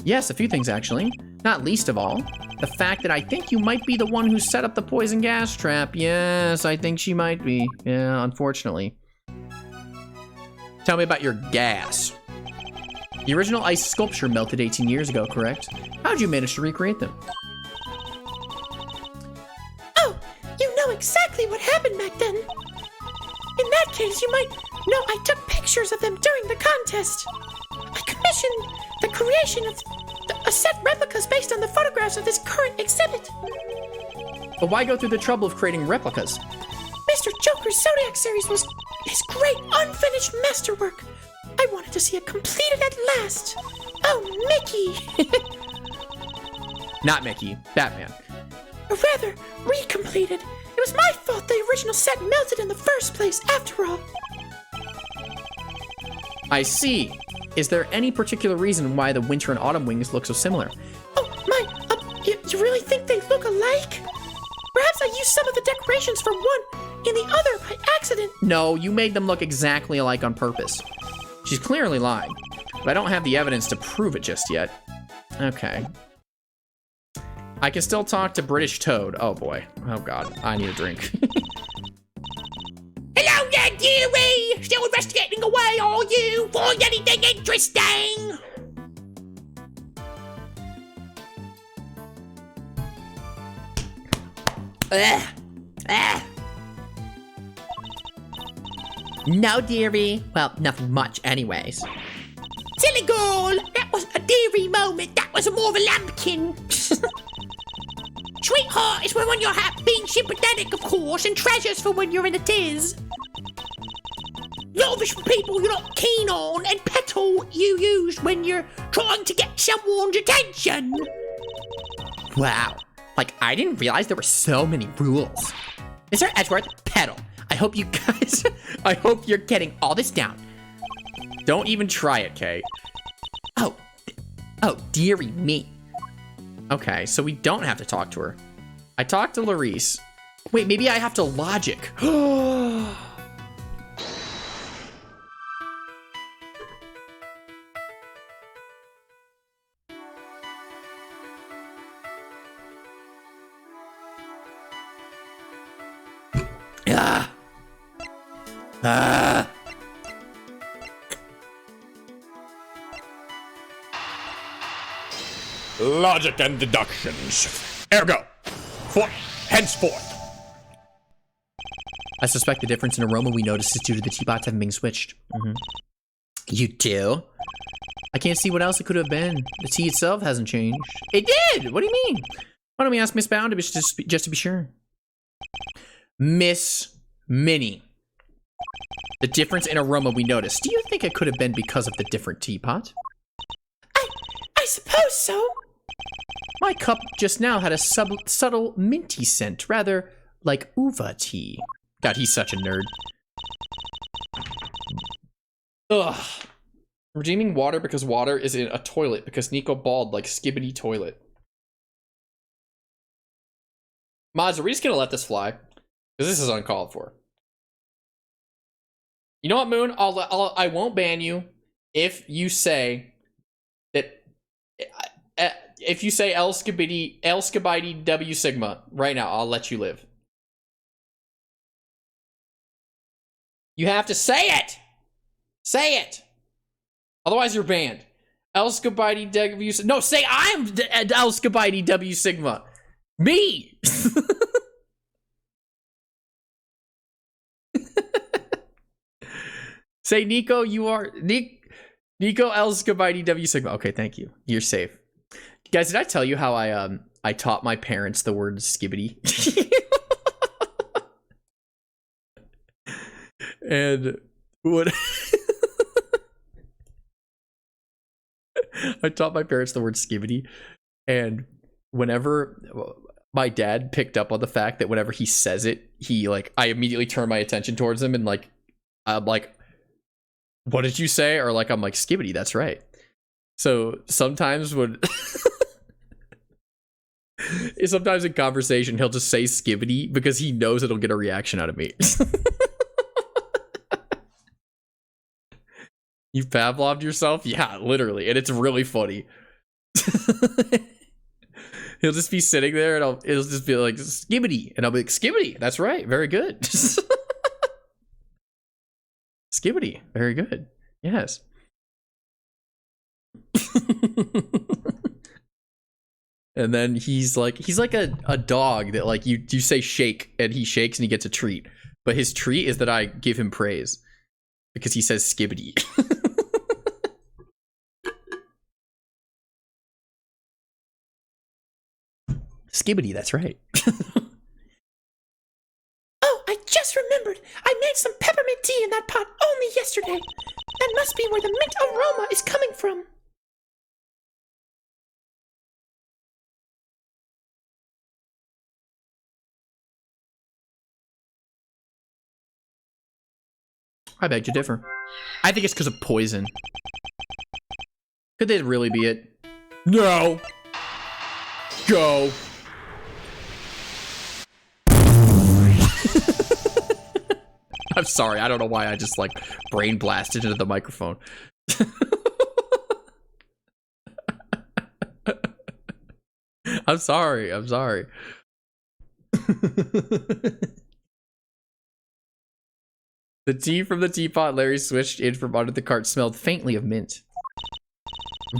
Yes, a few things actually. Not least of all, the fact that I think you might be the one who set up the poison gas trap. Yes, I think she might be. Yeah, unfortunately. Tell me about your gas. The original ice sculpture melted 18 years ago, correct? How'd you manage to recreate them? Oh, you know exactly what happened back then. In that case, you might know I took pictures of them during the contest. I commissioned the creation of a set replicas based on the photographs of this current exhibit. But why go through the trouble of creating replicas? Mr. Joker's Zodiac series was his great unfinished masterwork. I wanted to see it completed at last. Oh, Mickey. Not Mickey, Batman. Or rather, recompleted. It was my fault the original set melted in the first place, after all. I see. Is there any particular reason why the winter and autumn wings look so similar? Oh, my, you really think they look alike? Perhaps I used some of the decorations from one and the other by accident. No, you made them look exactly alike on purpose. She's clearly lying, but I don't have the evidence to prove it just yet. Okay. I can still talk to British Toad. Oh boy. Oh god. I need a drink. Hello there, dearie! Still investigating away, are you? Find anything interesting? No, dearie. Well, nothing much anyways. Silly girl! That wasn't a dearie moment. That was more of a lambkin. Sweetheart is when you're happy, being sympathetic, of course, and treasures for when you're in a tiz. Love is for people you're not keen on, and petal you use when you're trying to get someone's attention. Wow. Like, I didn't realize there were so many rules. Mr. Edgeworth, petal. I hope you guys, I hope you're getting all this down. Don't even try it, Kay. Oh, dearie me. Okay, so we don't have to talk to her. I talked to Larice. Wait, maybe I have to logic. Logic and deductions. Ergo, henceforth. I suspect the difference in aroma we noticed is due to the teapots having been switched. You do? I can't see what else it could have been. The tea itself hasn't changed. It did! What do you mean? Why don't we ask Miss Bound to just to be sure? Miss Minnie. The difference in aroma we noticed. Do you think it could have been because of the different teapot? I suppose so. My cup just now had a subtle minty scent, rather like uva tea. God, he's such a nerd. Ugh. Redeeming water because water is in a toilet because Nico bawled like skibbity toilet. Mods, are we just gonna let this fly? Because this is uncalled for. You know what, Moon? I won't ban you if you say that. If you say El Skibidi W Sigma right now, I'll let you live. You have to say it. Say it. Otherwise, you're banned. El Skibidi W. No, say I'm El Skibidi W Sigma. Me. Say Nico, you are Nico El Skibidi W Sigma. Okay, thank you. You're safe. Guys, did I tell you how I taught my parents the word skibbity? And what I taught my parents the word skibbity, and whenever my dad picked up on the fact that whenever he says it, he I immediately turn my attention towards him and I'm like, what did you say? Or I'm like, skibbity, that's right. So sometimes when sometimes in conversation he'll just say skibbity because he knows it'll get a reaction out of me. You Pavloved yourself? Yeah, literally. And it's really funny. He'll just be sitting there and it'll just be like, skibbity. And I'll be like, skibbity. That's right. Very good. Skibbity. Very good. Yes. And then he's like a dog that you say shake and he shakes and he gets a treat. But his treat is that I give him praise because he says skibbity. Skibbity, that's right. Oh, I just remembered. I made some peppermint tea in that pot only yesterday. That must be where the mint aroma is coming from. I beg to differ. I think it's because of poison. Could that really be it? No. Go. I'm sorry. I don't know why I just brain blasted into the microphone. I'm sorry. I'm sorry. The tea from the teapot Larry switched in from under the cart smelled faintly of mint.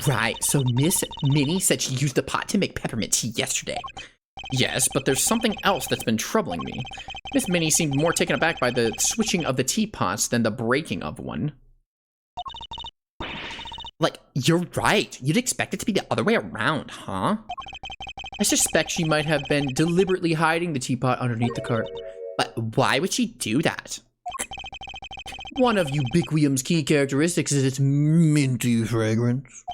Right, so Miss Minnie said she used the pot to make peppermint tea yesterday. Yes, but there's something else that's been troubling me. Miss Minnie seemed more taken aback by the switching of the teapots than the breaking of one. Like, you're right. You'd expect it to be the other way around, huh? I suspect she might have been deliberately hiding the teapot underneath the cart. But why would she do that? One of Ubiquium's key characteristics is its minty fragrance.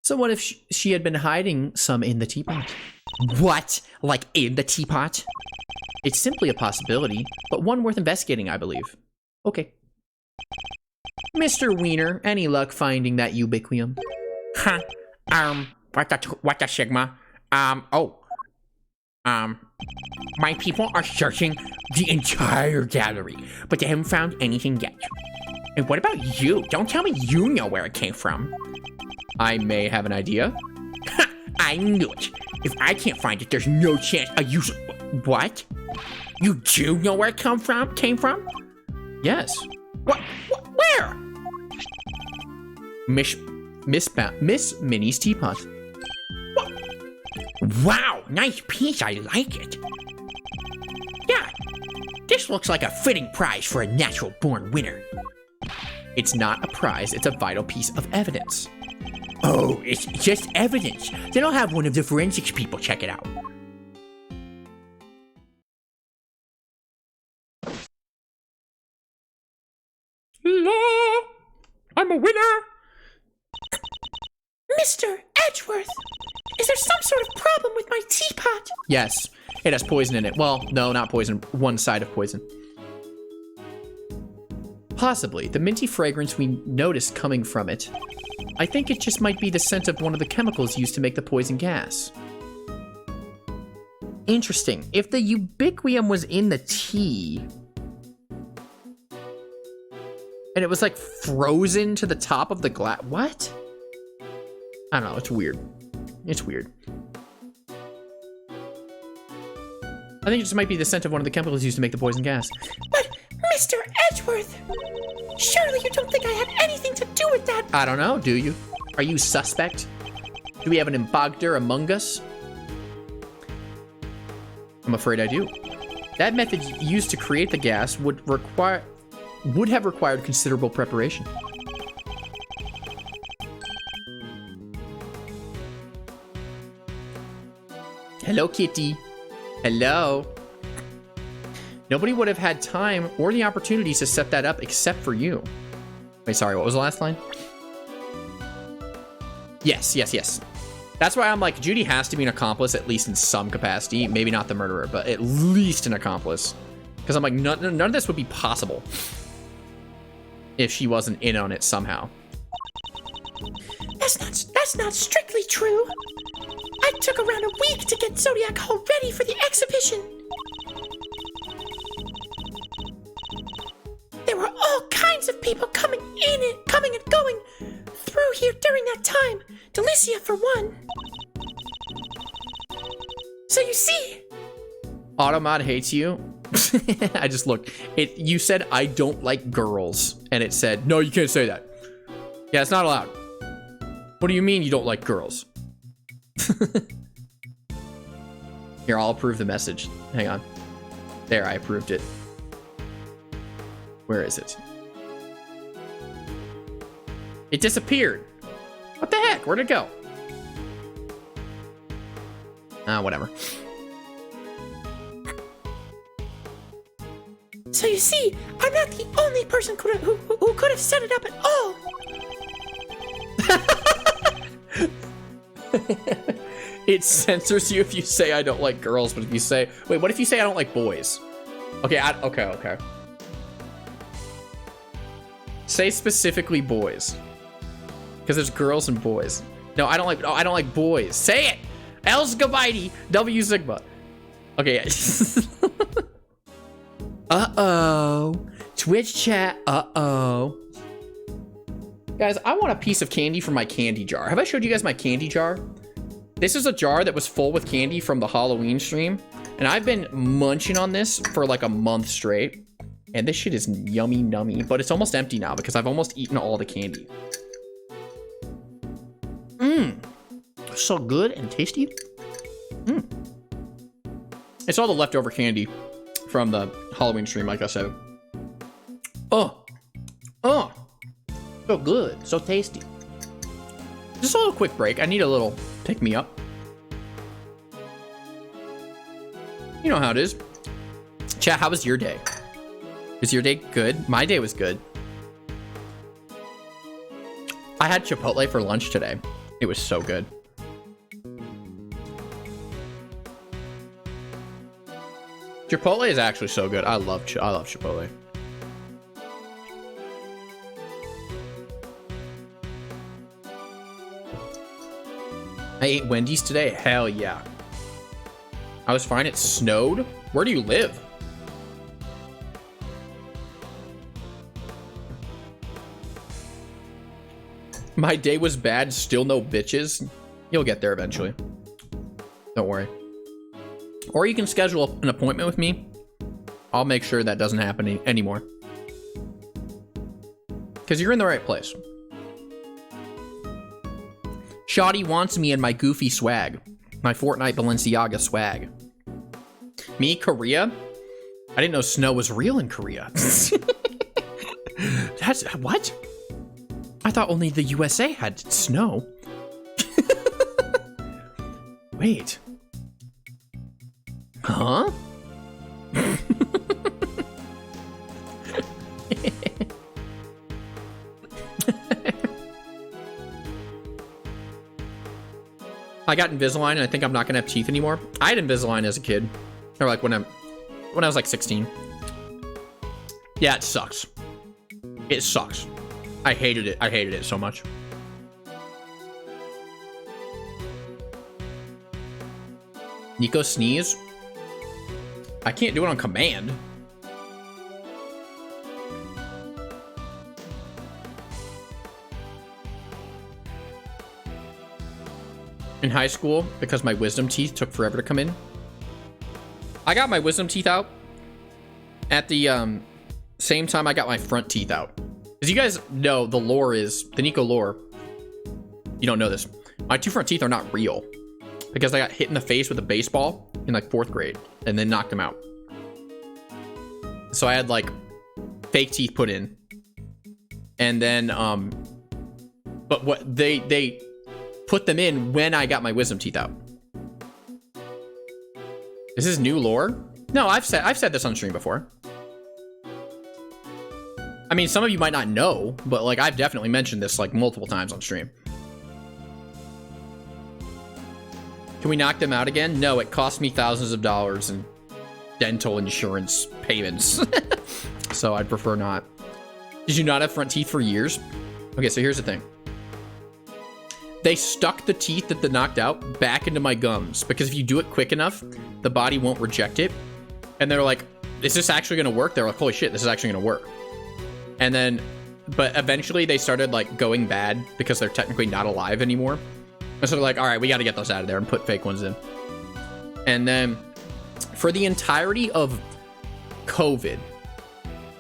So what if she had been hiding some in the teapot? What? Like in the teapot? It's simply a possibility, but one worth investigating, I believe. Okay. Mr. Wiener, any luck finding that Ubiquium? Huh. What the Sigma? My people are searching the entire gallery, but they haven't found anything yet. And what about you? Don't tell me you know where it came from. I may have an idea. Ha! I knew it. If I can't find it, there's no chance a user. What? You do know where it came from? Yes. What? Where? Miss Minnie's teapot. What? Wow, nice piece. I like it. Yeah, this looks like a fitting prize for a natural-born winner. It's not a prize, it's a vital piece of evidence. Oh, it's just evidence. Then I'll have one of the forensics people check it out. La! I'm a winner! Mr. Edgeworth, is there some sort of problem with my teapot? Yes, it has poison in it. Well, no, not poison. One side of poison. Possibly. The minty fragrance we noticed coming from it. I think it just might be the scent of one of the chemicals used to make the poison gas. Interesting. If the Ubiquium was in the tea, and it was like frozen to the top of the glass. What? I don't know. It's weird. It's weird. I think it just might be the scent of one of the chemicals used to make the poison gas. But, Mr. Edgeworth, surely you don't think I had anything to do with that? I don't know. Do you? Are you suspect? Do we have an imbogder among us? I'm afraid I do. That method used to create the gas would have required considerable preparation. Hello, kitty. Hello. Nobody would have had time or the opportunities to set that up except for you. Wait, sorry, what was the last line? Yes. That's why I'm like, Judy has to be an accomplice, at least in some capacity. Maybe not the murderer, but at least an accomplice. Because I'm like, none of this would be possible if she wasn't in on it somehow. That's not strictly true. I took around a week to get Zodiac Hall ready for the exhibition. There were all kinds of people coming and going through here during that time. Delicia for one. So you see... Automod hates you. I just looked. You said, I don't like girls. And it said, no, you can't say that. Yeah, it's not allowed. What do you mean you don't like girls? Here, I'll approve the message. Hang on. There, I approved it. Where is it? It disappeared. What the heck? Where'd it go? Whatever. So you see, I'm not the only person who could have set it up at all. It censors you if you say I don't like girls, but if you say, wait, what if you say I don't like boys? Okay, okay. Say specifically boys. Because there's girls and boys. No, I don't like boys. Say it! Elsgabite, W Sigma. Okay. Uh-oh. Twitch chat, uh-oh. Guys, I want a piece of candy from my candy jar. Have I showed you guys my candy jar? This is a jar that was full with candy from the Halloween stream. And I've been munching on this for like a month straight. And this shit is yummy nummy. But it's almost empty now because I've almost eaten all the candy. Mmm. So good and tasty. Mmm. It's all the leftover candy from the Halloween stream, like I said. Oh. Oh. So good. So tasty. Just a little quick break. I need a little pick me up. You know how it is. Chat, how was your day? Was your day good? My day was good. I had Chipotle for lunch today. It was so good. Chipotle is actually so good. I love Chipotle. I ate Wendy's today. Hell yeah. I was fine. It snowed. Where do you live? My day was bad. Still no bitches. You'll get there eventually. Don't worry. Or you can schedule an appointment with me. I'll make sure that doesn't happen anymore. Because you're in the right place. Shoddy wants me in my goofy swag. My Fortnite Balenciaga swag. Me, Korea? I didn't know snow was real in Korea. That's... What? I thought only the USA had snow. Wait. Huh? I got Invisalign and I think I'm not gonna have teeth anymore. I had Invisalign as a kid. Or like when I was like 16. Yeah, it sucks. It sucks. I hated it. I hated it so much. Nico sneeze? I can't do it on command. In high school, because my wisdom teeth took forever to come in. I got my wisdom teeth out at the same time I got my front teeth out. As you guys know, the lore is, the Nico lore, you don't know this. My two front teeth are not real because I got hit in the face with a baseball in like 4th grade and then knocked them out. So I had like fake teeth put in. And then, but what they put them in when I got my wisdom teeth out. Is this new lore? No, I've said this on stream before. I mean, some of you might not know, but like I've definitely mentioned this like multiple times on stream. Can we knock them out again? No, it cost me thousands of dollars in dental insurance payments. So I'd prefer not. Did you not have front teeth for years? Okay, so here's the thing. They stuck the teeth that they knocked out back into my gums because if you do it quick enough, the body won't reject it. And they're like, is this actually gonna work? They're like, holy shit, this is actually gonna work. And then, but eventually they started like going bad because they're technically not alive anymore. And so they're like, all right, we got to get those out of there and put fake ones in. And then for the entirety of COVID,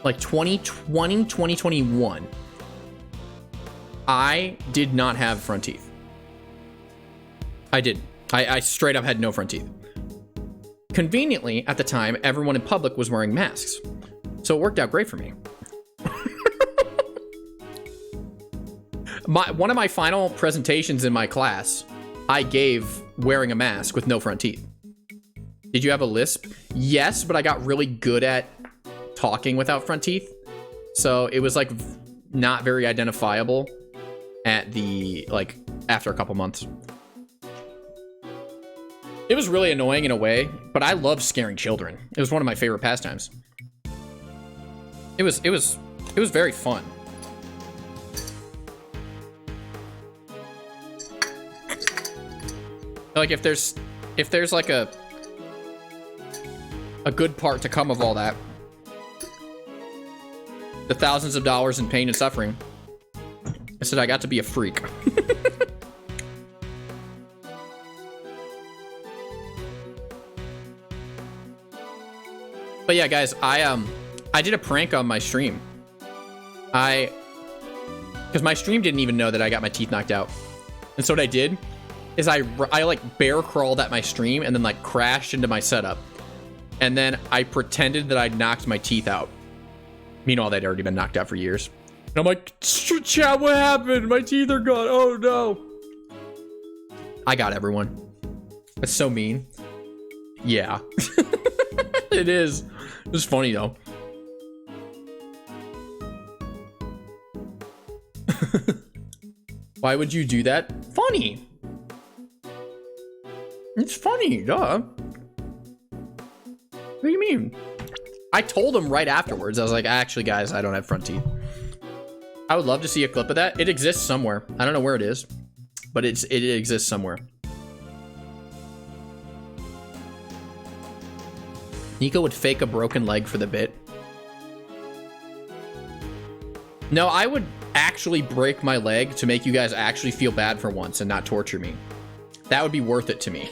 like 2020, 2021, I did not have front teeth. I didn't. I straight up had no front teeth. Conveniently, at the time, everyone in public was wearing masks. So it worked out great for me. One of my final presentations in my class, I gave wearing a mask with no front teeth. Did you have a lisp? Yes, but I got really good at talking without front teeth. So it was like not very identifiable at the, like, after a couple months. It was really annoying in a way, but I love scaring children. It was one of my favorite pastimes. It was very fun. Like if there's like a good part to come of all that, the thousands of dollars in pain and suffering, I said I got to be a freak. But yeah, guys, I did a prank on my stream. Because my stream didn't even know that I got my teeth knocked out. And so what I did is I like bear crawled at my stream and then like crashed into my setup. And then I pretended that I'd knocked my teeth out. Meanwhile, they'd already been knocked out for years. And I'm like, chat, what happened? My teeth are gone. Oh no. I got everyone. That's so mean. Yeah. It is. It's funny though. Why would you do that? Funny. It's funny, duh. What do you mean? I told him right afterwards. I was like, actually, guys, I don't have front teeth. I would love to see a clip of that. It exists somewhere. I don't know where it is, but it exists somewhere. Nico would fake a broken leg for the bit. No, I would actually break my leg to make you guys actually feel bad for once and not torture me. That would be worth it to me.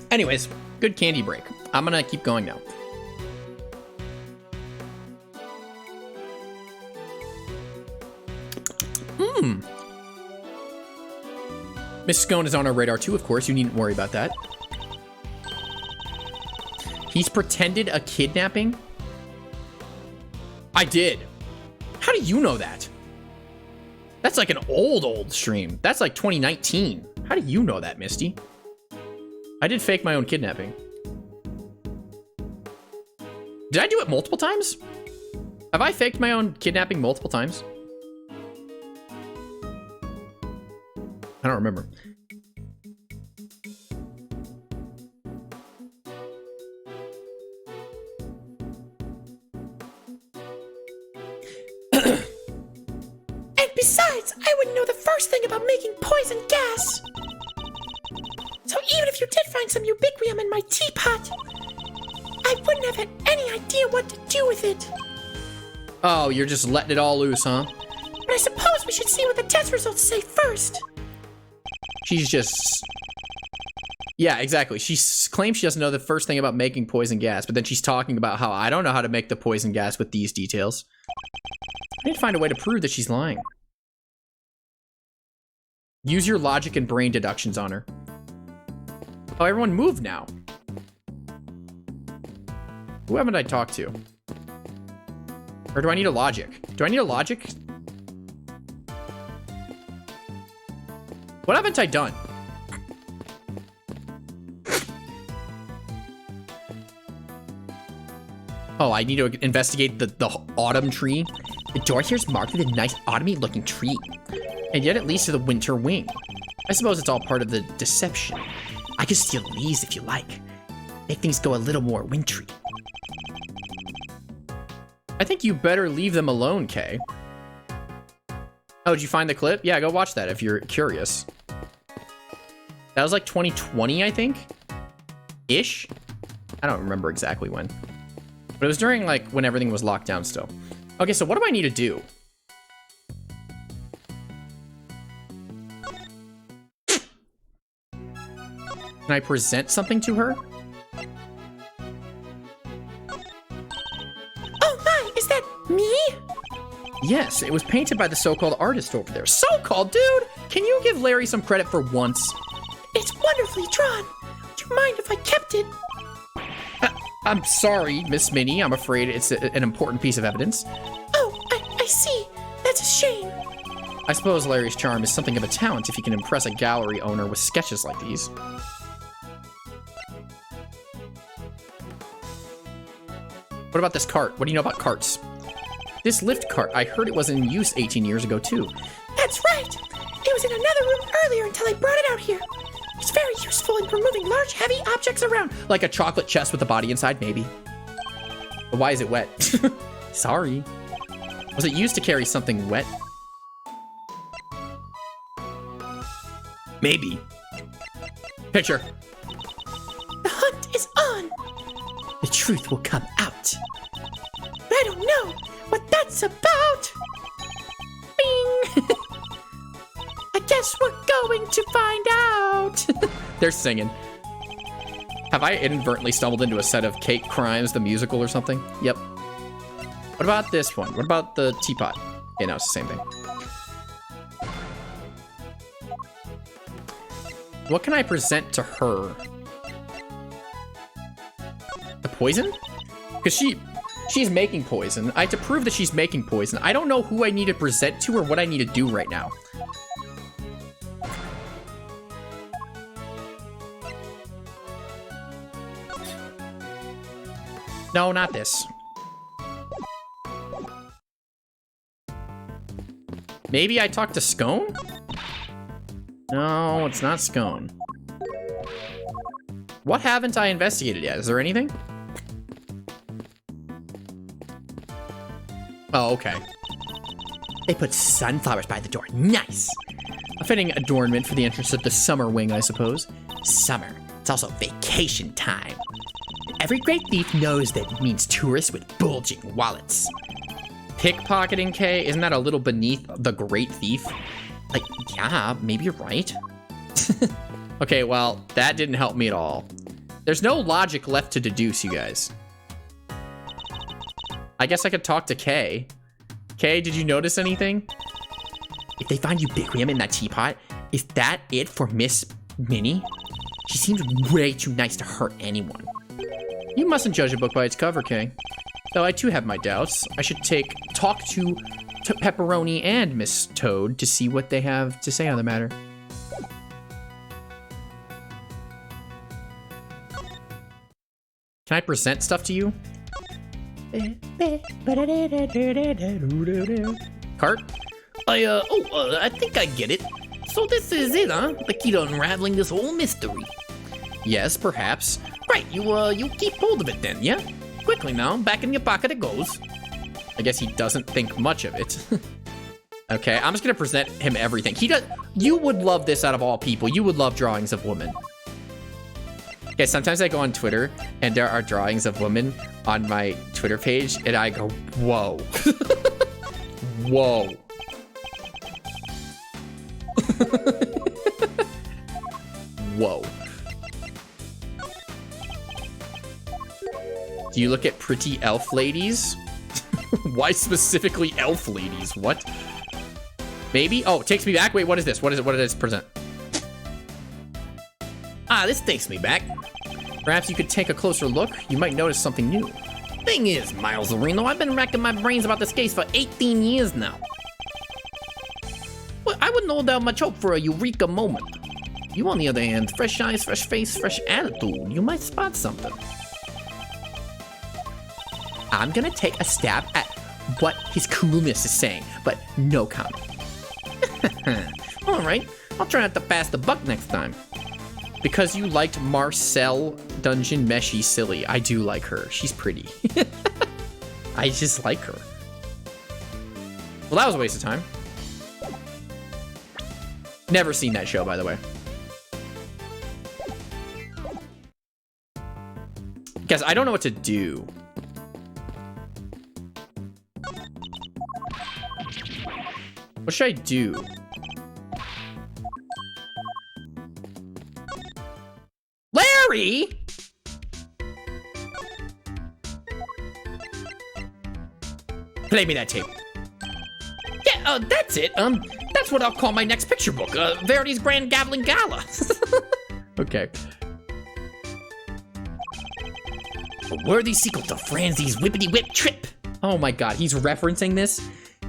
Anyways, good candy break. I'm gonna keep going now. Miss Scone is on our radar too, of course. You needn't worry about that. He's pretended a kidnapping? I did. How do you know that? That's like an old stream. That's like 2019. How do you know that, Misty? I did fake my own kidnapping. Did I do it multiple times? Have I faked my own kidnapping multiple times? I don't remember. And besides, I wouldn't know the first thing about making poison gas. So even if you did find some ubiquium in my teapot, I wouldn't have had any idea what to do with it. Oh, you're just letting it all loose, huh? But I suppose we should see what the test results say first. She's just... Yeah, exactly. She claims she doesn't know the first thing about making poison gas, but then she's talking about how I don't know how to make the poison gas with these details. I need to find a way to prove that she's lying. Use your logic and brain deductions on her. Oh, everyone moved now. Who haven't I talked to? Or do I need a logic? Do I need a logic? What haven't I done? Oh, I need to investigate the autumn tree. The door here is marked with a nice autumny looking tree. And yet it leads to the winter wing. I suppose it's all part of the deception. I can steal leaves if you like. Make things go a little more wintry. I think you better leave them alone, Kay. Oh, did you find the clip? Yeah, go watch that if you're curious. That was like 2020, I think? Ish? I don't remember exactly when. But it was during like when everything was locked down still. Okay, so what do I need to do? Can I present something to her? Oh my, is that me? Yes, it was painted by the so-called artist over there. So-called, dude! Can you give Larry some credit for once? It's wonderfully drawn. Would you mind if I kept it? I'm sorry, Miss Minnie. I'm afraid it's an important piece of evidence. Oh, I see. That's a shame. I suppose Larry's charm is something of a talent if he can impress a gallery owner with sketches like these. What about this cart? What do you know about carts? This lift cart, I heard it was in use 18 years ago too. That's right. It was in another room earlier until I brought it out here. It's very useful in removing large, heavy objects around. Like a chocolate chest with a body inside, maybe. But why is it wet? Sorry. Was it used to carry something wet? Maybe. Picture. The hunt is on. The truth will come out. what? I don't know what that's about. Bing! I guess we're going to find out. They're singing. Have I inadvertently stumbled into a set of Cake Crimes, the musical or something? Yep. What about this one? What about the teapot? Yeah, no, it's the same thing. What can I present to her? The poison? Because she's making poison. I have to prove that she's making poison. I don't know who I need to present to or what I need to do right now. No, not this. Maybe I talk to Scone? No, it's not Scone. What haven't I investigated yet? Is there anything? Oh, okay. They put sunflowers by the door. Nice. A fitting adornment for the entrance of the summer wing, I suppose. Summer. It's also vacation time. Every great thief knows that it means tourists with bulging wallets. Pickpocketing, Kay? Isn't that a little beneath the great thief? Like, yeah, maybe you're right. Okay, well, that didn't help me at all. There's no logic left to deduce, you guys. I guess I could talk to Kay. Kay, did you notice anything? If they find ubiquium in that teapot, is that it for Miss Minnie? She seems way too nice to hurt anyone. You mustn't judge a book by its cover, Kay. Though I too have my doubts. I should talk to Pepperoni and Miss Toad to see what they have to say on the matter. Can I present stuff to you? Cart? I think I get it. So this is it, huh? The key to unraveling this whole mystery. Yes, perhaps. Right, you keep hold of it then, yeah? Quickly now, back in your pocket it goes. I guess he doesn't think much of it. Okay, I'm just gonna present him everything. You would love this out of all people. You would love drawings of women. Okay, sometimes I go on Twitter and there are drawings of women on my Twitter page and I go, whoa. Whoa. Whoa. Do you look at pretty elf ladies? Why specifically elf ladies? What? Maybe? Oh, it takes me back. Wait, what is this? What is it? What does it present? Ah, this takes me back. Perhaps you could take a closer look. You might notice something new. Thing is, Miles Reno, I've been racking my brains about this case for 18 years now. Well, I wouldn't hold out much hope for a eureka moment. You, on the other hand, fresh eyes, fresh face, fresh attitude. You might spot something. I'm gonna take a stab at what his coolness is saying, but no comment. All right, I'll try not to pass the buck next time. Because you liked Marcel Dungeon Meshy Silly. I do like her. She's pretty. I just like her. Well, that was a waste of time. Never seen that show, by the way. Guys, I don't know what to do. What should I do? Larry? Play me that tape. Yeah, that's it. That's what I'll call my next picture book. Verity's Grand Gabbling Gala. Okay. A worthy sequel to Franzie's Whippity Whip Trip. Oh my god, he's referencing this?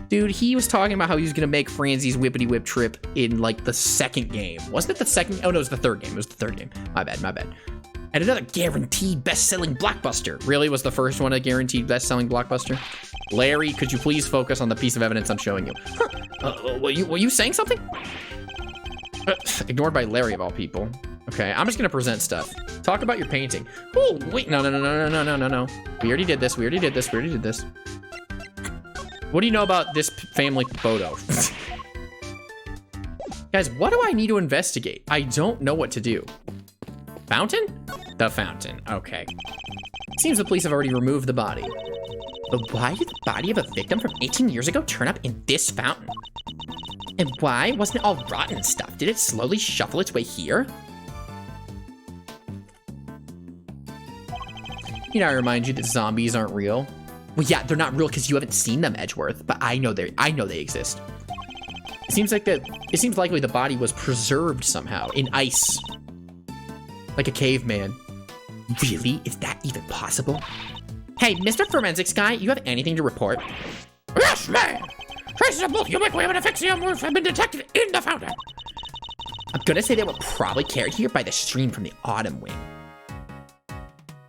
Dude, he was talking about how he was gonna make Franzie's Whippity Whip Trip in, like, the second game. Wasn't it the second? Oh, no, it was the third game. It was the third game. My bad, my bad. And another guaranteed best-selling blockbuster. Really? Was the first one a guaranteed best-selling blockbuster? Larry, could you please focus on the piece of evidence I'm showing you? Were you saying something? Ignored by Larry, of all people. Okay, I'm just gonna present stuff. Talk about your painting. Oh, wait. No. We already did this. What do you know about this family photo? Guys, what do I need to investigate? I don't know what to do. Fountain? The fountain. Okay. Seems the police have already removed the body. But why did the body of a victim from 18 years ago turn up in this fountain? And why wasn't it all rotten and stuff? Did it slowly shuffle its way here? You know, I remind you that zombies aren't real. Well, yeah, they're not real because you haven't seen them, Edgeworth. But I know they exist. It seems likely the body was preserved somehow in ice. Like a caveman. Really? Is that even possible? Hey, Mr. Forensics guy, you have anything to report? Yes, ma'am. Traces of both ubiquitous and asphyxium have been detected in the fountain. I'm gonna say they were probably carried here by the stream from the Autumn Wing.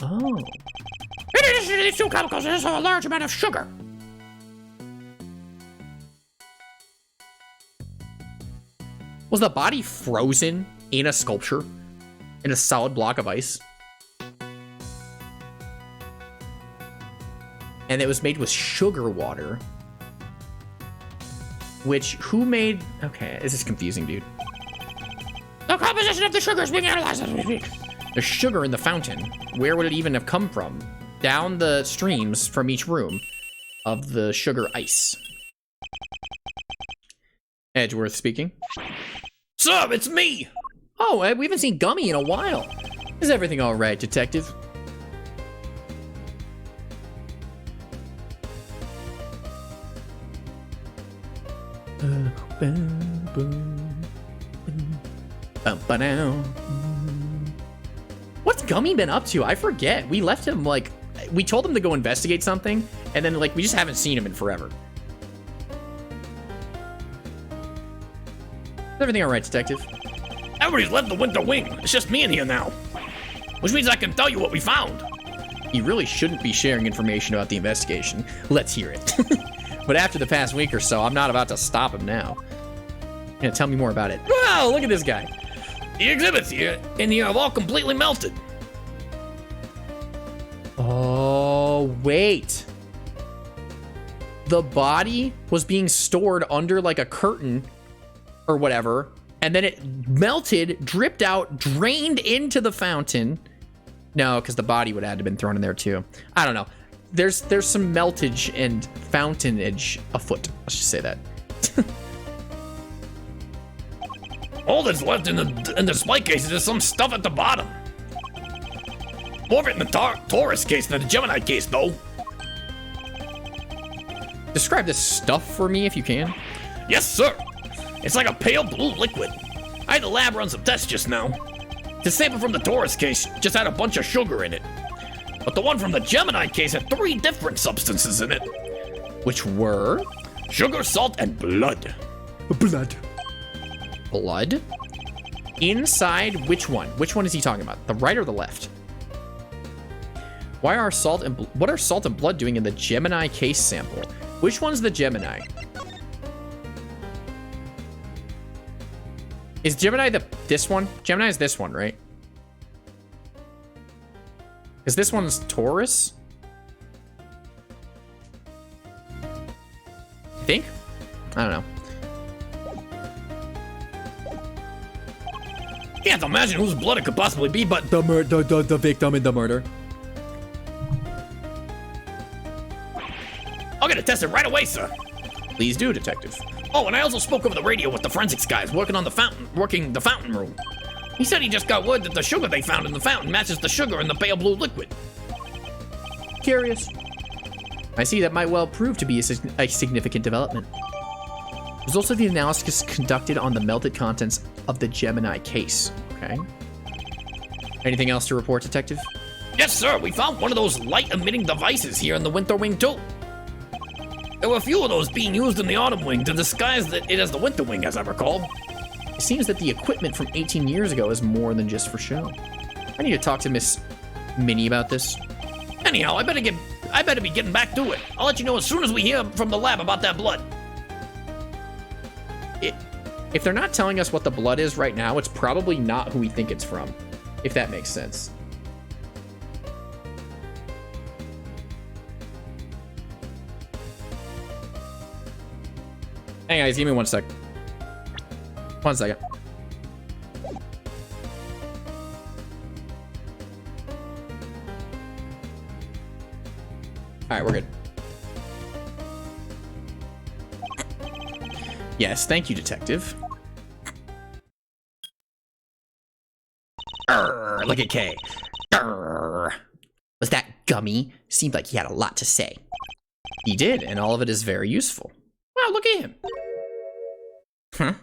Oh. In addition to these two chemicals, there's also a large amount of sugar. Was the body frozen in a sculpture? In a solid block of ice? And it was made with sugar water. Which, who made... Okay, this is confusing, dude. The composition of the sugar is being analyzed as we speak. There's sugar in the fountain. Where would it even have come from? Down the streams from each room of the sugar ice. Edgeworth speaking. Sir, it's me! Oh, we haven't seen Gummy in a while. Is everything all right, detective? What's Gummy been up to? I forget. We left him, like, we told him to go investigate something, and then, like, we just haven't seen him in forever. Is everything all right, detective? Everybody's left the winter wing. It's just me in here now. Which means I can tell you what we found. You really shouldn't be sharing information about the investigation. Let's hear it. But after the past week or so, I'm not about to stop him now. Yeah, tell me more about it. Wow, look at this guy. The exhibits here in here have all completely melted. Oh, wait. The body was being stored under like a curtain or whatever, and then it melted, dripped out, drained into the fountain. No, because the body would have had to have been thrown in there too. I don't know. There's some meltage and fountainage afoot. Let's just say that. All that's left in the display cases is some stuff at the bottom. More of it in the Taurus case than the Gemini case, though. Describe this stuff for me if you can. Yes, sir. It's like a pale blue liquid. I had the lab run some tests just now. The sample from the Taurus case just had a bunch of sugar in it. But the one from the Gemini case had 3 different substances in it. Which were? Sugar, salt, and blood. Blood? Inside which one? Which one is he talking about? The right or the left? What are salt and blood doing in the Gemini case sample? Which one's the Gemini? Is Gemini this one? Gemini is this one, right? Because this one's Taurus? I think? I don't know. Can't imagine whose blood it could possibly be, but The victim in the murder. I'll get it tested right away, sir. Please do, detective. Oh, and I also spoke over the radio with the forensics guys working the fountain room. He said he just got word that the sugar they found in the fountain matches the sugar in the pale blue liquid. Curious. I see that might well prove to be a significant development. There's also the analysis conducted on the melted contents of the Gemini case. Okay. Anything else to report, detective? Yes, sir. We found one of those light-emitting devices here in the winter wing, too. There were a few of those being used in the autumn wing to disguise that it as the winter wing, as I recall. It seems that the equipment from 18 years ago is more than just for show. I need to talk to Miss Minnie about this. Anyhow, I better be getting back to it. I'll let you know as soon as we hear from the lab about that blood. If they're not telling us what the blood is right now, it's probably not who we think it's from, if that makes sense. Hey guys, give me 1 sec. 1 second. right, we're good. Yes, thank you, detective. Look at Kay. Was that Gummy? Seemed like he had a lot to say. He did, and all of it is very useful. Wow, look at him. Huh?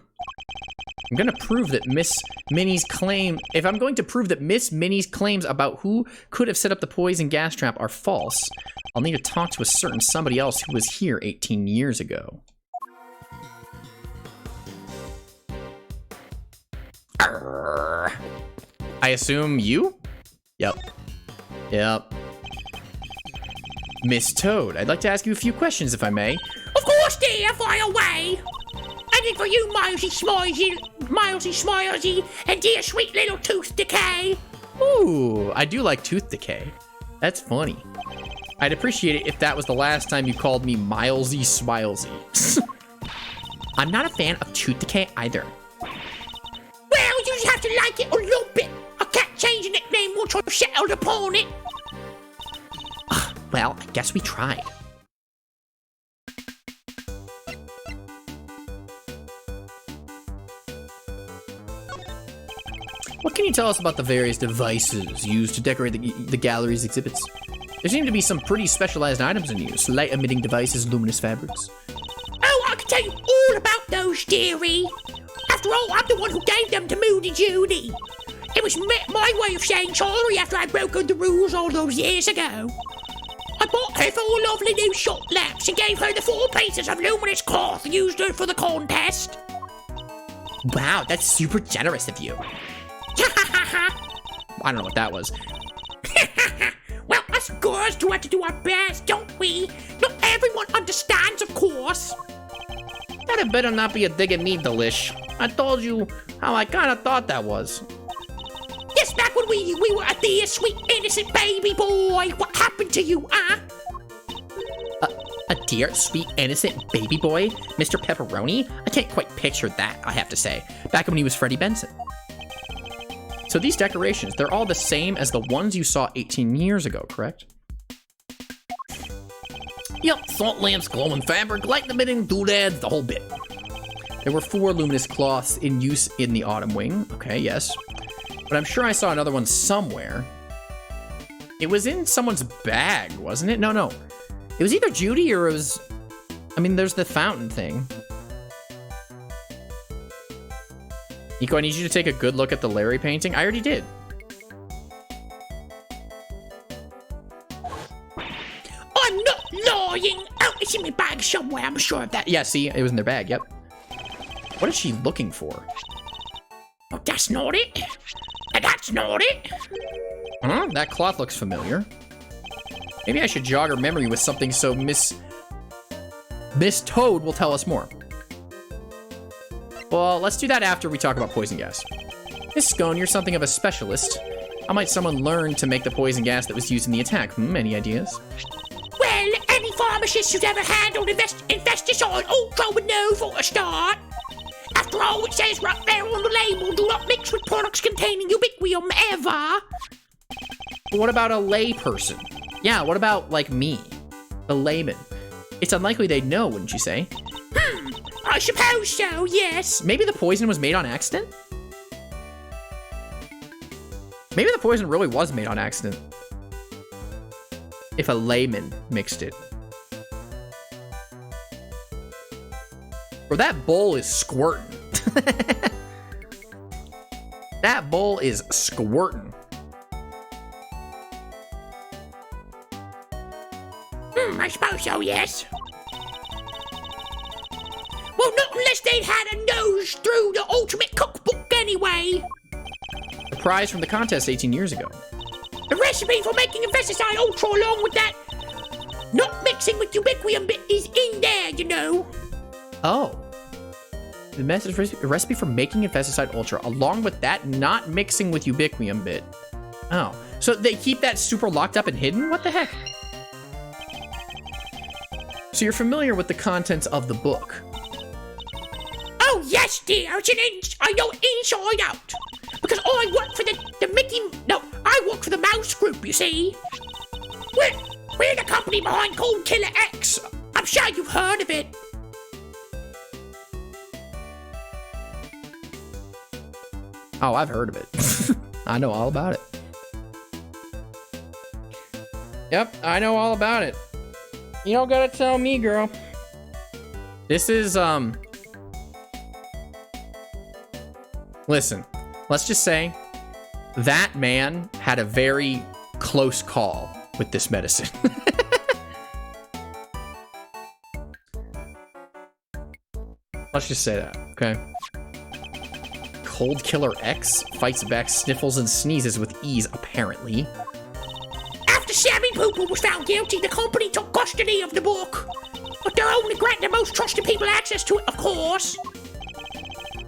I'm gonna prove that Miss Minnie's claim... If I'm going to prove that Miss Minnie's claims about who could have set up the poison gas trap are false, I'll need to talk to a certain somebody else who was here 18 years ago. I assume you? Yep. Miss Toad, I'd like to ask you a few questions, if I may. Of course, dear, fire away. Anything for you, Milesy Smilesy, and dear sweet little Tooth Decay. Ooh, I do like tooth decay. That's funny. I'd appreciate it if that was the last time you called me Milesy Smilesy. I'm not a fan of tooth decay either. Well, you just have to like it or lump it. I can't change a nickname once I've settled upon it. Well, I guess we tried. What can you tell us about the various devices used to decorate the gallery's exhibits? There seem to be some pretty specialized items in use. Light-emitting devices, luminous fabrics. Oh, I can tell you all about those, dearie. After all, I'm the one who gave them to Moody Judy. It was my way of saying sorry after I'd broken the rules all those years ago. I bought her 4 lovely new shot lamps and gave her the 4 pieces of luminous cloth used her for the contest. Wow, that's super generous of you. I don't know what that was. Well, us girls do have to do our best, don't we? Not everyone understands, of course. That had better not be a dig at me, Delish. I told you how I kind of thought that was. Yes, back when we were a dear, sweet, innocent baby boy. What happened to you, huh? A dear, sweet, innocent baby boy? Mr. Pepperoni? I can't quite picture that, I have to say. Back when he was Freddie Benson. So these decorations, they're all the same as the ones you saw 18 years ago, correct? Yep, salt lamps, glowing fabric, light-emitting doodads, the whole bit. There were 4 luminous cloths in use in the autumn wing. Okay, yes. But I'm sure I saw another one somewhere. It was in someone's bag, wasn't it? No. It was either Judy or it was... I mean, there's the fountain thing. Nico, I need you to take a good look at the Larry painting. I already did. I'm not lying. Oh, it's in my bag somewhere, I'm sure of that. Yeah, see? It was in their bag, yep. What is she looking for? Oh, that's not it. That's not it. Huh? That cloth looks familiar. Maybe I should jog her memory with something so Miss Toad will tell us more. Well, let's do that after we talk about poison gas. Miss Scone, you're something of a specialist. How might someone learn to make the poison gas that was used in the attack? Any ideas? Well, any pharmacist who's ever handled Infesticide Ultra would know for a start. After all, it says right there on the label, do not mix with products containing ubiquium ever. What about a lay person? Yeah, what about, like, me? The layman. It's unlikely they'd know, wouldn't you say? I suppose so, yes. Maybe the poison was made on accident? Maybe the poison really was made on accident. If a layman mixed it. Bro, that bowl is squirting. That bowl is squirting. I suppose so, yes. Well, not unless they'd had a nose through the Ultimate Cookbook anyway. The prize from the contest 18 years ago. The recipe for making Infesticide Ultra along with that not mixing with ubiquium bit is in there, you know. Oh. The recipe for making Infesticide Ultra along with that not mixing with ubiquium bit. Oh. So they keep that super locked up and hidden? What the heck? So you're familiar with the contents of the book? Oh, yes, dear. I know it inside out. Because I work for the Mickey... No, I work for the Mouse Group, you see. We're We're the company behind Cold Killer X. I'm sure you've heard of it. Oh, I've heard of it. I know all about it. Yep, I know all about it. You don't gotta tell me, girl. This is, listen, let's just say that man had a very close call with this medicine. Let's just say that, okay? Cold Killer X fights back sniffles and sneezes with ease, apparently. After Sammy Pooper was found guilty, the company took custody of the book. But they're only granting the most trusted people access to it, of course.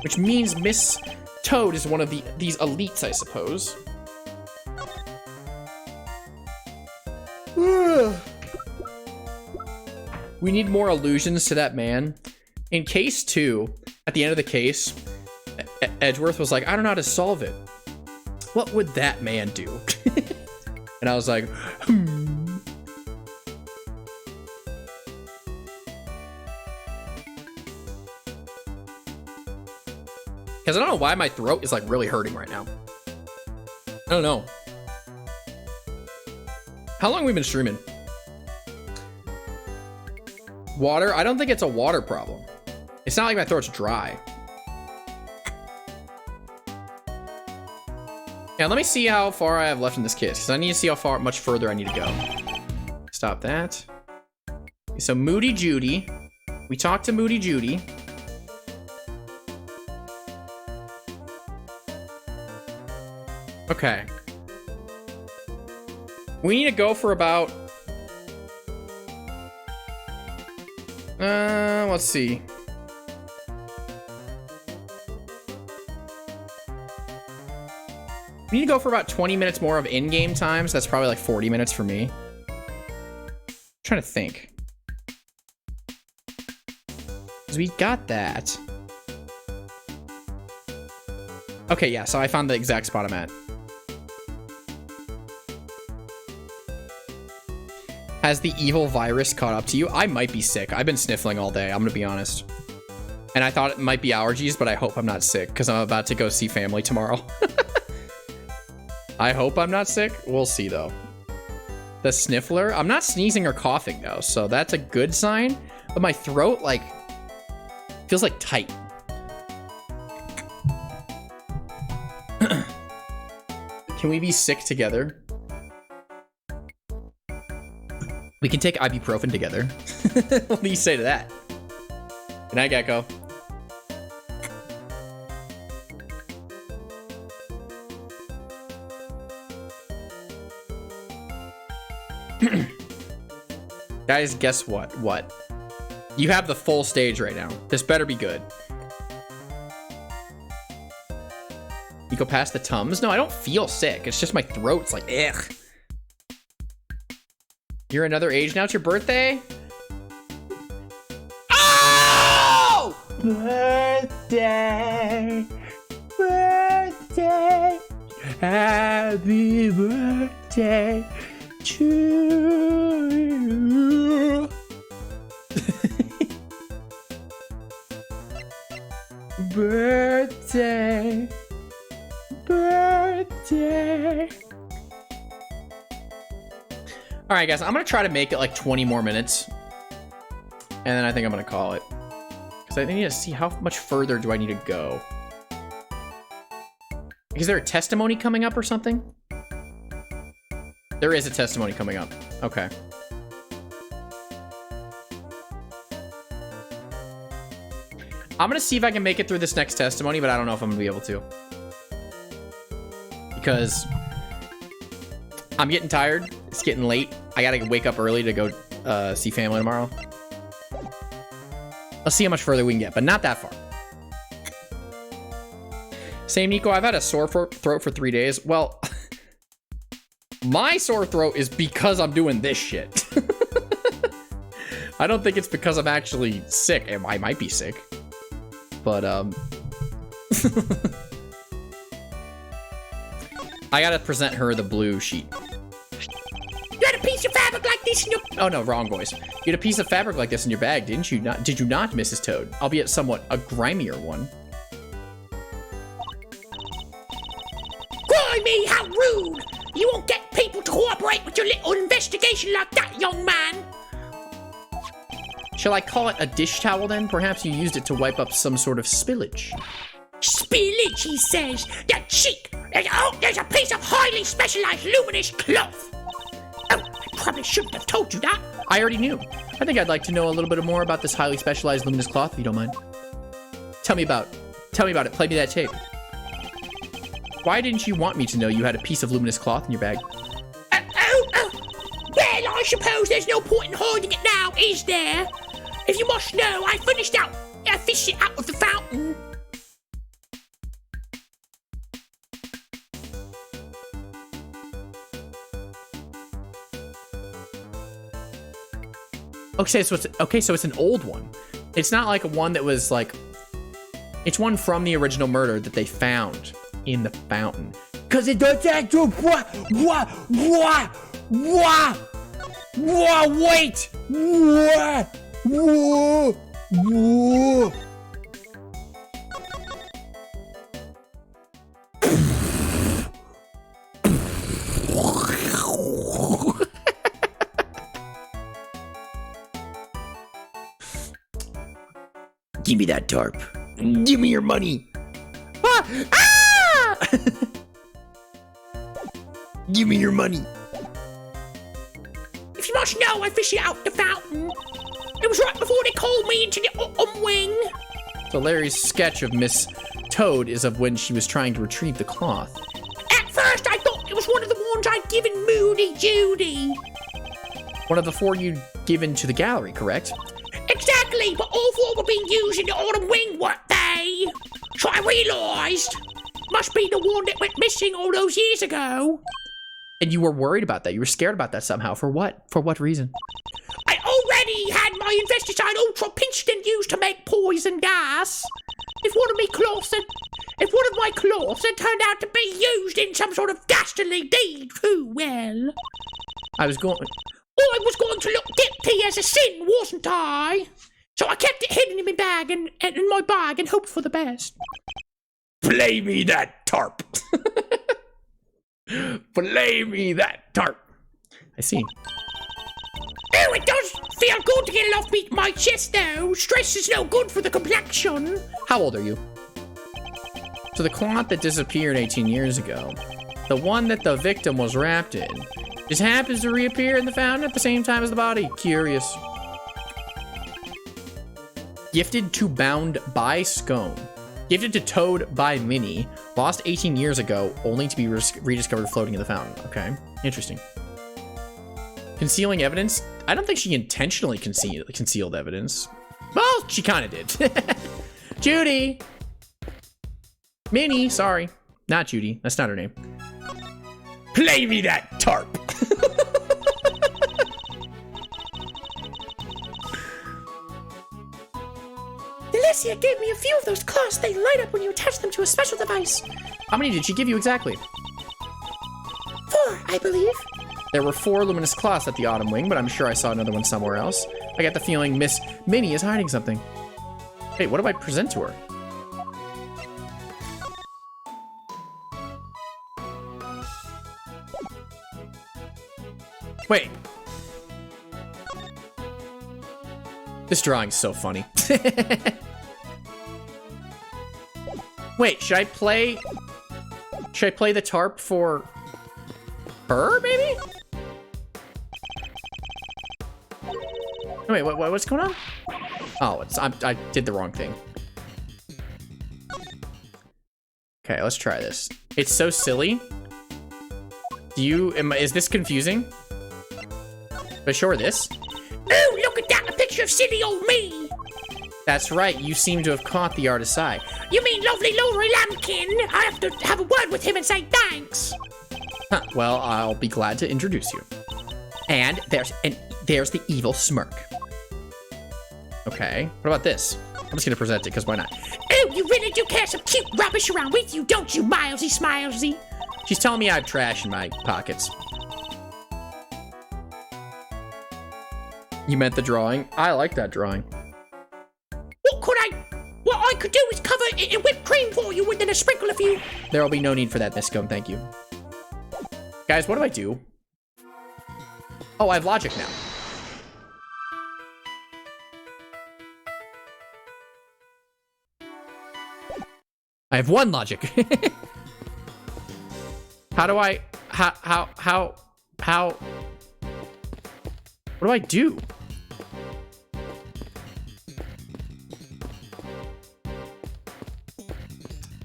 Which means Miss Toad is one of these elites, I suppose. We need more allusions to that man. In case 2, at the end of the case, Edgeworth was like, I don't know how to solve it. What would that man do? And I was like, Because I don't know why my throat is like really hurting right now. I don't know. How long have we been streaming? Water? I don't think it's a water problem. It's not like my throat's dry. Yeah, let me see how far I have left in this case, because I need to see how much further I need to go. Stop that. Okay, so Moody Judy. We talked to Moody Judy. Okay. We need to go for about... let's see. We need to go for about 20 minutes more of in-game time, so that's probably like 40 minutes for me. I'm trying to think. Because we got that. Okay, yeah, so I found the exact spot I'm at. Has the evil virus caught up to you? I might be sick. I've been sniffling all day, I'm gonna be honest. And I thought it might be allergies, but I hope I'm not sick, because I'm about to go see family tomorrow. I hope I'm not sick. We'll see, though. The sniffler? I'm not sneezing or coughing, though, so that's a good sign. But my throat, like, feels like tight. Can we be sick together? We can take ibuprofen together. What do you say to that? Good night, Gecko. Guys, guess what? What? You have the full stage right now. This better be good. You go past the Tums? No, I don't feel sick. It's just my throat's like, ugh. You're another age now. It's your birthday? Oh! Birthday. Birthday. Happy birthday to you. Birthday. Birthday. All right, guys, I'm gonna try to make it like 20 more minutes, and then I think I'm gonna call it, because I need to see how much further do I need to go. Is there a testimony coming up or something? There is a testimony coming up. Okay. I'm gonna see if I can make it through this next testimony, but I don't know if I'm gonna be able to, because I'm getting tired. It's getting late. I gotta wake up early to go see family tomorrow. Let's see how much further we can get, but not that far. Same, Nico. I've had a sore throat for 3 days. Well, my sore throat is because I'm doing this shit. I don't think it's because I'm actually sick. I might be sick, but I gotta present her the blue sheet. You had a piece of fabric like this in your... Oh no, wrong voice. You had a piece of fabric like this in your bag, didn't you? Not, did you not, Mrs. Toad? Albeit somewhat a grimier one. Grimy, how rude! You won't get people to cooperate with your little investigation like that, young man. Shall I call it a dish towel then? Perhaps you used it to wipe up some sort of spillage. Spillage, he says. The cheek! There's a piece of highly specialized luminous cloth. Oh, I probably shouldn't have told you that. I already knew. I think I'd like to know a little bit more about this highly specialized luminous cloth, if you don't mind. Tell me about it. Play me that tape. Why didn't you want me to know you had a piece of luminous cloth in your bag? Well, I suppose there's no point in hiding it now, is there? If you must know, I fished it out of the fountain. Okay, so it's an old one. It's not like one that was like... It's one from the original murder that they found in the fountain. Cause it does that to wait. Give me that tarp. Give me your money. Give me your money. If you must know, I fished it out the fountain. It was right before they called me into the wing. So Larry's sketch of Miss Toad is of when she was trying to retrieve the cloth. At first, I thought it was one of the ones I'd given Moody Judy. One of the 4 you'd given to the gallery, correct? Exactly, but all 4 were being used in the autumn wing, weren't they? So I realised, must be the one that went missing all those years ago. And you were worried about that. You were scared about that somehow. For what? For what reason? I already had my Investicide Ultra Pinston used to make poison gas. If one of my cloths had turned out to be used in some sort of dastardly deed, too well. I was going to look guilty as a sin, wasn't I? So I kept it hidden in my bag and hoped for the best. Play me that tarp. Play me that tarp. I see. Oh, it does feel good to get it off my chest, though. Stress is no good for the complexion. How old are you? So the cloth that disappeared 18 years ago, the one that the victim was wrapped in, just happens to reappear in the fountain at the same time as the body. Curious. Gifted to Bound by Scone. Gifted to Toad by Minnie. Lost 18 years ago, only to be rediscovered floating in the fountain. Okay, interesting. Concealing evidence? I don't think she intentionally concealed evidence. Well, she kind of did. Judy! Minnie, sorry. Not Judy. That's not her name. Play me that tarp. Alicia gave me a few of those cloths. They light up when you attach them to a special device. How many did she give you exactly? 4, I believe. There were 4 luminous cloths at the Autumn Wing, but I'm sure I saw another one somewhere else. I got the feeling Miss Minnie is hiding something. Hey, what do I present to her? Wait. This drawing's so funny. Wait, should I play the tarp for her, maybe? Wait, what's going on? Oh, I did the wrong thing. Okay, let's try this. It's so silly. Is this confusing? Should I show her this? Oh, look at that, a picture of silly old me. That's right, you seem to have caught the artist's eye. You mean lovely Lori Lambkin? I have to have a word with him and say thanks. Huh, well, I'll be glad to introduce you. And there's the evil smirk. Okay, what about this? I'm just gonna present it, because why not? Oh, you really do carry some cute rubbish around with you, don't you, Milesy Smilesy? She's telling me I have trash in my pockets. You meant the drawing? I like that drawing. What I could do is cover it in whipped cream for you and then a sprinkle of you. There will be no need for that, Miss Scum, thank you. Guys, what do I do? Oh, I have logic now. I have one logic. How do I... How... What do I do?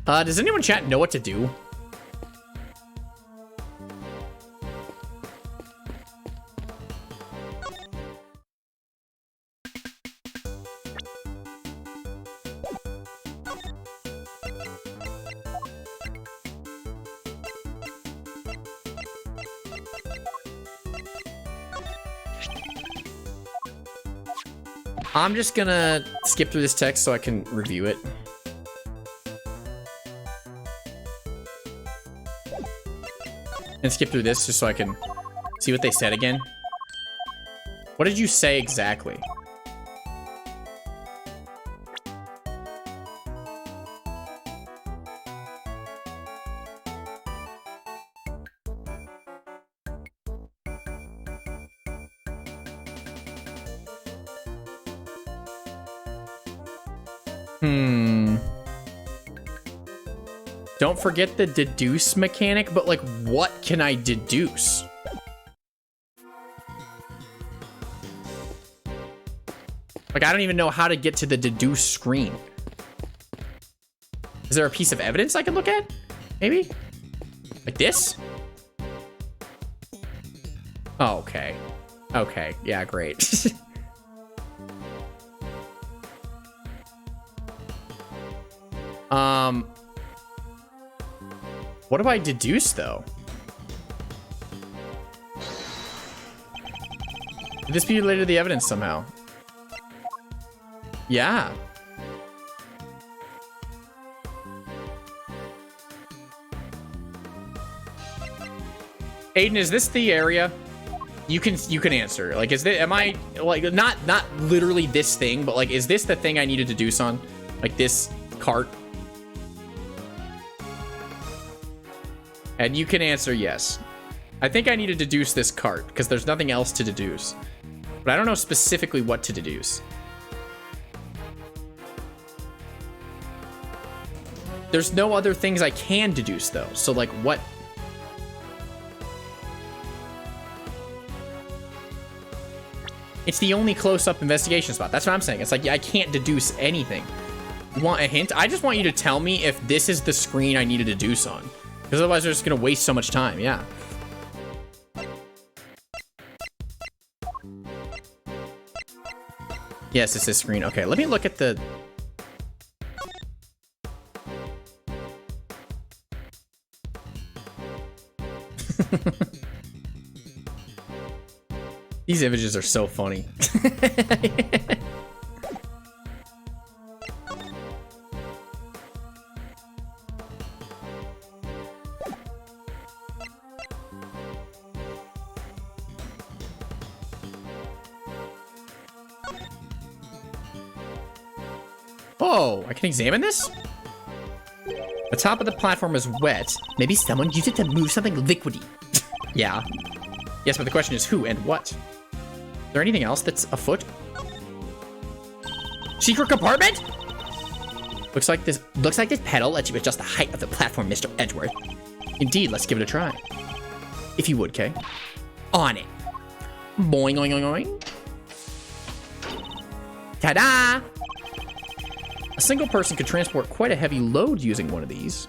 Does anyone chat know what to do? I'm just gonna skip through this text so I can review it. And skip through this just so I can see what they said again. What did you say exactly? Don't forget the deduce mechanic, but like, what can I deduce? Like, I don't even know how to get to the deduce screen. Is there a piece of evidence I can look at? Maybe? Like this? Oh, okay. Okay, yeah, great. What do I deduce, though? Could this be related to the evidence somehow? Yeah. Aiden, is this the area? You can answer. Like, is this, am I, like, not literally this thing, but like, is this the thing I need to deduce on? Like this cart? And you can answer yes. I think I need to deduce this cart because there's nothing else to deduce. But I don't know specifically what to deduce. There's no other things I can deduce though. So like what? It's the only close-up investigation spot. That's what I'm saying. It's like, I can't deduce anything. You want a hint? I just want you to tell me if this is the screen I need to deduce on. Because otherwise we're just going to waste so much time, yeah. Yes, it's this screen. Okay, let me look at the... These images are so funny. Oh, I can examine this? The top of the platform is wet. Maybe someone used it to move something liquidy. Yeah. Yes, but the question is who and what? Is there anything else that's afoot? Secret compartment? Looks like this pedal lets you adjust the height of the platform, Mr. Edgeworth. Indeed, let's give it a try. If you would, Kay. On it. Boing, oing, oing, oing. Ta-da! A single person could transport quite a heavy load using one of these.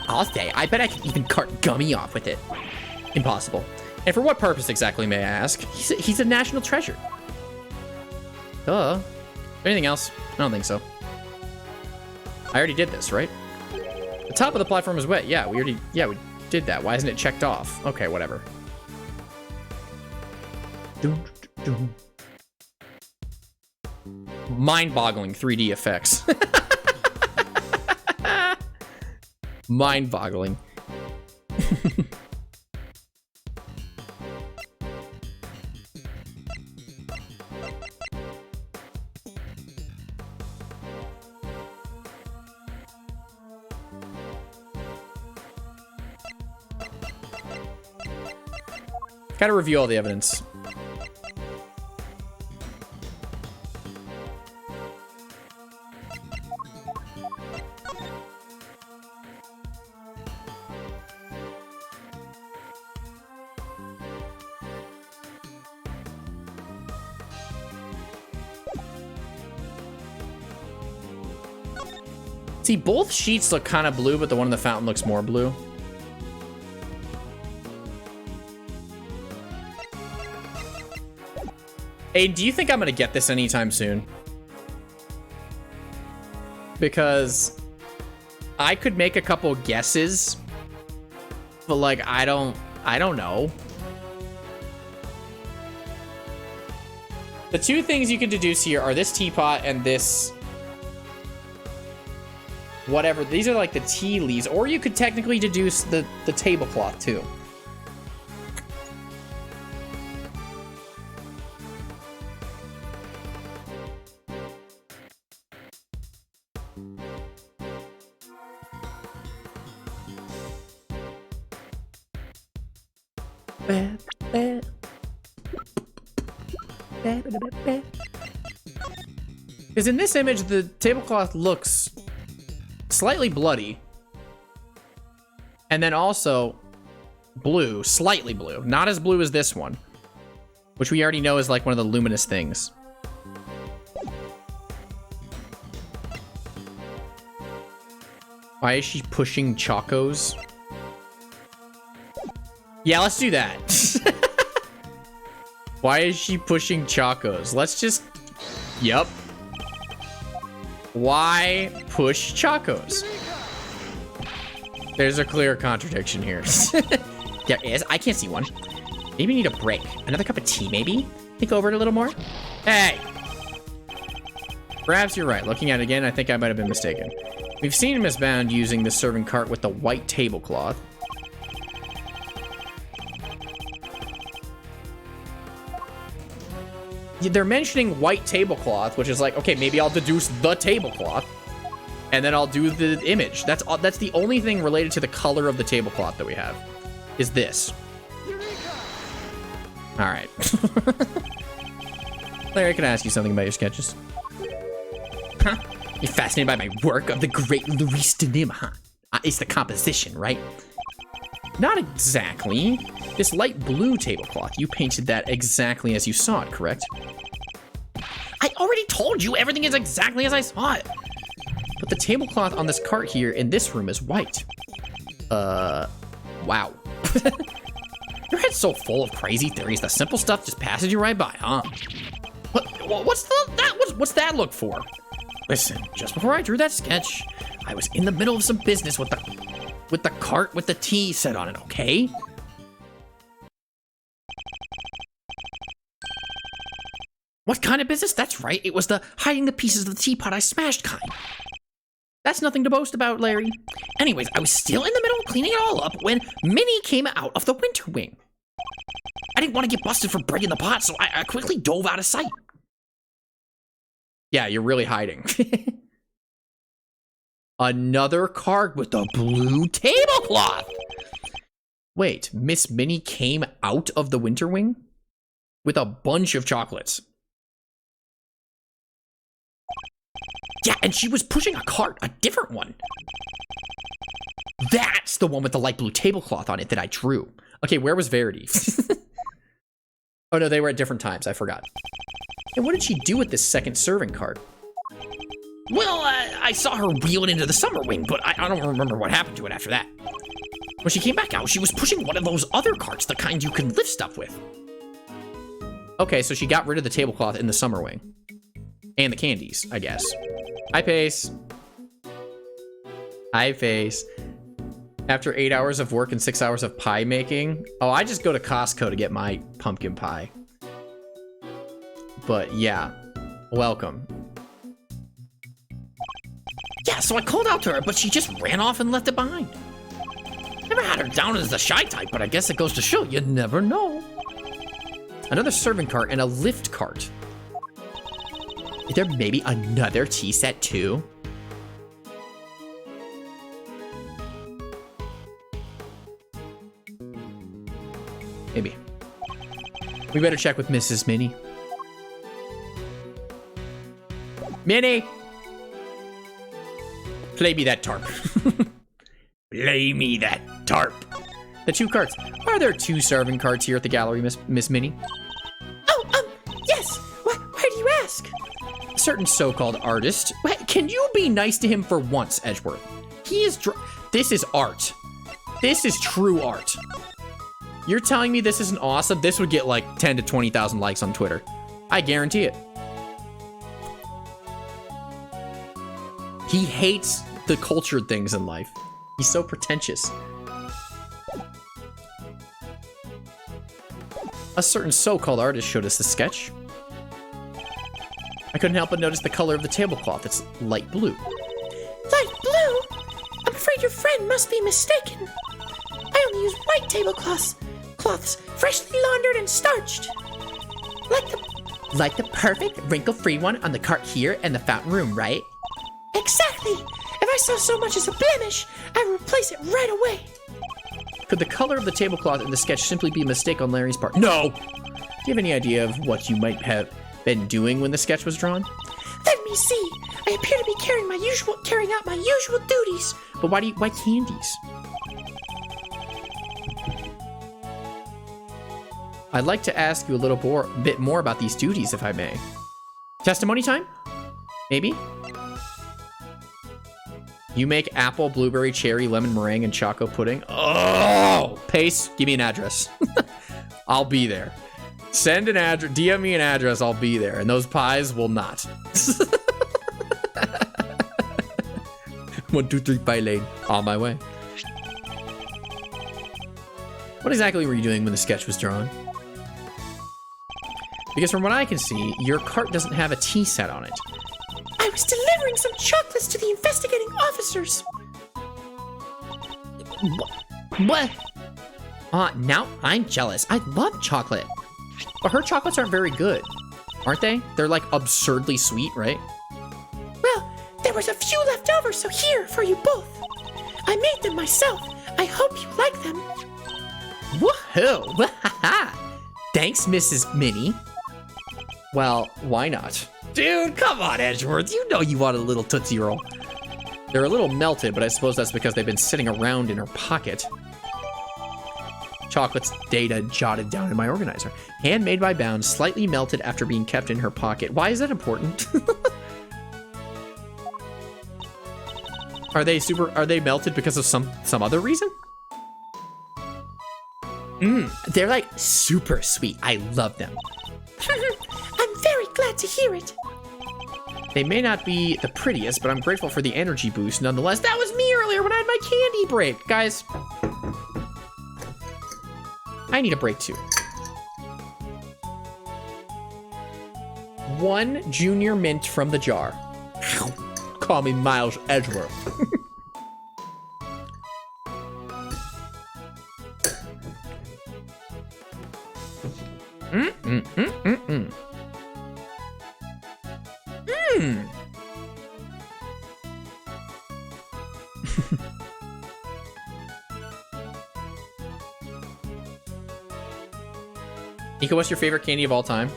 I'll say, I bet I could even cart Gummy off with it. Impossible. And for what purpose exactly, may I ask? He's a national treasure. Duh. Anything else? I don't think so. I already did this, right? The top of the platform is wet. Yeah, we did that. Why isn't it checked off? Okay, whatever. Mind-boggling 3D effects. Mind-boggling. Gotta review all the evidence. See, both sheets look kind of blue, but the one in the fountain looks more blue. Hey, do you think I'm gonna get this anytime soon? Because I could make a couple guesses, but like I don't know. The two things you can deduce here are this teapot and this whatever. These are like the tea leaves, or you could technically deduce the tablecloth too. Because in this image, the tablecloth looks slightly bloody. And then also blue, slightly blue. Not as blue as this one, which we already know is like one of the luminous things. Why is she pushing Chocos? Yeah, let's do that. Why is she pushing Chocos? Let's just... Yep. Why push Chocos? There's a clear contradiction here. There is. I can't see one. Maybe we need a break. Another cup of tea, maybe? Think over it a little more? Hey! Perhaps you're right. Looking at it again, I think I might have been mistaken. We've seen Miss Bound using the serving cart with the white tablecloth. They're mentioning white tablecloth, which is like, okay, maybe I'll deduce the tablecloth, and then I'll do the image. That's the only thing related to the color of the tablecloth that we have, is this. All right. Larry, can I ask you something about your sketches? Huh? You're fascinated by my work of the great Louis Denim, huh? It's the composition, right? Not exactly. This light blue tablecloth, you painted that exactly as you saw it, correct? I already told you everything is exactly as I saw it. But the tablecloth on this cart here in this room is white. Wow. Your head's so full of crazy theories, the simple stuff just passes you right by, huh? What's that look for? Listen, just before I drew that sketch, I was in the middle of some business with the cart with the tea set on it, okay? What kind of business? That's right, it was the hiding the pieces of the teapot I smashed kind. That's nothing to boast about, Larry. Anyways, I was still in the middle of cleaning it all up when Minnie came out of the winter wing. I didn't want to get busted for breaking the pot, so I quickly dove out of sight. Yeah, you're really hiding. Another card with a blue tablecloth. Wait, Miss Minnie came out of the winter wing with a bunch of chocolates. Yeah, and she was pushing a cart, a different one. That's the one with the light blue tablecloth on it that I drew. Okay, where was Verity? Oh no, they were at different times, I forgot. And what did she do with this second serving cart? Well, I saw her wheel it into the summer wing, but I don't remember what happened to it after that. When she came back out, she was pushing one of those other carts, the kind you can lift stuff with. Okay, so she got rid of the tablecloth in the summer wing. And the candies, I guess. Hi, Pace. Hi, Pace. After 8 hours of work and 6 hours of pie making. Oh, I just go to Costco to get my pumpkin pie. But yeah, welcome. Yeah, so I called out to her, but she just ran off and left it behind. Never had her down as the shy type, but I guess it goes to show you never know. Another serving cart and a lift cart. Is there maybe another tea set too? Maybe. We better check with Mrs. Minnie. Minnie! Play me that tarp. Play me that tarp. The 2 carts. Are there 2 serving carts here at the gallery, Miss Minnie? Oh, yes. Why do you ask? A certain so-called artist. Wait, can you be nice to him for once, Edgeworth? He is this is art. This is true art. You're telling me this isn't awesome? This would get like 10 to 20,000 likes on Twitter. I guarantee it. He hates the cultured things in life. He's so pretentious. A certain so-called artist showed us the sketch. I couldn't help but notice the color of the tablecloth. It's light blue. Light blue? I'm afraid your friend must be mistaken. I only use white tablecloths, freshly laundered and starched. Like the perfect wrinkle-free one on the cart here in the fountain room, right? Exactly. If I saw so much as a blemish, I would replace it right away. Could the color of the tablecloth in the sketch simply be a mistake on Larry's part? No! Do you have any idea of what you might have been doing when the sketch was drawn? Let me see. I appear to be carrying out my usual duties. But why candies? I'd like to ask you a bit more about these duties, if I may. Testimony time? Maybe? You make apple, blueberry, cherry, lemon meringue, and choco pudding. Oh! Pace, give me an address. I'll be there. Send an address, DM me an address, I'll be there. And those pies will not. 1, 2, 3 pie lane. On my way. What exactly were you doing when the sketch was drawn? Because from what I can see, your cart doesn't have a tea set on it. I was delivering some chocolates to the investigating officers. What? Now I'm jealous. I love chocolate. But her chocolates aren't very good, aren't they? They're like absurdly sweet, right? Well, there was a few left over, so here for you both. I made them myself. I hope you like them. Woohoo! Thanks, Mrs. Minnie. Well, why not? Dude, come on, Edgeworth. You know you want a little Tootsie Roll. They're a little melted, but I suppose that's because they've been sitting around in her pocket. Chocolate's data jotted down in my organizer. Handmade by Bound, slightly melted after being kept in her pocket. Why is that important? Are they melted because of some other reason? They're like super sweet. I love them. I'm very glad to hear it. They may not be the prettiest, but I'm grateful for the energy boost nonetheless. That was me earlier when I had my candy break. Guys, I need a break too. 1 junior mint from the jar. Call me Miles Edgeworth. Nico, what's your favorite candy of all time?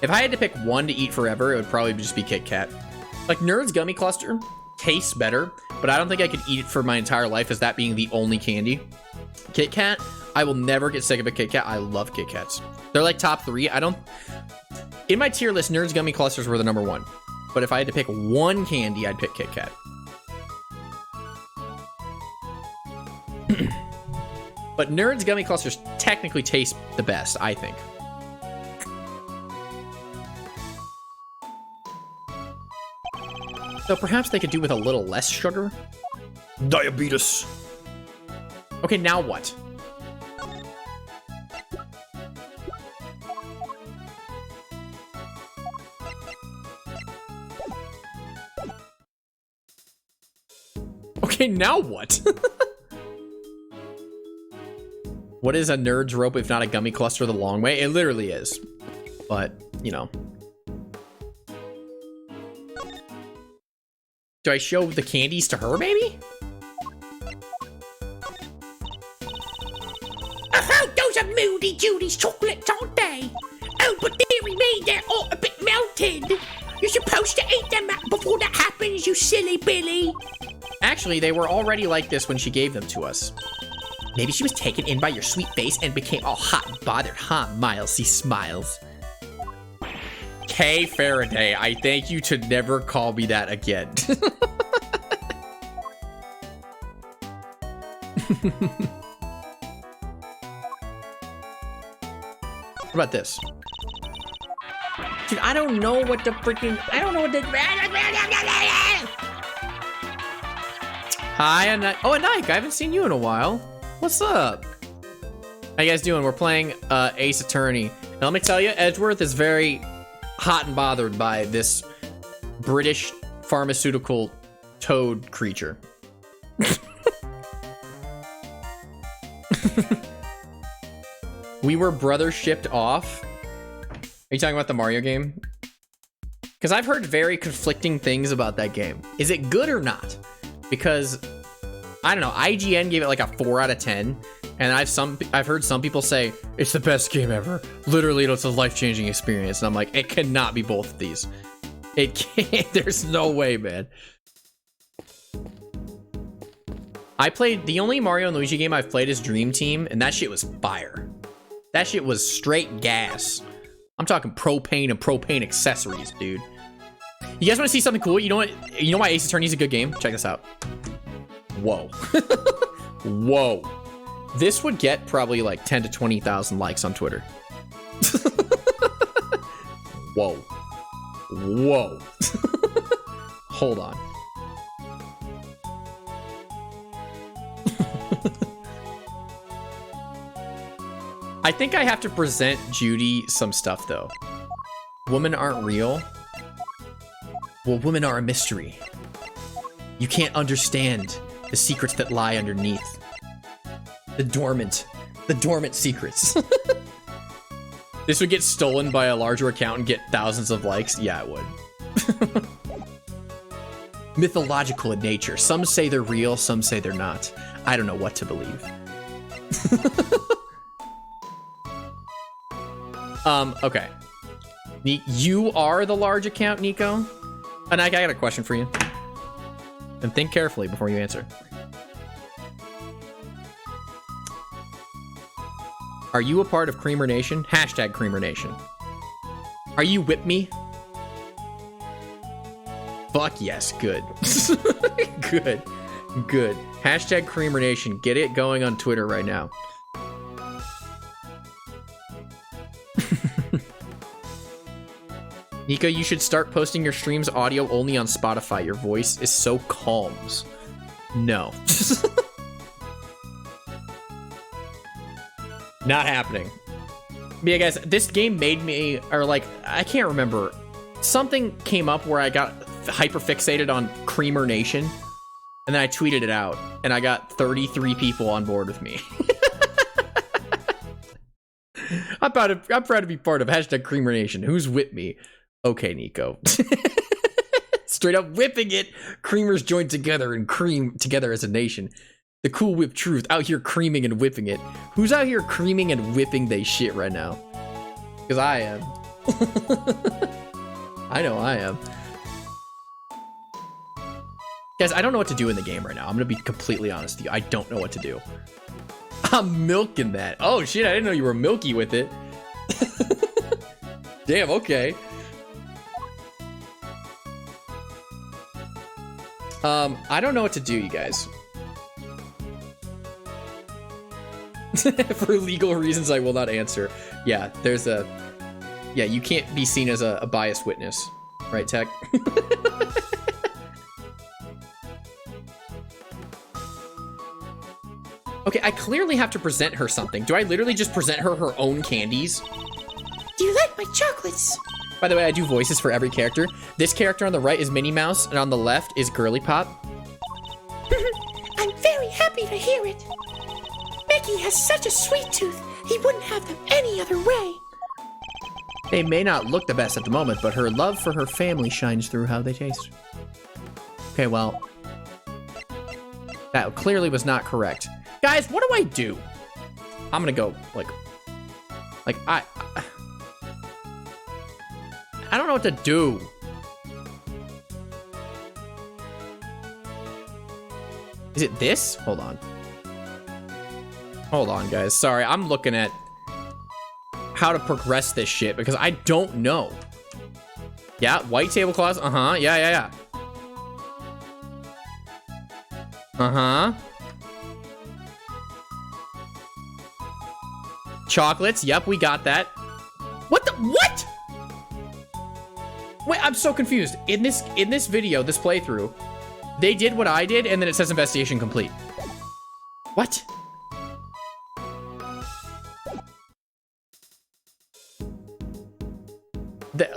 If I had to pick one to eat forever, it would probably just be Kit Kat. Like, Nerd's Gummy Cluster tastes better, but I don't think I could eat it for my entire life as that being the only candy. Kit Kat, I will never get sick of a Kit Kat. I love Kit Kats. They're like top 3. In my tier list, Nerd's Gummy Clusters were the number 1. But if I had to pick one candy, I'd pick Kit Kat. But Nerd's Gummy Clusters technically taste the best, I think. So perhaps they could do with a little less sugar? Diabetes. Okay, now what? Okay, now what? What is a nerd's rope if not a gummy cluster the long way? It literally is. But, you know. Do I show the candies to her, maybe? Oh, those are Moody Judy's chocolates, aren't they? silly Billy. Actually, they were already like this when she gave them to us. Maybe she was taken in by your sweet face and became all hot and bothered, huh, Miles? He smiles. Kay Faraday, I thank you to never call me that again. What about this? Dude, I don't know what the freaking... I don't know what the... Hi, Anike. Oh, Anike, I haven't seen you in a while. What's up? How you guys doing? We're playing Ace Attorney. Now, let me tell you, Edgeworth is very hot and bothered by this British pharmaceutical toad creature. We were brother shipped off. Are you talking about the Mario game? Because I've heard very conflicting things about that game. Is it good or not? Because I don't know, IGN gave it like a 4 out of 10, and I've heard some people say it's the best game ever. Literally, it's a life-changing experience. And I'm like, it cannot be both of these. It can't. There's no way, man. I played the only Mario and Luigi game I've played is Dream Team, and that shit was fire. That shit was straight gas. I'm talking propane and propane accessories, dude. You guys want to see something cool? You know what? You know why Ace Attorney is a good game? Check this out. Whoa. Whoa. This would get probably like 10 to 20,000 likes on Twitter. Whoa. Whoa. Hold on. I think I have to present Judy some stuff, though. Women aren't real. Well, women are a mystery. You can't understand the secrets that lie underneath. The dormant secrets. This would get stolen by a larger account and get thousands of likes. Yeah, it would. Mythological in nature. Some say they're real, some say they're not. I don't know what to believe. Okay. You are the large account, Nico? And I got a question for you. And think carefully before you answer. Are you a part of Creamer Nation? Hashtag Creamer Nation. Are you with me? Fuck yes, good. Good. Good. Hashtag Creamer Nation. Get it going on Twitter right now. Nico, you should start posting your streams audio only on Spotify. Your voice is so calms. No. Not happening. But yeah, guys, this game made me, or like, I can't remember. Something came up where I got hyper fixated on Creamer Nation, and then I tweeted it out, and I got 33 people on board with me. I'm proud to be part of hashtag Creamer Nation. Who's with me? Okay, Nico. Straight up whipping it. Creamers joined together and cream together as a nation. The cool whip truth out here creaming and whipping it. Who's out here creaming and whipping they shit right now? Because I am. I know I am. Guys, I don't know what to do in the game right now. I'm going to be completely honest with you. I don't know what to do. I'm milking that. Oh shit, I didn't know you were milky with it. Damn, okay. I don't know what to do, you guys. For legal reasons, I will not answer. Yeah, there's a... Yeah, you can't be seen as a biased witness. Right, Tech? Okay, I clearly have to present her something. Do I literally just present her her own candies? Do you like my chocolates? By the way, I do voices for every character. This character on the right is Minnie Mouse, and on the left is Girly Pop. I'm very happy to hear it. Mickey has such a sweet tooth, he wouldn't have them any other way. They may not look the best at the moment, but her love for her family shines through how they taste. Okay, well, that clearly was not correct. Guys, what do I do? I'm gonna go, like I don't know what to do. Is it this? Hold on. Hold on, guys. Sorry, I'm looking at how to progress this shit because I don't know. Yeah, white tablecloths. Uh-huh. Yeah. Uh-huh. Chocolates. Yep, we got that. What the? What? Wait, I'm so confused. In this video, this playthrough, they did what I did, and then it says investigation complete. What?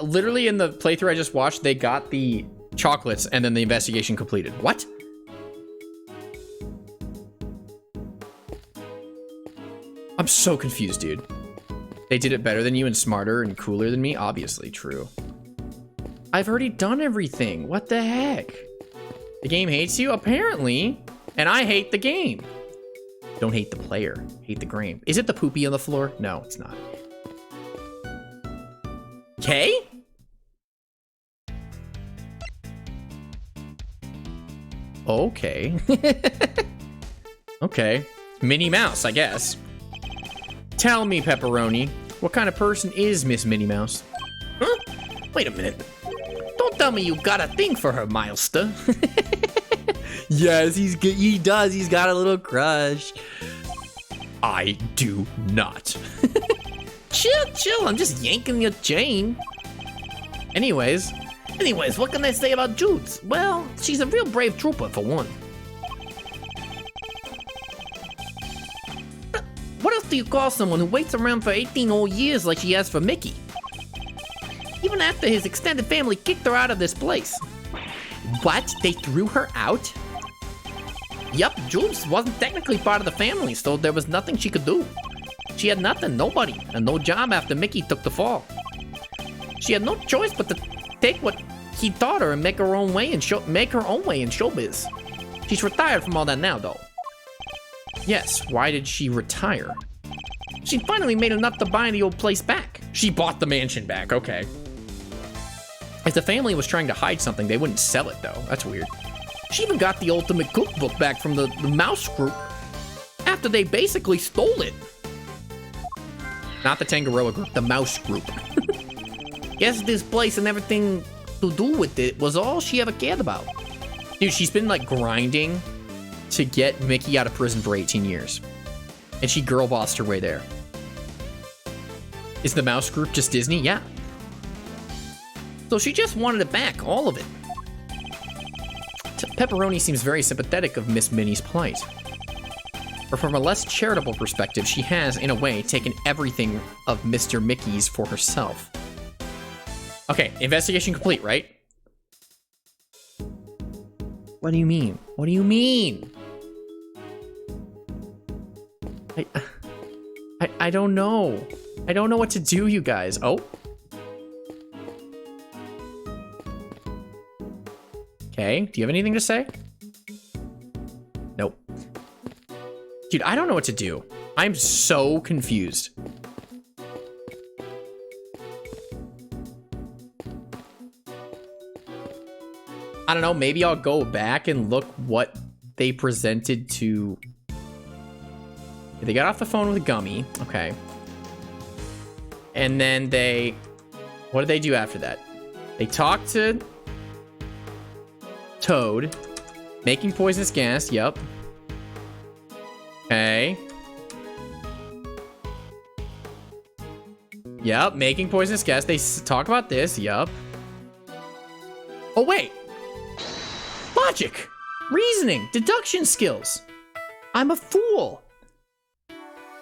Literally in the playthrough I just watched, they got the chocolates, and then the investigation completed. What? I'm so confused, dude. They did it better than you and smarter and cooler than me? Obviously, true. I've already done everything. What the heck? The game hates you? Apparently. And I hate the game. Don't hate the player. Hate the game. Is it the poopy on the floor? No, it's not. Okay? Okay. Okay. Minnie Mouse, I guess. Tell me, Pepperoni, what kind of person is Miss Minnie Mouse? Huh? Wait a minute. Don't tell me you got a thing for her, Milester. Yes, he does. He's got a little crush. I do not. Chill. I'm just yanking your chain. Anyways, what can I say about Judes? Well, she's a real brave trooper, for one. What else do you call someone who waits around for 18 whole years like she has for Mickey? Even after his extended family kicked her out of this place. what? They threw her out? Yup, Jules wasn't technically part of the family, so there was nothing she could do. She had nothing, nobody, and no job after Mickey took the fall. She had no choice but to take what he taught her and make her own way in showbiz. She's retired from all that now, though. Yes, why did she retire? She finally made enough to buy the old place back. She bought the mansion back, okay. If the family was trying to hide something, they wouldn't sell it, though. That's weird. She even got the ultimate cookbook back from the mouse group after they basically stole it. Not the Tangaroa group, the mouse group. Guess this place and everything to do with it was all she ever cared about. Dude, she's been like grinding to get Mickey out of prison for 18 years. And she girl bossed her way there. Is the mouse group just Disney? Yeah. So she just wanted it back, all of it. Pepperoni seems very sympathetic of Miss Minnie's plight. Or from a less charitable perspective, she has, in a way, taken everything of Mr. Mickey's for herself. Okay, investigation complete, right? What do you mean? What do you mean? I don't know. I don't know what to do, you guys. Oh. Okay, do you have anything to say? Nope. Dude, I don't know what to do. I'm so confused. I don't know, maybe I'll go back and look what they presented to... They got off the phone with Gummy, okay. And then they... What did they do after that? They talked to Toad, making poisonous gas, yep. Okay. Yep, making poisonous gas. They talk about this, yep. Oh, wait. Logic, reasoning, deduction skills. I'm a fool.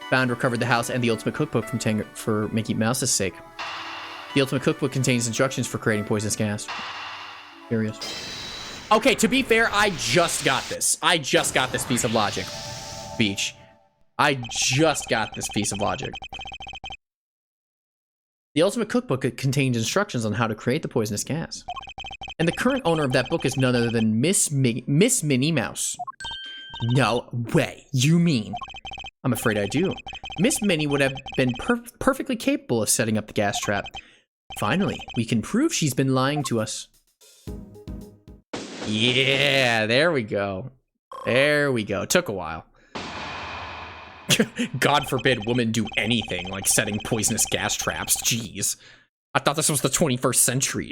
Found, recovered the house and the ultimate cookbook for Mickey Mouse's sake. The ultimate cookbook contains instructions for creating poisonous gas. Curious. Okay, to be fair, I just got this. I just got this piece of logic. Beach. I just got this piece of logic. The ultimate cookbook contains instructions on how to create the poisonous gas. And the current owner of that book is none other than Miss Minnie Mouse. No way. You mean? I'm afraid I do. Miss Minnie would have been perfectly capable of setting up the gas trap. Finally, we can prove she's been lying to us. Yeah, there we go. There we go. Took a while. God forbid women do anything like setting poisonous gas traps. Jeez. I thought this was the 21st century.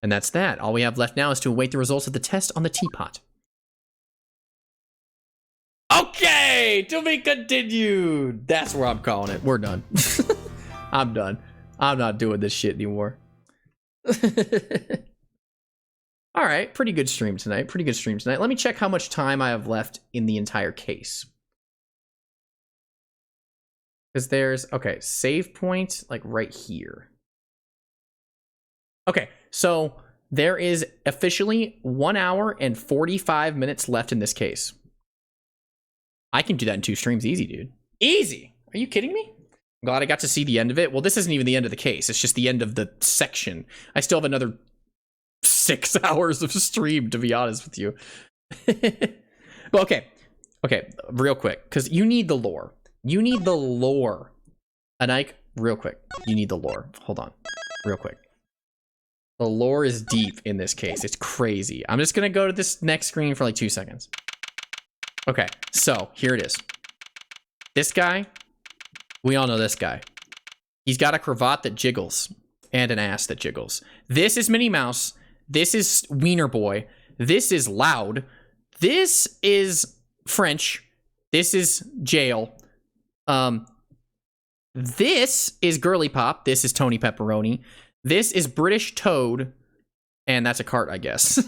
And that's that. All we have left now is to await the results of the test on the teapot. Okay, to be continued. That's where I'm calling it. We're done. I'm done. I'm not doing this shit anymore. All right, pretty good stream tonight. Pretty good stream tonight. Let me check how much time I have left in the entire case. Because there's, okay, save point, like right here. Okay, so there is officially 1 hour and 45 minutes left in this case. I can do that in 2 streams easy, dude. Easy! Are you kidding me? I'm glad I got to see the end of it. Well, this isn't even the end of the case. It's just the end of the section. I still have another 6 hours of stream, to be honest with you. But okay, real quick, because you need the lore. You need the lore. Ike, real quick. You need the lore. Hold on, real quick. The lore is deep in this case. It's crazy. I'm just gonna go to this next screen for like 2 seconds. Okay, so here it is. This guy, we all know this guy. He's got a cravat that jiggles and an ass that jiggles. This is Minnie Mouse. This is Wiener Boy. This is Loud. This is French. This is Jail. This is Girly Pop. This is Tony Pepperoni. This is British Toad. And that's a cart, I guess.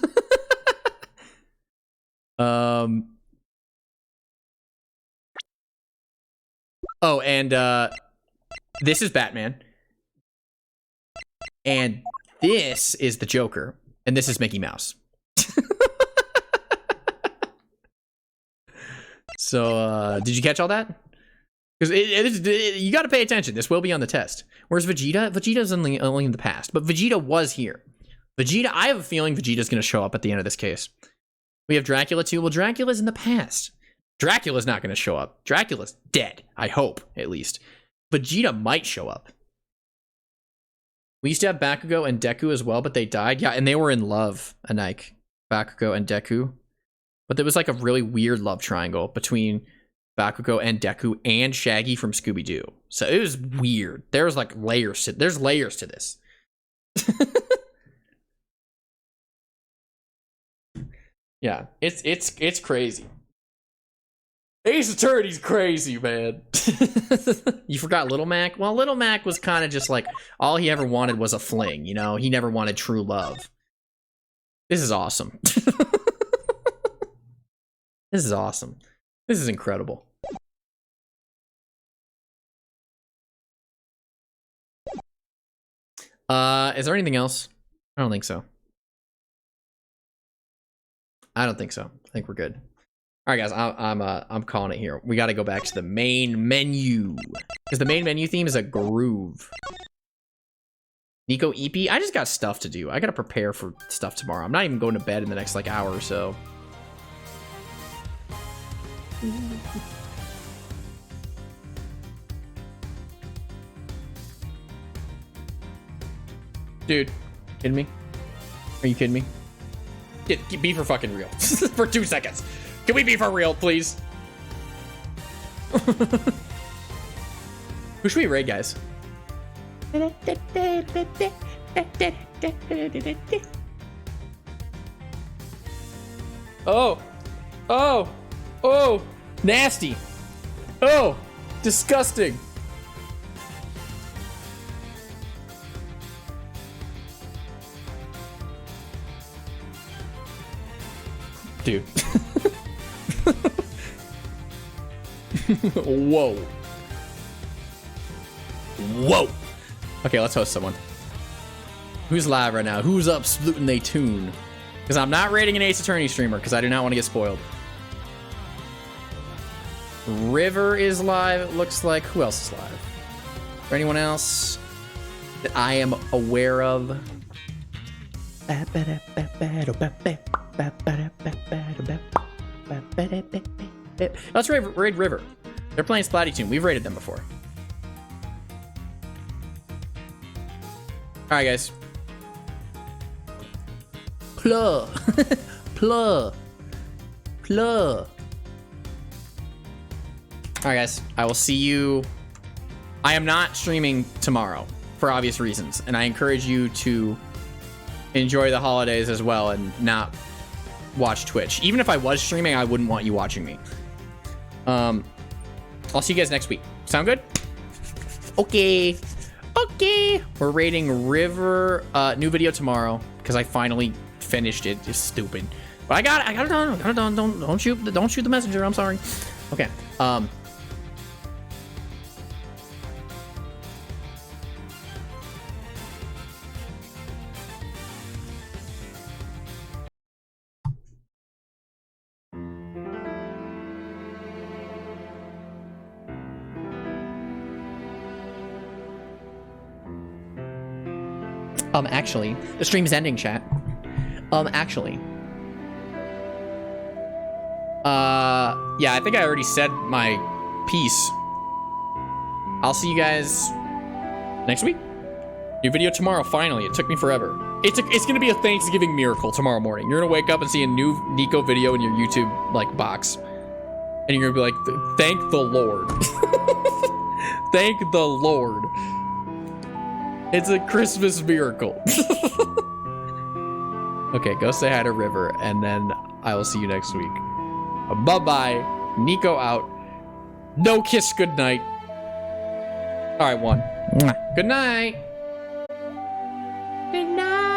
Oh, and this is Batman. And this is the Joker. And this is Mickey Mouse. So, did you catch all that? Because you got to pay attention. This will be on the test. Where's Vegeta? Vegeta's only in the past. But Vegeta was here. Vegeta, I have a feeling Vegeta's going to show up at the end of this case. We have Dracula too. Well, Dracula's in the past. Dracula's not going to show up. Dracula's dead. I hope, at least. Vegeta might show up. We used to have Bakugo and Deku as well, but they died. Yeah, and they were in love, Anike. Bakugo and Deku. But there was like a really weird love triangle between Bakugo and Deku and Shaggy from Scooby-Doo. So it was weird. There's like layers to this. Yeah, it's crazy. Ace Attorney's crazy, man. You forgot Little Mac? Well, Little Mac was kind of just like, all he ever wanted was a fling, you know? He never wanted true love. This is awesome. This is awesome. This is incredible. Is there anything else? I don't think so. I don't think so. I think we're good. All right, guys, I'm calling it here. We got to go back to the main menu because the main menu theme is a groove. Nico EP, I just got stuff to do. I got to prepare for stuff tomorrow. I'm not even going to bed in the next like hour or so. Dude, kidding me? Are you kidding me? Be for fucking real. For 2 seconds. Can we be for real, please? Who should we raid, guys? Oh. Oh. Oh. Nasty. Oh. Disgusting. Dude. Whoa. Whoa. Okay, let's host someone. Who's live right now? Who's up splooting they tune? Because I'm not rating an Ace Attorney streamer because I do not want to get spoiled. River is live, it looks like. Who else is live? Is there anyone else that I am aware of? Let's raid River. They're playing Splatty Tune. We've raided them before. Alright, guys. Plug. Plug. Plur. All right, guys. I will see you. I am not streaming tomorrow for obvious reasons, and I encourage you to enjoy the holidays as well and not watch Twitch. Even if I was streaming, I wouldn't want you watching me. I'll see you guys next week. Sound good? Okay. Okay. We're rating River. New video tomorrow because I finally finished it. It's stupid, but I got it done. Don't shoot the messenger. I'm sorry. Okay. Actually, the stream's ending, chat. Actually. Yeah, I think I already said my piece. I'll see you guys next week. New video tomorrow, finally. It took me forever. It's gonna be a Thanksgiving miracle tomorrow morning. You're gonna wake up and see a new Nico video in your YouTube, like, box. And you're gonna be like, thank the Lord. Thank the Lord. It's a Christmas miracle. Okay, go say hi to River, and then I will see you next week. Bye-bye. Nico out. No kiss goodnight. All right, one. Good night. Good night.